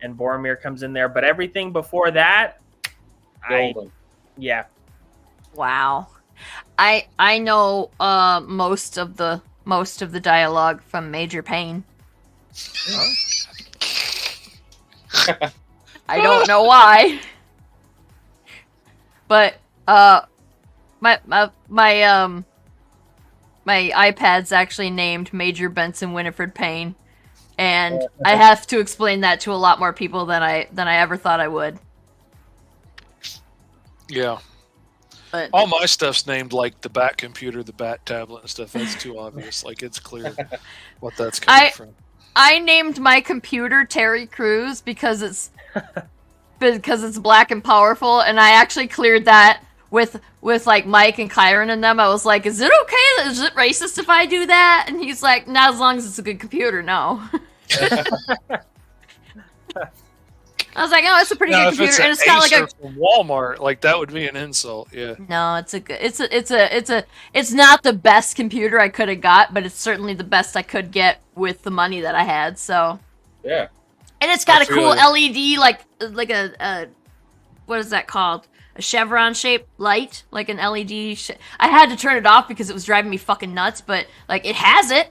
and Boromir comes in there, but everything before that, Golden. yeah. Wow. I know most of the dialogue from Major Payne. I don't know why. But my iPad's actually named Major Benson Winifred Payne, and I have to explain that to a lot more people than I ever thought I would. Yeah. But All my stuff's named like the Bat computer, the Bat tablet, and stuff. That's too obvious. Like, it's clear what that's coming from. I named my computer Terry Crews because it's black and powerful, and I actually cleared that with like Mike and Kyron and them. I was like, "Is it okay? Is it racist if I do that?" And he's like, "Not as long as it's a good computer, no." I was like, "Oh, it's a pretty good If it's computer, and an it's got like a Acer from Walmart, like that would be an insult. Yeah. no, it's not the best computer I could have got, but it's certainly the best I could get with the money that I had. So Yeah. and it's got That's a cool really- LED like a what is that called? A chevron shaped light, like an LED. I had to turn it off because it was driving me fucking nuts, but like it has it.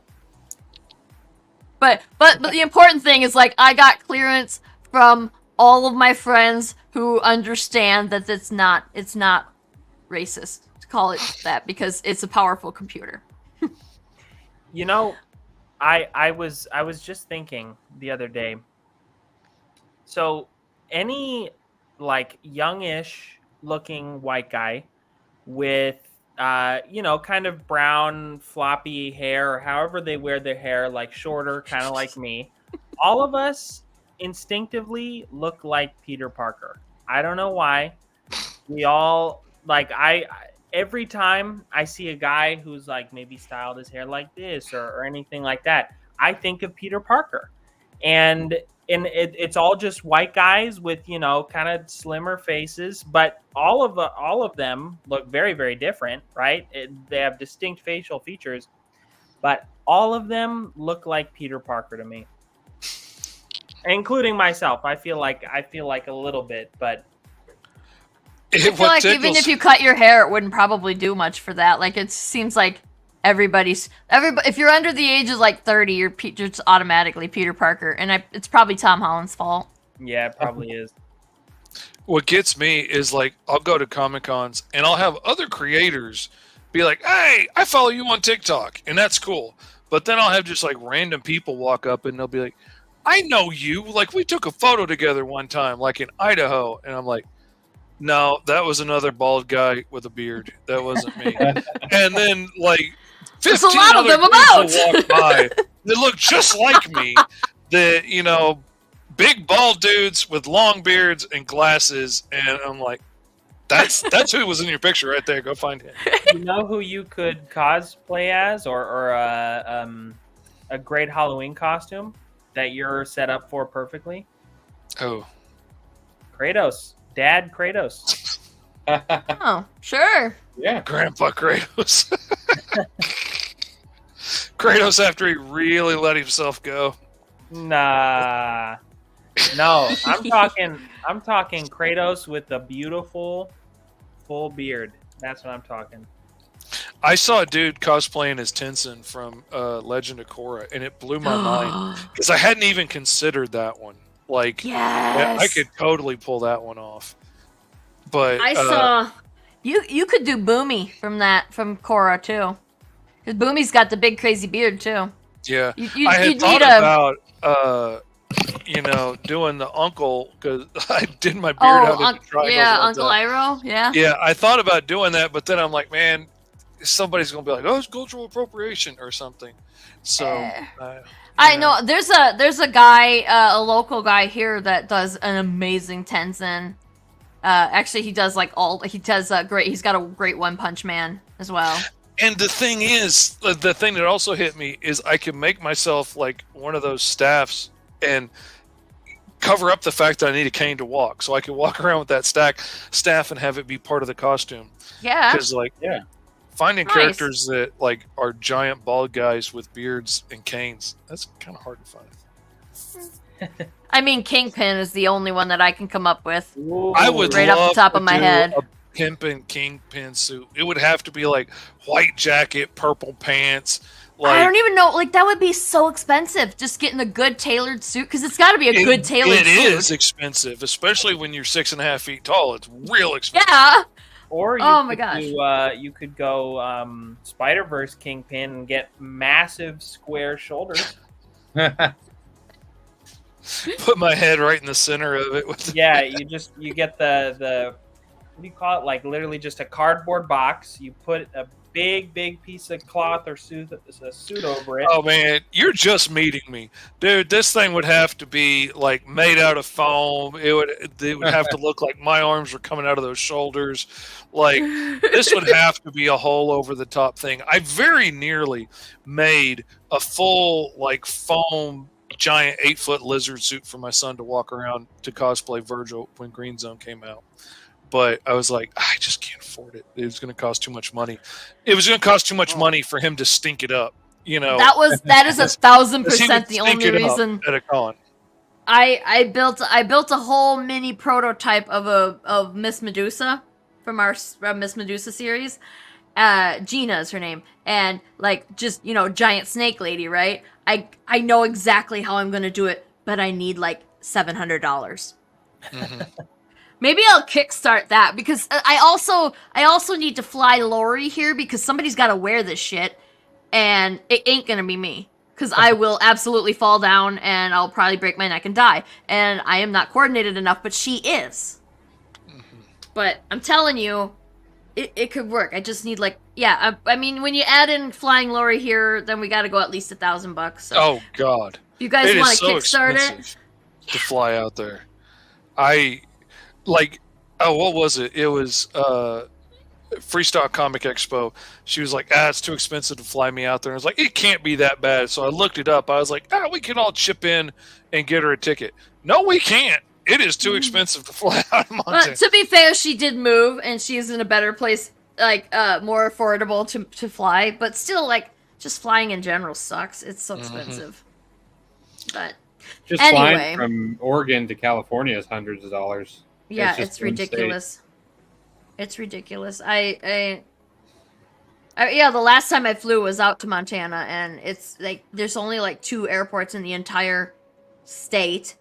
But the important thing is like I got clearance from all of my friends who understand that it's not racist to call it that because it's a powerful computer. I was just thinking the other day. So any like youngish looking white guy with kind of brown floppy hair, or however they wear their hair, like shorter, kind of like me, all of us instinctively look like Peter Parker. I don't know why. We all like every time I see a guy who's like maybe styled his hair like this or anything like that, I think of Peter Parker. And it's all just white guys with kind of slimmer faces, but all of them look very, very different, right? They have distinct facial features, but all of them look like Peter Parker to me, including myself. I feel like a little bit, but I feel like even if you cut your hair, it wouldn't probably do much for that. Like it seems like everybody. If you're under the age of like 30, you're just automatically Peter Parker, and it's probably Tom Holland's fault. Yeah, it probably is. What gets me is like I'll go to Comic Cons and I'll have other creators be like, "Hey, I follow you on TikTok," and that's cool. But then I'll have just like random people walk up and they'll be like, "I know you. Like we took a photo together one time, like in Idaho," and I'm like, "No, that was another bald guy with a beard. That wasn't me." And then like 15 There's a lot of them about. walk by. They look just like me. Big bald dudes with long beards and glasses, and I'm like, that's who was in your picture right there. Go find him. You know who you could cosplay as, or a great Halloween costume that you're set up for perfectly? Oh, Kratos, Dad Kratos. Oh, sure. Yeah. Grandpa Kratos. Kratos after he really let himself go. Nah. No, I'm talking Kratos with a beautiful full beard. That's what I'm talking. I saw a dude cosplaying as Tenson from Legend of Korra, and it blew my mind because I hadn't even considered that one. Like, Yes. I could totally pull that one off. But I saw you could do Boomy from Korra too, because Boomy's got the big crazy beard too. yeah, You I had you'd thought need a about doing the uncle, because I did my beard Oh, out into triangles. yeah, all Uncle the time. Iroh, yeah. Yeah, I thought about doing that, but then I'm like, man, somebody's gonna be like, "Oh, it's cultural appropriation" or something. So I know there's a guy, a local guy here that does an amazing Tenzin. Actually, he does great. He's got a great One Punch Man as well. And the thing is, the thing that also hit me is I can make myself like one of those staffs and cover up the fact that I need a cane to walk, so I can walk around with that staff and have it be part of the costume. Yeah. Because finding characters that like are giant bald guys with beards and canes, that's kind of hard to find. I mean, Kingpin is the only one that I can come up with. Ooh. I would right love off the top to of my do head. a pimpin' Kingpin suit. It would have to be like white jacket, purple pants. Like, I don't even know. Like, that would be so expensive. Just getting a good tailored suit, because it's got to be a good tailored suit. It is expensive, especially when you're 6.5 feet tall. It's real expensive. Yeah. Or you could go Spider-Verse Kingpin and get massive square shoulders. Put my head right in the center of it. You get the what do you call it? Like literally just a cardboard box. You put a big piece of cloth or a suit over it. Oh man, you're just meeting me, dude. This thing would have to be like made out of foam. It would have to look like my arms were coming out of those shoulders. Like this would have to be a whole over the top thing. I very nearly made a full like foam giant 8-foot lizard suit for my son to walk around to cosplay Virgil when Green Zone came out. But I was like, I just can't afford it. It was going to cost too much money. It was going to cost too much money for him to stink it up. That is 1,000% the only reason. At a con. I built a whole mini prototype of Miss Medusa from our Miss Medusa series. Gina is her name, and like just giant snake lady, right? I know exactly how I'm gonna do it, but I need like $700. Mm-hmm. Maybe I'll kickstart that, because I also need to fly Lori here, because somebody's got to wear this shit, and it ain't gonna be me, because I will absolutely fall down and I'll probably break my neck and die, and I am not coordinated enough, but she is. Mm-hmm. But I'm telling you, it could work. I just need I mean, when you add in flying Lori here, then we got to go at least $1,000. So. Oh God! If you guys want to kickstart it to fly out there, what was it? It was Freestyle Comic Expo. She was like, it's too expensive to fly me out there. And I was like, it can't be that bad. So I looked it up. I was like, we can all chip in and get her a ticket. No, we can't. It is too expensive to fly out of Montana. But to be fair, she did move, and she's in a better place, more affordable to fly. But still, just flying in general sucks. It's so expensive. But just anyway, flying from Oregon to California is hundreds of dollars. Yeah, it's ridiculous. It's ridiculous. The last time I flew was out to Montana, and it's like there's only 2 airports in the entire state.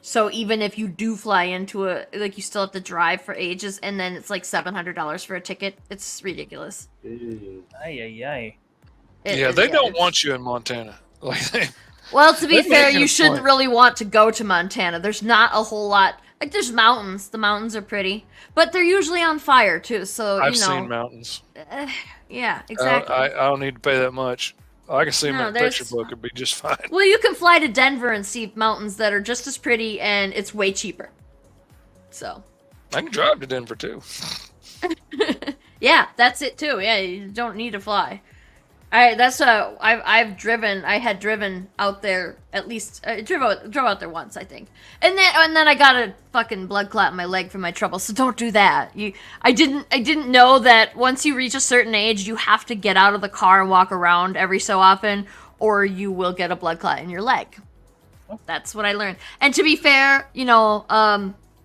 So even if you do fly into you still have to drive for ages, and then it's $700 for a ticket. It's ridiculous. Ay. They don't want you in Montana. Well, to be fair, you shouldn't really want to go to Montana. There's not a whole lot. There's mountains. The mountains are pretty, but they're usually on fire too. So I've seen mountains. Yeah, exactly. I don't need to pay that much. I can see them in a picture book. It'd be just fine. Well, you can fly to Denver and see mountains that are just as pretty, and it's way cheaper. So I can drive to Denver too. Yeah, that's it too. Yeah, you don't need to fly. All right, that's I've driven. I had driven out there at least. Drove out there once, I think, and then I got a fucking blood clot in my leg from my trouble. So don't do that. I didn't know that once you reach a certain age, you have to get out of the car and walk around every so often, or you will get a blood clot in your leg. That's what I learned. And to be fair,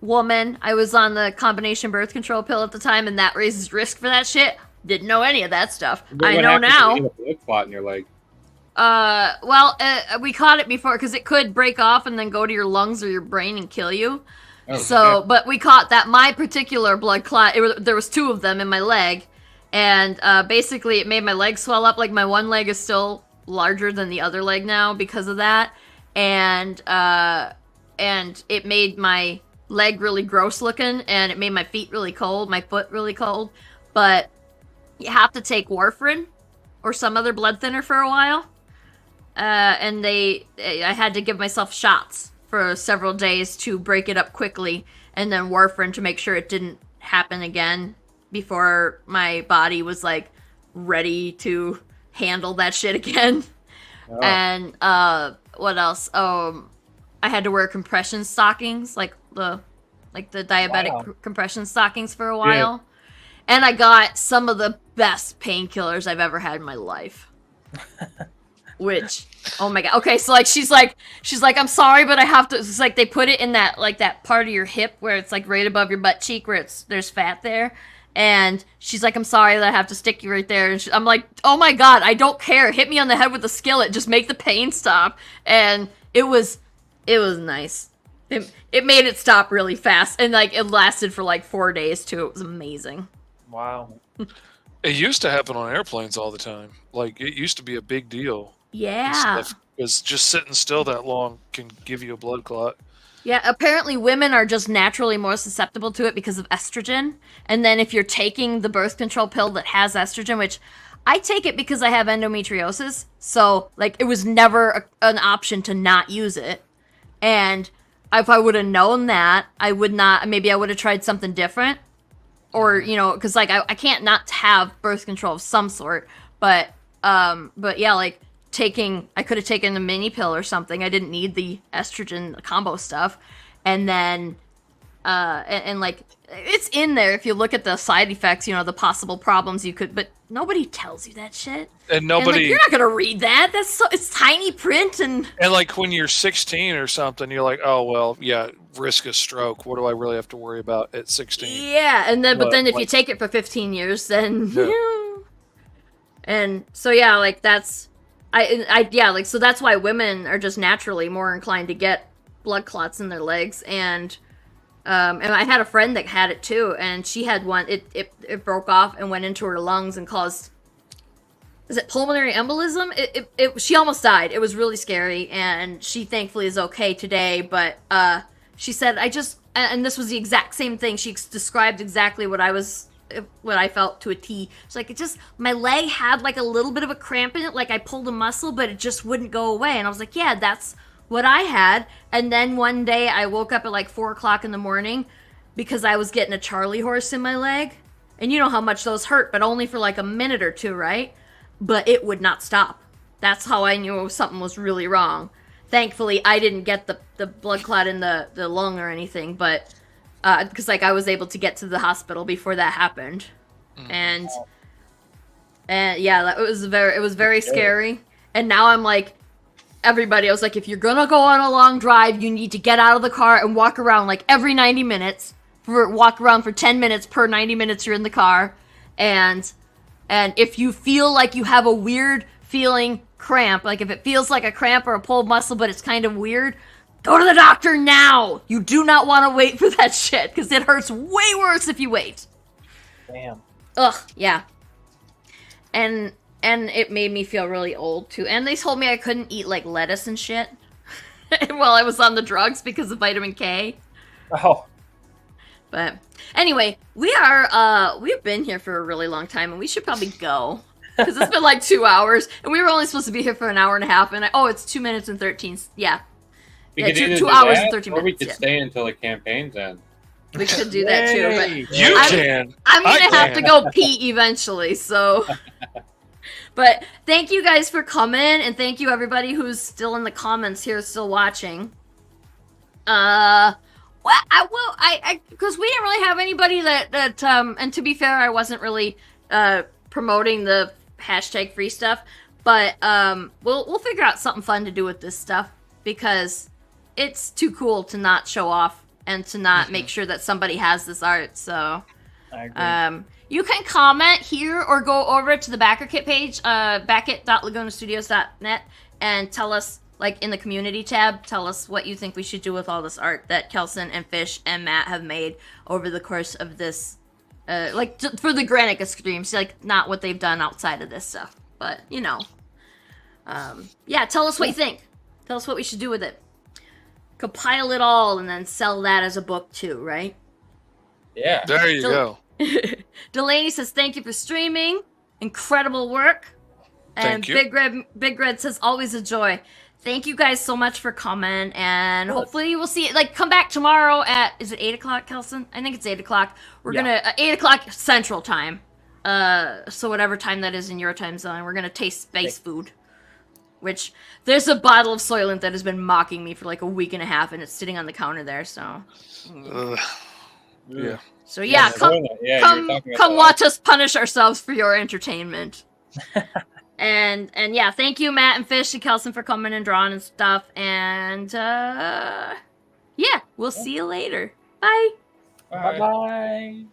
woman, I was on the combination birth control pill at the time, and that raises risk for that shit. Didn't know any of that stuff. I know now. You get a blood clot in your leg? We caught it before because it could break off and then go to your lungs or your brain and kill you. But we caught that. My particular blood clot, there was 2 of them in my leg, and basically it made my leg swell up. My one leg is still larger than the other leg now because of that. and it made my leg really gross looking, and it made my feet really cold, my foot really cold. But you have to take warfarin or some other blood thinner for a while. And I had to give myself shots for several days to break it up quickly, and then warfarin to make sure it didn't happen again before my body was like ready to handle that shit again. Oh. And what else? I had to wear compression stockings, like the diabetic compression stockings for a while. Yeah. And I got some of the best painkillers I've ever had in my life. Which, oh my god. Okay, so like she's like, I'm sorry, but I have to. It's like they put it in that part of your hip where it's like right above your butt cheek where there's fat there. And she's like, I'm sorry that I have to stick you right there. And I'm like, oh my god, I don't care. Hit me on the head with a skillet. Just make the pain stop. And it was nice. It made it stop really fast. And like it lasted for like 4 days too. It was amazing. Wow. It used to happen on airplanes all the time. Like it used to be a big deal. Yeah. Because just sitting still that long can give you a blood clot. Yeah, apparently women are just naturally more susceptible to it because of estrogen. And then if you're taking the birth control pill that has estrogen, which I take it because I have endometriosis, so like it was never an option to not use it. And if I would have known that, I would have tried something different. Or, you know, because like I can't not have birth control of some sort. But yeah, like I could have taken a mini pill or something. I didn't need the estrogen combo stuff. And then, and like, it's in there if you look at the side effects, you know, the possible problems you could, but nobody tells you that shit. And nobody. And, like, you're not going to read that. It's tiny print and like when you're 16 or something, you're like, oh, well, yeah, risk a stroke. What do I really have to worry about at 16? Yeah. And then, but then if you take it for 15 years, then, yeah. And so, yeah, like that's, so that's why women are just naturally more inclined to get blood clots in their legs. And I had a friend that had it too, and she had one. It broke off and went into her lungs and caused, is it pulmonary embolism? She almost died. It was really scary, and she thankfully is okay today. But she said, and this was the exact same thing. She described exactly what I felt to a T. It's like my leg had like a little bit of a cramp in it, like I pulled a muscle, but it just wouldn't go away. And I was like, yeah, that's what I had. And then one day I woke up at like 4 o'clock in the morning because I was getting a Charlie horse in my leg. And you know how much those hurt, but only for like a minute or two, right? But it would not stop. That's how I knew something was really wrong. Thankfully, I didn't get the blood clot in the lung or anything, but because like I was able to get to the hospital before that happened. And yeah, it was very scary. And now I'm like, everybody, I was like, if you're gonna go on a long drive, you need to get out of the car and walk around like every 90 minutes. Walk around for 10 minutes per 90 minutes you're in the car. And if you feel like you have a weird feeling cramp, like if it feels like a cramp or a pulled muscle, but it's kind of weird, go to the doctor now! You do not want to wait for that shit, because it hurts way worse if you wait. Damn. Ugh, yeah. And it made me feel really old, too. And they told me I couldn't eat, like, lettuce and shit while I was on the drugs because of vitamin K. Oh. But, anyway, we've been here for a really long time, and we should probably go. Because it's been, like, 2 hours, and we were only supposed to be here for an hour and a half, and it's 2 minutes and 13, yeah. We could either 2 do hours that, and 13 or minutes. we could stay until the campaign's end. We could do that too, but you can. I'm gonna have to go pee eventually, so. But thank you guys for coming, and thank you everybody who's still in the comments here, still watching. Well, because we didn't really have anybody that and to be fair, I wasn't really promoting the hashtag free stuff, but we'll figure out something fun to do with this stuff because it's too cool to not show off and to not make sure that somebody has this art. So I agree. you can comment here or go over to the Backer Kit page, backit.lagunastudios.net, and tell us, like in the community tab, tell us what you think we should do with all this art that Kelson and Fish and Matt have made over the course of this, like for the Granica streams, like not what they've done outside of this stuff, but you know, yeah, tell us what you think. Tell us what we should do with it. Compile it all and then sell that as a book too, right? Yeah. There you So- go. Delaney says, thank you for streaming. Incredible work. And Thank you. Big Red says, always a joy. Thank you guys so much for coming, and hopefully we'll see it. Like, come back tomorrow at, is it 8 o'clock, Kelson? I think it's 8 o'clock. We're gonna, 8 o'clock Central Time. So whatever time that is in your time zone, we're gonna taste space food. Which, there's a bottle of Soylent that has been mocking me for like a week and a half, and it's sitting on the counter there, so. Yeah. So yeah, come you were talking about that. watch us punish ourselves for your entertainment. and yeah, thank you, Matt and Fish and Kelson, for coming and drawing and stuff. And yeah, we'll see you later. Bye. Bye. Bye-bye.